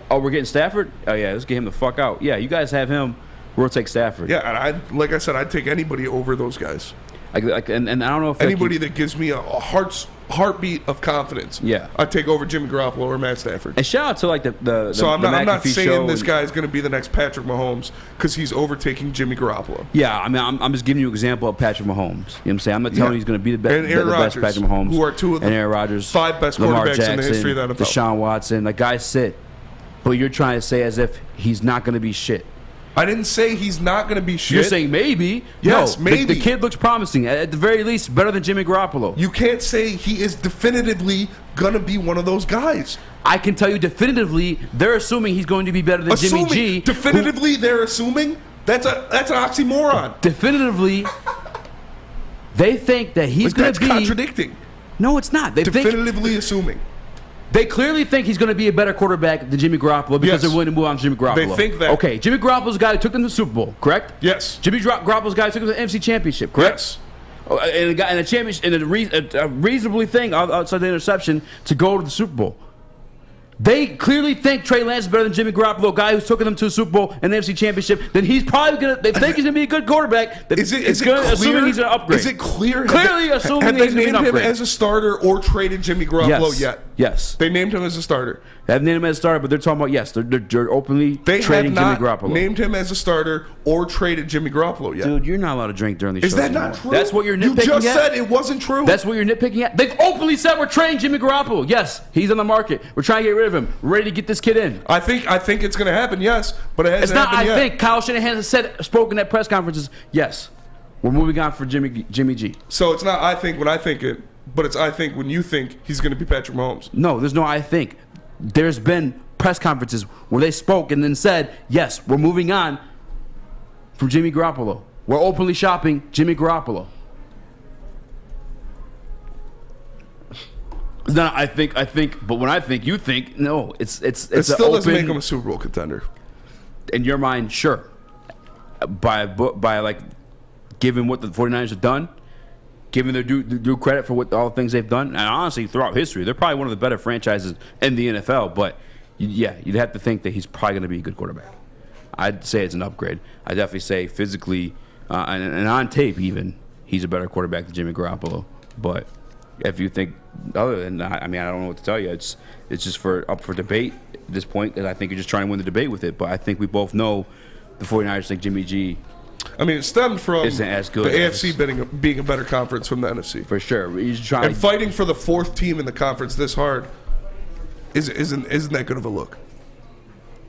Oh, we're getting Stafford? Oh, yeah, let's get him the fuck out. Yeah, you guys have him. We'll take Stafford. Yeah, and like I said, I'd take anybody over those guys. And I don't know if anybody that gives me a heartbeat of confidence. Yeah, I'd take over Jimmy Garoppolo or Matt Stafford. And shout out to like the so I'm not saying this show guy is going to be the next Patrick Mahomes because he's overtaking Jimmy Garoppolo. Yeah, I mean I'm just giving you an example of Patrick Mahomes. You know what I'm saying? I'm not telling you he's going to be the best Patrick Mahomes. Who are 2 of the Aaron Rodgers, 5 best Lamar quarterbacks Jackson, in the history of the NFL. Deshaun Watson, like guys sit, but you're trying to say as if he's not going to be shit. I didn't say he's not going to be shit. You're saying maybe. Yes, no, maybe. The kid looks promising. At the very least, better than Jimmy Garoppolo. You can't say he is definitively going to be one of those guys. I can tell you definitively, they're assuming he's going to be better than Jimmy G. Definitively, they're assuming? That's an oxymoron. Definitively, they think that he's going to be... That's contradicting. No, it's not. They definitively assuming. They clearly think he's going to be a better quarterback than Jimmy Garoppolo because they're willing to move on to Jimmy Garoppolo. They think that. Okay, Jimmy Garoppolo's the guy who took them to the Super Bowl, correct? Yes. Jimmy Garoppolo's the guy who took them to the NFC Championship, correct? Yes. And a championship, and a reasonably thing outside the interception to go to the Super Bowl. They clearly think Trey Lance is better than Jimmy Garoppolo, a guy who's taken them to the Super Bowl and the NFC Championship. Then he's probably going to. They think he's going to be a good quarterback. Assuming he's going to upgrade. Is it clear? Clearly assuming have he's they going to named upgrade. him as a starter or traded Jimmy Garoppolo yet? Yes. They named him as a starter. They have named him as a starter, but they're talking about they're openly trading Jimmy Garoppolo. Named him as a starter or traded Jimmy Garoppolo yet. Dude, you're not allowed to drink during these shows. Is that not true? That's what you're nitpicking at? You just said it wasn't true. That's what you're nitpicking at? They've openly said we're trading Jimmy Garoppolo. Yes, he's on the market. We're trying to get rid of him. We're ready to get this kid in. I think it's going to happen, yes, but it hasn't happened yet. I think Kyle Shanahan has spoken at press conferences, yes, we're moving on for Jimmy G. So it's not I think when I think it, but it's I think when you think he's going to be Patrick Mahomes. No, there's no I think. There's been press conferences where they spoke and then said, yes, we're moving on from Jimmy Garoppolo. We're openly shopping Jimmy Garoppolo. No, I think, but when I think, you think, no, it's it still doesn't make him a Super Bowl contender. In your mind, sure. by like giving what the 49ers have done, giving their due credit for all the things they've done, and honestly, throughout history, they're probably one of the better franchises in the NFL. But you'd have to think that he's probably going to be a good quarterback. I'd say it's an upgrade. I definitely say physically and on tape even, he's a better quarterback than Jimmy Garoppolo. But if you think other than that, I mean, I don't know what to tell you. It's just up for debate at this point, and I think you're just trying to win the debate with it. But I think we both know the 49ers think Jimmy G. I mean, it stemmed from isn't as good the AFC being a better conference from the NFC. For sure. And fighting for the fourth team in the conference this hard isn't that good of a look.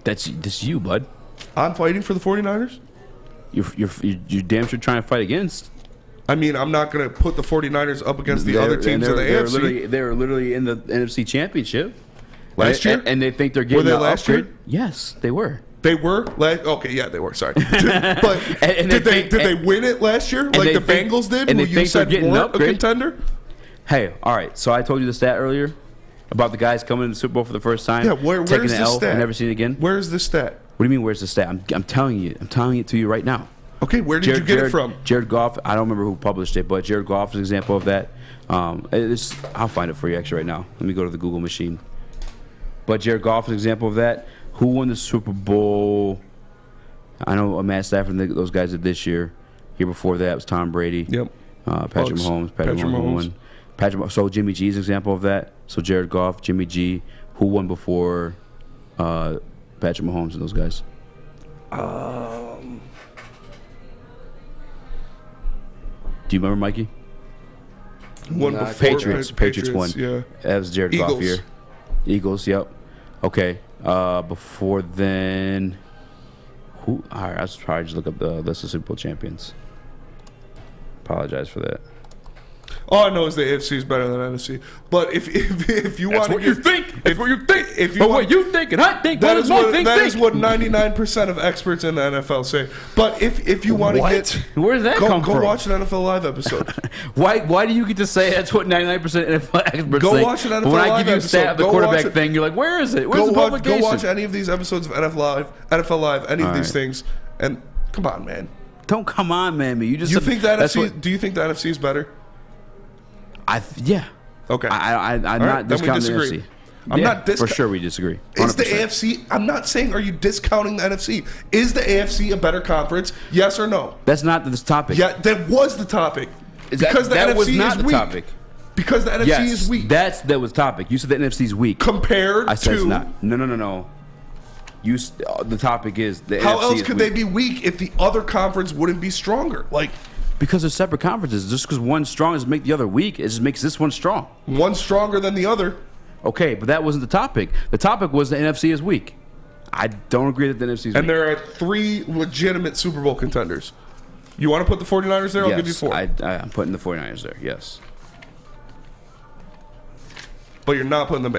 That's you, bud. I'm fighting for the 49ers? You're damn sure trying to fight against. I mean, I'm not going to put the 49ers up against the other teams in the AFC. They were literally in the NFC Championship last year, and they think they're getting. Were they last year? Yes, they were. They were okay. Yeah, they were. Sorry, but did they win it last year like the Bengals did? And who you said weren't a contender? Hey, all right. So I told you the stat earlier about the guys coming to the Super Bowl for the first time. Yeah, where's taking the an L stat? and never seen it again. Where's the stat? What do you mean? Where's the stat? I'm telling you. I'm telling it to you right now. Okay, where did you get it from? Jared Goff. I don't remember who published it, but Jared Goff is an example of that. I'll find it for you actually right now. Let me go to the Google machine. But Jared Goff is an example of that. Who won the Super Bowl? I know Matt Stafford and those guys did this year. Year before that was Tom Brady. Yep. Patrick Mahomes. So Jimmy G is an example of that. So Jared Goff, Jimmy G. Who won before Patrick Mahomes and those guys? Do you remember, Mikey? One before Patriots won. Yeah. That was Jared Goff here. Eagles, yep. Okay. Before then, who? All right, I was probably just look up the list of Super Bowl champions. Apologize for that. All I know is the AFC is better than NFC. But if you want to, what you think. That's what you think. If you but want, what you think and I think. That is what 99% of experts in the NFL say. But if you want to get, where does that come from? Go watch an NFL Live episode. Why do you get to say that's what 99% NFL experts say? Go watch an NFL Live episode. When I give you a stat of the quarterback thing, you're like, where is it? Where's the publication? Go watch any of these episodes of NFL Live, any of these things, and come on, man. Don't come on, man. Do you think the NFC is better? Yeah. Okay. I'm not discounting the NFC. I'm not discounting. For sure we disagree. 100%. Is the AFC, I'm not saying are you discounting the NFC. Is the AFC a better conference? Yes or no? That's not this topic. Yeah, that was the topic. Because the NFC was not the topic. Because the NFC is weak. That was topic. You said the NFC is weak. Compared to... I said it's not. No. The topic is the NFC is weak. How else could they be weak if the other conference wouldn't be stronger? Because they're separate conferences. Just because one's strong doesn't make the other weak. It just makes this one strong. One's stronger than the other. Okay, but that wasn't the topic. The topic was the NFC is weak. I don't agree that the NFC is weak. And there are 3 legitimate Super Bowl contenders. You want to put the 49ers there? I'll give you 4. I'm putting the 49ers there, yes. But you're not putting them...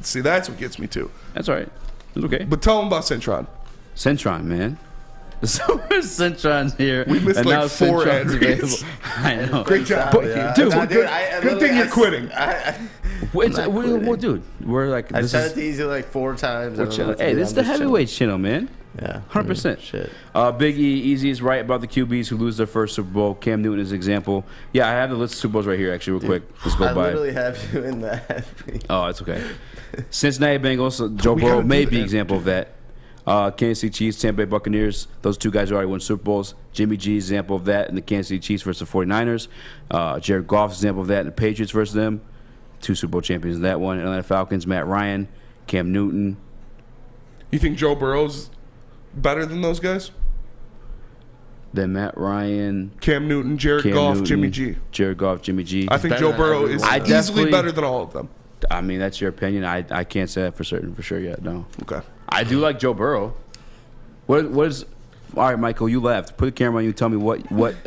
See, that's what gets me too. That's all right. It's okay. But tell them about Centron. Centron, man. So Centron's here. We missed like 4 ad reads. I know. Great job. Dude, good thing you're quitting. Dude, we're like... I said it to you like 4 times. Hey, this is the heavyweight channel, man. Yeah. 100%. Shit. Big E, Easy is right about the QBs who lose their first Super Bowl. Cam Newton is an example. Yeah, I have the list of Super Bowls right here, actually, real quick. Let's go by. I literally have you in that. Oh, it's okay. Cincinnati Bengals, Joe Burrow may be an example of that. Kansas City Chiefs, Tampa Bay Buccaneers. Those 2 guys already won Super Bowls. Jimmy G is an example of that in the Kansas City Chiefs versus the 49ers. Jared Goff is an example of that in the Patriots versus them. 2 Super Bowl champions in that one. Atlanta Falcons, Matt Ryan, Cam Newton. You think Joe Burrow's better than those guys? Then Matt Ryan, Cam Newton, Jared Goff, Jimmy G. Jared Goff, Jimmy G. I think Joe Burrow is easily better than all of them. I mean, that's your opinion. I can't say that for sure yet. No. Okay. I do like Joe Burrow. What is? All right, Michael, you left. Put the camera on you. Tell me what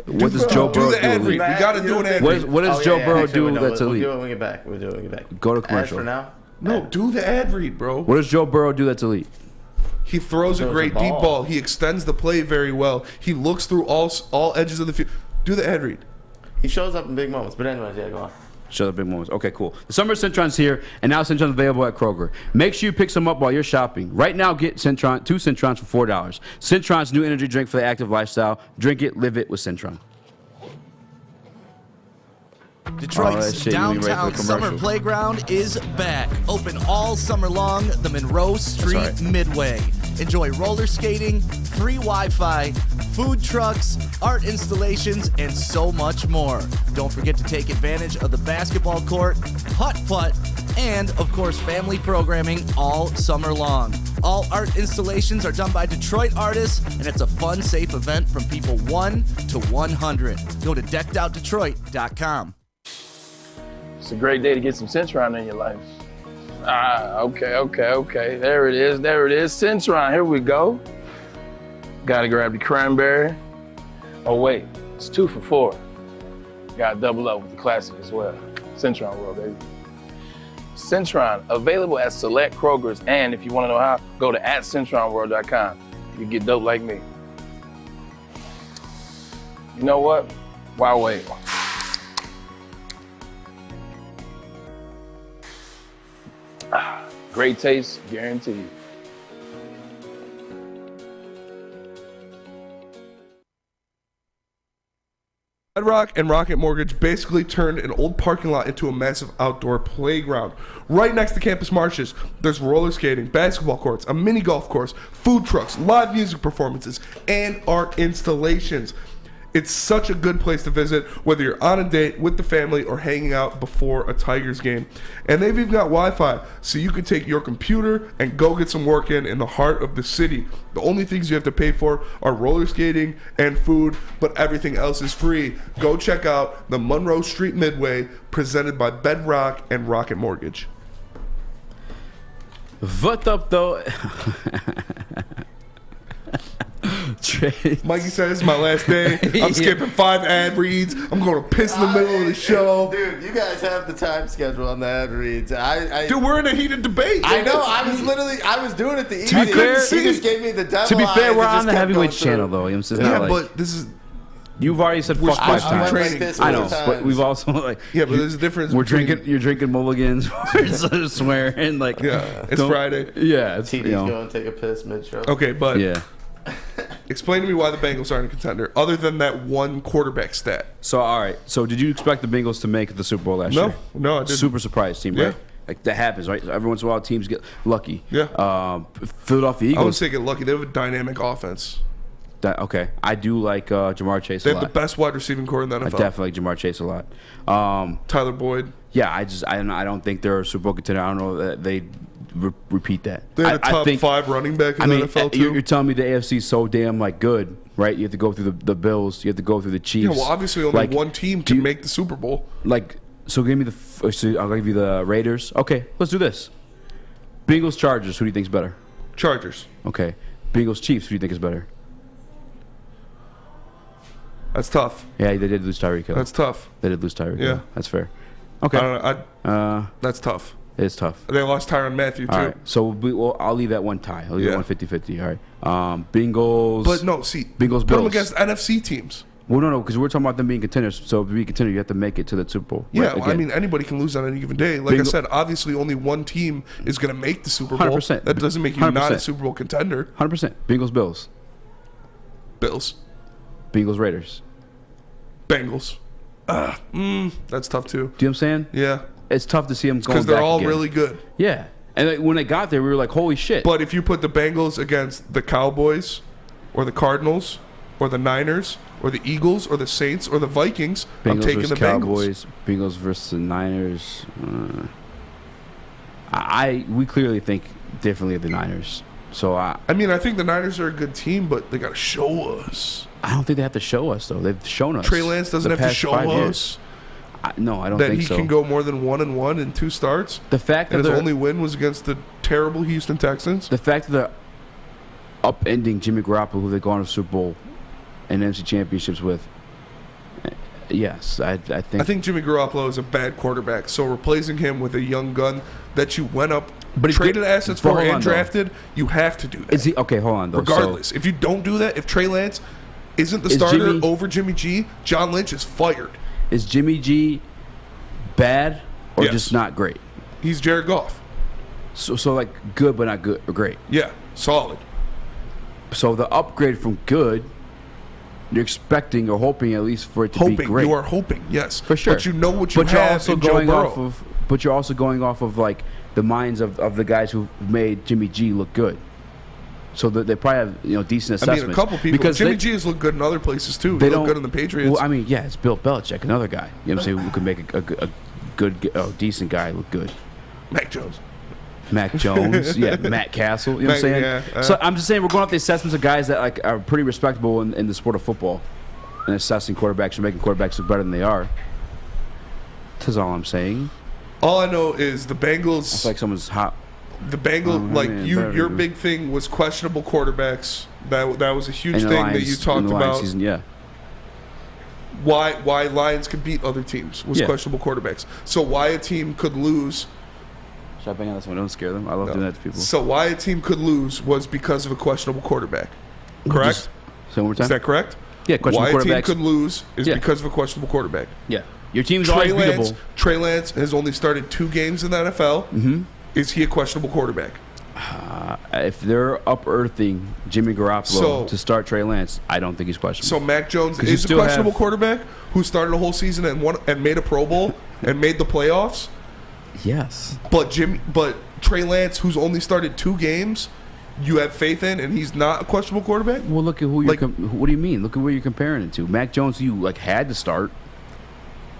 does Joe Burrow do? Do the ad read. We got to do an ad read. What does Joe Burrow do that's elite? We'll do it when we get back. We'll do it when we get back. Go to commercial. For now. No, do the ad read, bro. What does Joe Burrow do that's elite? He throws a great deep ball. He extends the play very well. He looks through all edges of the field. Do the ad read. He shows up in big moments. But anyways, yeah, go on. Show the big moments. Okay, cool. The summer Centron's here, and now Centron's available at Kroger. Make sure you pick some up while you're shopping. Right now, get Centron, 2 Centrons for $4. Centron's new energy drink for the active lifestyle. Drink it, live it with Centron. Detroit's downtown summer playground is back. Open all summer long, the Monroe Street Midway. Enjoy roller skating, free Wi-Fi, food trucks, art installations, and so much more. Don't forget to take advantage of the basketball court, putt-putt, and, of course, family programming all summer long. All art installations are done by Detroit artists, and it's a fun, safe event from people 1 to 100. Go to deckedoutdetroit.com. It's a great day to get some Centron in your life. Okay. There it is. Centron, here we go. Gotta grab the cranberry. Oh wait, it's 2 for $4. Gotta double up with the classic as well. Centron World, baby. Centron, available at select Krogers, and if you wanna know how, go to @CentronWorld.com. You can get dope like me. You know what? Why wait? Great taste, guaranteed. Bedrock and Rocket Mortgage basically turned an old parking lot into a massive outdoor playground. Right next to Campus Marshes, there's roller skating, basketball courts, a mini golf course, food trucks, live music performances, and art installations. It's such a good place to visit, whether you're on a date with the family or hanging out before a Tigers game. And they've even got Wi-Fi, so you can take your computer and go get some work in the heart of the city. The only things you have to pay for are roller skating and food, but everything else is free. Go check out the Monroe Street Midway, presented by Bedrock and Rocket Mortgage. What up, though? Mikey said it's my last day. I'm skipping 5 ad reads. I'm going to piss in the middle of the show. Dude, you guys have the time schedule on the ad reads. Dude, we're in a heated debate. I know. I was doing it the easy. To be fair, he just gave me the devil. To be fair, we're on the heavyweight heavyweights channel, though. You know, yeah, but this is. You've already said fuck 5 times. Training. I know, but we've also like. Yeah, but there's a difference. You're drinking mulligans. We're swearing like. Yeah, it's Friday. Yeah, it's TD's going to take a piss mid-show. Okay, but yeah. Explain to me why the Bengals aren't a contender, other than that one quarterback stat. So, all right. So, did you expect the Bengals to make the Super Bowl last year? No, I didn't. Super surprise team, right? Like, that happens, right? Every once in a while, teams get lucky. Yeah. Philadelphia Eagles. I wouldn't say get lucky. They have a dynamic offense. Okay. I do like Jamar Chase a lot. They have the best wide receiving core in the NFL. I definitely like Jamar Chase a lot. Tyler Boyd. Yeah, I don't think they're a Super Bowl contender. I don't know that they repeat that. They're the top 5 running back in the NFL, too. You're telling me the AFC is so damn, like, good, right? You have to go through the Bills. You have to go through the Chiefs. Yeah, well, obviously only one team can make the Super Bowl. Like, so give me I'll give you the Raiders. Okay, let's do this. Bengals, Chargers. Who do you think is better? Chargers. Okay. Bengals, Chiefs. Who do you think is better? That's tough. Yeah, they did lose Tyreek Hill. That's tough. They did lose Tyreek Hill. Yeah. That's fair. Okay. I don't know. That's tough. It is tough. They lost Tyrann Mathieu, too. All right. So I'll leave that one tie. I'll leave that one 50-50. All right. Bengals. But no, see. Bengals, put Bills. them against NFC teams. Well, no, because we're talking about them being contenders. So to be a contender, you have to make it to the Super Bowl. Yeah, right? I mean, anybody can lose on any given day. Like I said, obviously only one team is going to make the Super Bowl. 100%. That doesn't make you 100%. not a Super Bowl contender. 100%. Bengals, Bills. Bills. Bengals, Raiders. Bengals. That's tough, too. Do you know what I'm saying? Yeah. It's tough to see them going because they're back all again. really good. Yeah. And like, when they got there, we were like, holy shit. But if you put the Bengals against the Cowboys or the Cardinals or the Niners or the Eagles or the Saints or the Vikings, Bengals I'm taking the Cowboys, Bengals versus the Niners. We clearly think differently of the Niners. So I mean, I think the Niners are a good team, but they got to show us. I don't think they have to show us, though. They've shown us. Trey Lance doesn't have to show us. No, I don't that think he so. can go more than 1-1 in 2 starts. The fact that his only win was against the terrible Houston Texans. The fact that they're upending Jimmy Garoppolo, who they've gone to the Super Bowl and NFC championships with. Yes, I think Jimmy Garoppolo is a bad quarterback. So replacing him with a young gun that you went up, traded assets for and drafted, you have to do that. Is he okay? Hold on, though. Regardless, if you don't do that, if Trey Lance isn't the starter over Jimmy G, John Lynch is fired. Is Jimmy G bad or Yes. just not great? He's Jared Goff. So like good but not good or great. Yeah, solid. So the upgrade from good, you're expecting or hoping at least for it to be great. You are hoping, yes. For sure. But you know what you But you're have also in Joe going Burrow. off of. But you're also going off of like the minds of the guys who made Jimmy G look good. So that they probably have decent assessments. I mean, a couple people. Because Jimmy G has looked good in other places too. They He looked don't good in the Patriots. Well, I mean, yeah, it's Bill Belichick, another guy. You know what I'm saying? Who could make a good, decent guy look good. Mac Jones. Matt Castle. You know what I'm saying? Yeah, So I'm just saying we're going off the assessments of guys that like are pretty respectable in the sport of football and assessing quarterbacks and making quarterbacks look better than they are. That's all I'm saying. All I know is the Bengals. It's like someone's hot. The Bengals, your big thing was questionable quarterbacks. That was a huge thing that you talked about. Season, yeah. Why Lions could beat other teams was questionable quarterbacks. So why a team could lose. Should I bang on this one? Don't scare them. I love doing that to people. So why a team could lose was because of a questionable quarterback. Correct? Say one more time. Is that correct? Yeah, questionable quarterbacks. Why a quarterbacks. team could lose is because of a questionable quarterback. Yeah. Your team's always beatable. Trey Lance has only started 2 games in the NFL. Mm-hmm. Is he a questionable quarterback? If they're unearthing Jimmy Garoppolo to start Trey Lance, I don't think he's questionable. So Mac Jones is a questionable quarterback who started a whole season and made a Pro Bowl and made the playoffs. Yes. But Trey Lance, who's only started 2 games, you have faith in, and he's not a questionable quarterback? Well, look at who you're what do you mean? Look at where you're comparing it to. Mac Jones, you had to start,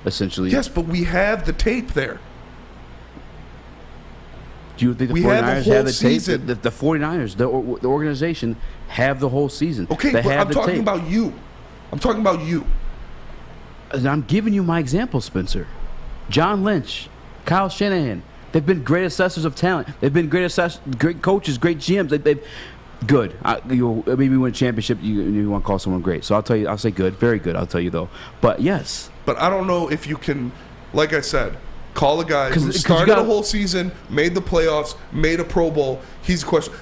essentially. Yes, but we have the tape there. Do you think the 49ers have the tape? The 49ers, the organization, have the whole season. Okay, but I'm talking about you. I'm talking about you. And I'm giving you my example, Spencer. John Lynch, Kyle Shanahan. They've been great assessors of talent. They've been great coaches, great GMs. They've good. Maybe win a championship. You want to call someone great. So I'll tell you. I'll say good, very good. I'll tell you though. But yes. But I don't know if you can, like I said, call a guy who started a whole season, made the playoffs, made a Pro Bowl. He's a question.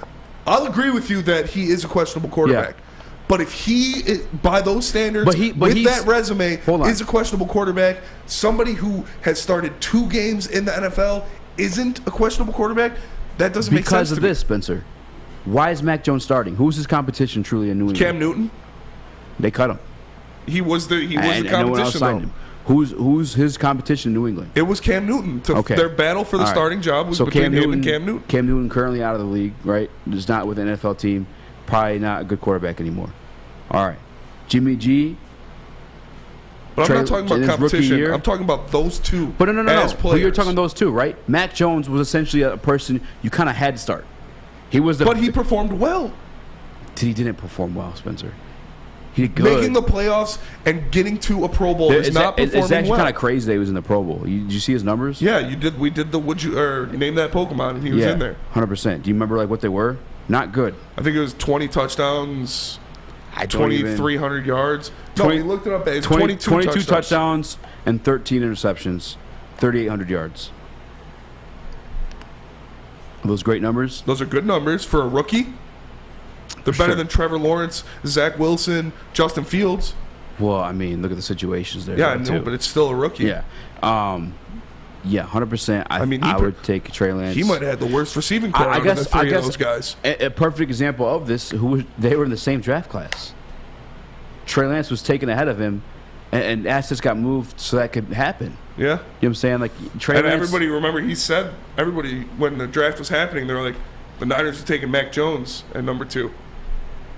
I'll agree with you that he is a questionable quarterback. Yeah. But if he, by those standards, with that resume, is a questionable quarterback, somebody who has started 2 games in the NFL isn't a questionable quarterback, that doesn't make sense to me. Because of this, Spencer. Why is Mac Jones starting? Who's his competition truly in New England? Cam Newton. They cut him. He was the competition, no one else signed him. Who's his competition in New England? It was Cam Newton. Their battle for the starting job was between him and Cam Newton. Cam Newton currently out of the league, right? Just not with an NFL team. Probably not a good quarterback anymore. All right. Jimmy G. But I'm not talking about competition. I'm talking about those two. But no. Players. But you're talking those two, right? Mac Jones was essentially a person you kind of had to start. But he performed well. He didn't perform well, Spencer. He did good. Making the playoffs and getting to a Pro Bowl is not performing well. It's actually kind of crazy that he was in the Pro Bowl. Did you see his numbers? Yeah, you did. We did the name that Pokemon, and he was in there. 100%. Do you remember what they were? Not good. I think it was 20 touchdowns, 2,300 yards. No, we looked it up. It's 22 touchdowns and 13 interceptions, 3,800 yards. Are those great numbers? Those are good numbers for a rookie. They're better than Trevor Lawrence, Zach Wilson, Justin Fields. Well, I mean, look at the situations there. Yeah, I know, but it's still a rookie. Yeah. 100%. I would take Trey Lance. He might have had the worst receiving core out of the three of those guys. A perfect example of this, they were in the same draft class. Trey Lance was taken ahead of him, and assets got moved so that could happen. Yeah. You know what I'm saying? Like Trey Lance. Everybody, remember, when the draft was happening, they were like, the Niners are taking Mac Jones at number 2.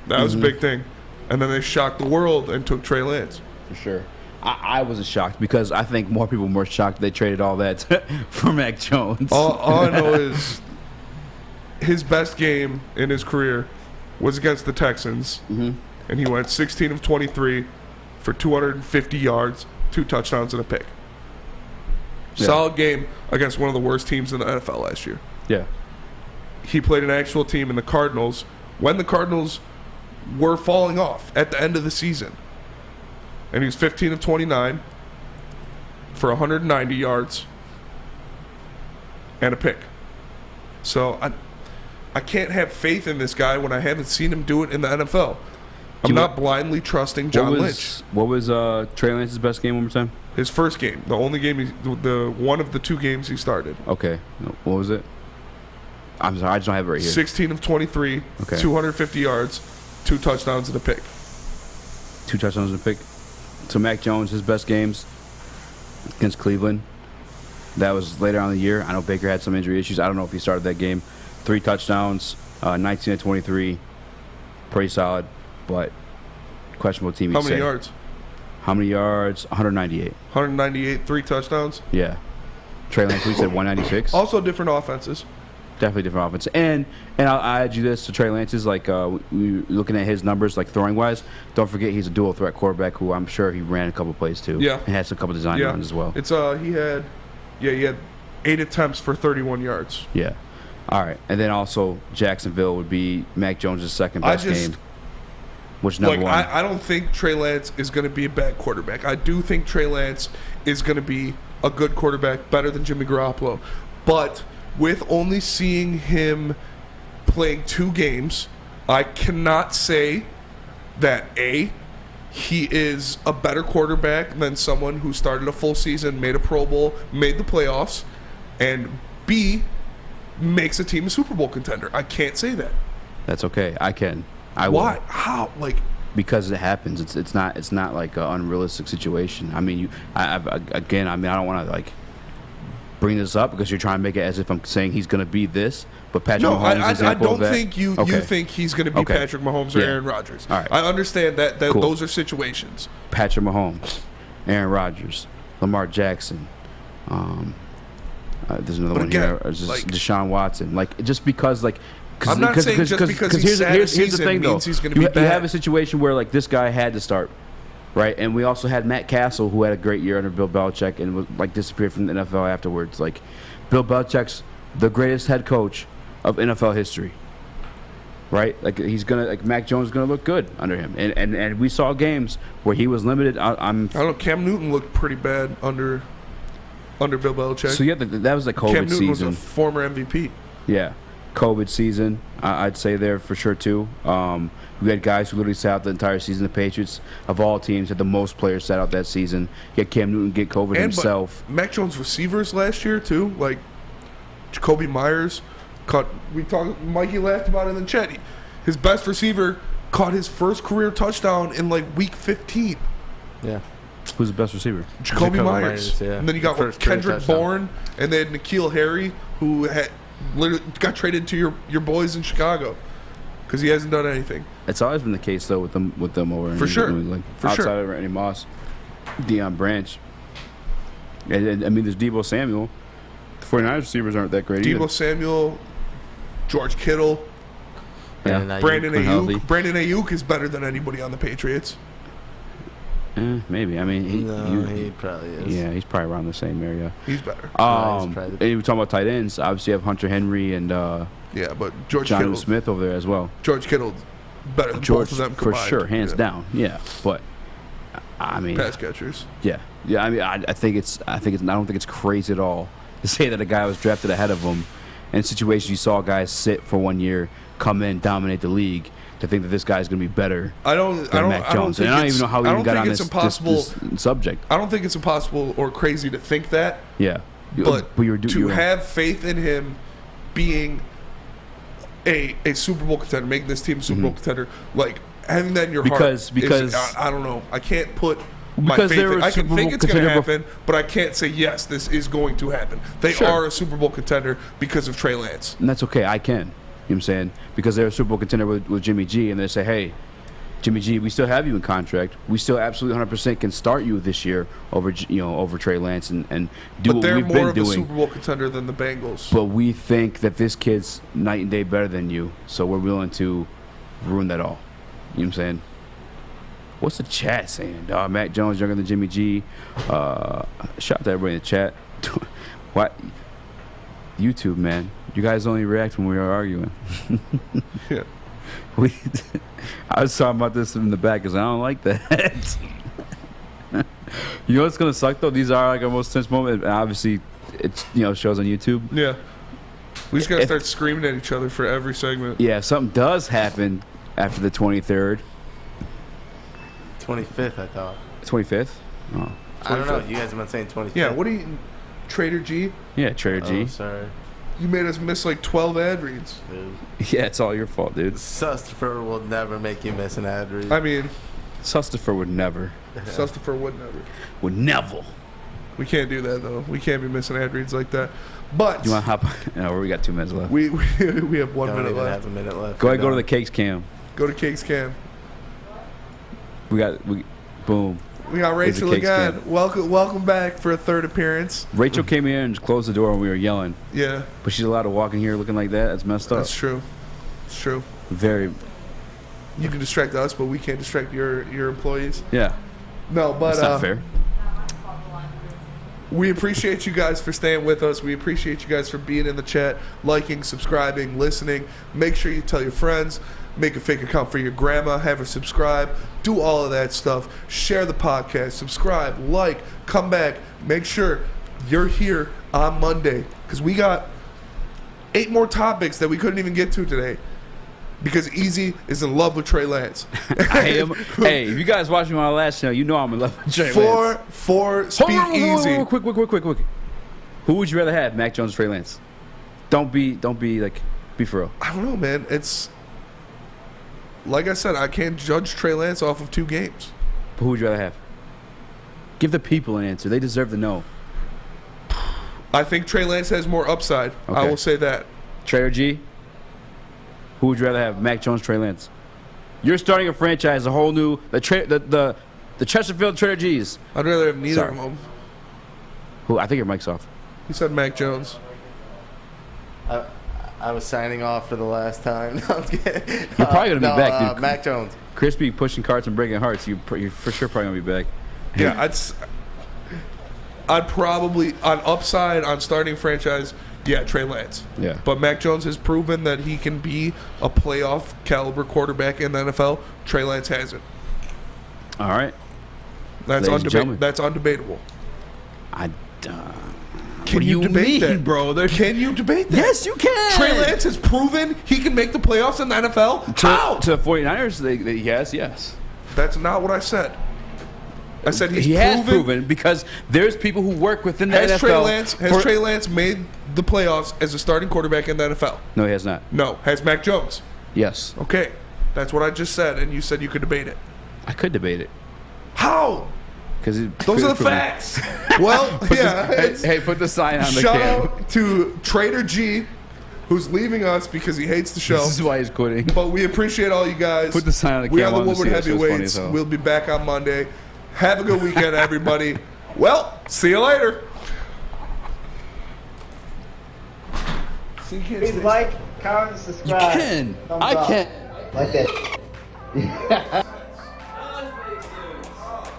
That was a big thing. And then they shocked the world and took Trey Lance. For sure. I wasn't shocked because I think more people were shocked they traded all that for Mac Jones. All I know is his best game in his career was against the Texans. Mm-hmm. And he went 16 of 23 for 250 yards, 2 touchdowns, and a pick. Yeah. Solid game against one of the worst teams in the NFL last year. Yeah. He played an actual team in the Cardinals when the Cardinals were falling off at the end of the season. And he was 15 of 29 for 190 yards and a pick. So I can't have faith in this guy when I haven't seen him do it in the NFL. I'm not blindly trusting John Lynch. What was Trey Lance's best game one more time? His first game, the only game, the one of the 2 games he started. Okay. What was it? I'm sorry, I just don't have it right here. 16 of 23, 250 yards, 2 touchdowns and a pick. 2 touchdowns and a pick. So Mac Jones, his best games against Cleveland. That was later on in the year. I know Baker had some injury issues. I don't know if he started that game. 3 touchdowns, 19 of 23. Pretty solid, but questionable team. How many yards? How many yards? 198. 198, 3 touchdowns. Yeah. Trey Lance, we said 196. Also different offenses. Definitely different offense. And I'll add you this to Trey Lance's, like, we looking at his numbers, like, throwing-wise, don't forget he's a dual-threat quarterback who I'm sure he ran a couple plays, too. Yeah. And had a couple design runs as well. It's he had 8 attempts for 31 yards. Yeah. All right. And then also Jacksonville would be Mac Jones' second best game. Which number one? I don't think Trey Lance is going to be a bad quarterback. I do think Trey Lance is going to be a good quarterback, better than Jimmy Garoppolo. But with only seeing him playing 2 games, I cannot say that A, he is a better quarterback than someone who started a full season, made a Pro Bowl, made the playoffs, and B, makes a team a Super Bowl contender. I can't say that. That's okay. I can. Why? Will. How? Like, because it happens. It's not like an unrealistic situation. I mean, I don't want to like bring this up because you're trying to make it as if I'm saying he's going to be this. But Patrick Mahomes, I don't think you think he's going to be Patrick Mahomes or Aaron Rodgers. All right. I understand that Cool. those are situations. Patrick Mahomes, Aaron Rodgers, Lamar Jackson. There's another one here. Just Deshaun Watson. Like, just because, like, I'm not saying just because he's sad a season thing, means though. he's going to be bad. You have a situation where, like, this guy had to start, right? And we also had Matt Castle, who had a great year under Bill Belichick and was, like, disappeared from the NFL afterwards. Like, Bill Belichick's the greatest head coach of NFL history, right? Like, he's gonna, like, Mac Jones is gonna look good under him. And we saw games where he was limited. I don't know. Cam Newton looked pretty bad under Bill Belichick. So yeah, that was the COVID Cam Newton season. was a former MVP. Yeah, COVID season, I'd say there for sure too. We had guys who literally sat out the entire season. The Patriots, of all teams, had the most players sat out that season. You had Cam Newton get COVID himself. But Mac Jones receivers last year too, like Jacoby Myers caught. Mikey laughed about it in the chat. His best receiver caught his first career touchdown in like week 15. Yeah. Who's the best receiver? Jacoby Myers. Yeah. And then you got Kendrick Bourne, and then N'Keal Harry, who had literally got traded to your boys in Chicago because he hasn't done anything. It's always been the case though with them over in For sure. New England. For outside sure. of Randy Moss, Deion Branch, and I mean there's Deebo Samuel. The 49ers receivers aren't that great either. Deebo Samuel, George Kittle, Yeah. Brandon Healthy. Ayuk. Brandon Ayuk is better than anybody on the Patriots. Maybe. I mean, he probably is. Yeah, he's probably around the same area. He's better. And we're talking about tight ends. Obviously, you have Hunter Henry and but George Jonnu Kittle, Smith over there as well. George Kittle, better than both of them for combined. sure, hands down. Yeah, but I mean, pass catchers. Yeah. I mean, I don't think it's crazy at all to say that a guy was drafted ahead of him. In situations you saw guys sit for 1 year, come in, dominate the league. To think that this guy's going to be better than Mac Jones. And I don't even know how we even got on this subject. I don't think it's impossible or crazy to think that. Yeah. But to have faith in him being a Super Bowl contender, making this team a Super Bowl contender, like having that in your heart. Because I don't know. I can't put my faith in. I can think it's going to happen, but I can't say, yes, this is going to happen. They are a Super Bowl contender because of Trey Lance. And that's okay. I can. You know what I'm saying? Because they're a Super Bowl contender with Jimmy G, and they say, hey, Jimmy G, we still have you in contract. We still absolutely 100% can start you this year over Trey Lance and do what we've been doing. But they're more of a Super Bowl contender than the Bengals. But we think that this kid's night and day better than you, so we're willing to ruin that all. You know what I'm saying? What's the chat saying, dog? Mac Jones younger than Jimmy G. Shout out to everybody in the chat. What? YouTube, man. You guys only react when we are arguing. Yeah. I was talking about this in the back because I don't like that. You know what's going to suck, though? These are like our most tense moments. And obviously, it's shows on YouTube. Yeah. We just got to start screaming at each other for every segment. Yeah, if something does happen after the 23rd. 25th, I thought. 25th? Oh. I don't know. You guys have been saying 25th. Yeah, what are you... Trader G? Yeah, Trader G. Oh, sorry. You made us miss like 12 ad reads. Dude. Yeah, it's all your fault, dude. Sustifer will never make you miss an ad read. I mean... Sustifer would never. Sustifer would never. Would never. We can't do that, though. We can't be missing ad reads like that. But... You want to hop... No, we got 2 minutes left. We have 1 Don't minute even left. have a minute left. Go ahead, go to the Cakes Cam. Go to Cakes Cam. Boom. We got Rachel again. Welcome back for a third appearance. Rachel came in and closed the door when we were yelling. Yeah. But she's allowed to walk in here looking like that. That's messed up. That's true. It's true. Very. You can distract us, but we can't distract your employees. Yeah. No, but that's not fair. We appreciate you guys for staying with us. We appreciate you guys for being in the chat, liking, subscribing, listening. Make sure you tell your friends. Make a fake account for your grandma. Have her subscribe. Do all of that stuff. Share the podcast. Subscribe. Like. Come back. Make sure you're here on Monday because we got 8 more topics that we couldn't even get to today because Easy is in love with Trey Lance. I am. Hey, if you guys watched me on my last channel, you know I'm in love with Trey Lance. For Speak Easy. Quick. Who would you rather have, Mac Jones or Trey Lance? Don't be like, be for real. I don't know, man. It's like I said, I can't judge Trey Lance off of 2 games. But who would you rather have? Give the people an answer. They deserve to know. I think Trey Lance has more upside. Okay. I will say that. Trey or G? Who would you rather have, Mac Jones, Trey Lance? You're starting a franchise, a whole new the Chesterfield Trader G's. I'd rather have neither of them. Who? I think your mic's off. You said Mac Jones. I was signing off for the last time. No, I'm kidding. You're probably gonna be back, dude. Mac Jones. Crispy pushing carts and breaking hearts. You're for sure probably gonna be back. Yeah, I'd probably on upside on starting franchise. Yeah, Trey Lance. Yeah. But Mac Jones has proven that he can be a playoff caliber quarterback in the NFL. Trey Lance hasn't. All right. That's undebatable. Can you debate that, bro? Can you debate that? Yes, you can. Trey Lance has proven he can make the playoffs in the NFL. How? To the 49ers, yes. That's not what I said. I said he has proven because there's people who work within the NFL. Has Trey Lance made the playoffs as a starting quarterback in the NFL? No, he has not. No. Has Mac Jones? Yes. Okay. That's what I just said, and you said you could debate it. I could debate it. How? Because those are the facts. Well, yeah. Hey, put the sign on the Shout cam. out to Trader G, who's leaving us because he hates the show. This is why he's quitting. But we appreciate all you guys. Put the sign on the cam. We are the Woodward Heavyweights. We'll be back on Monday. Have a good weekend, everybody. Well, see you later. Please like, comment, subscribe. You can. Thumbs I up. can. Like that.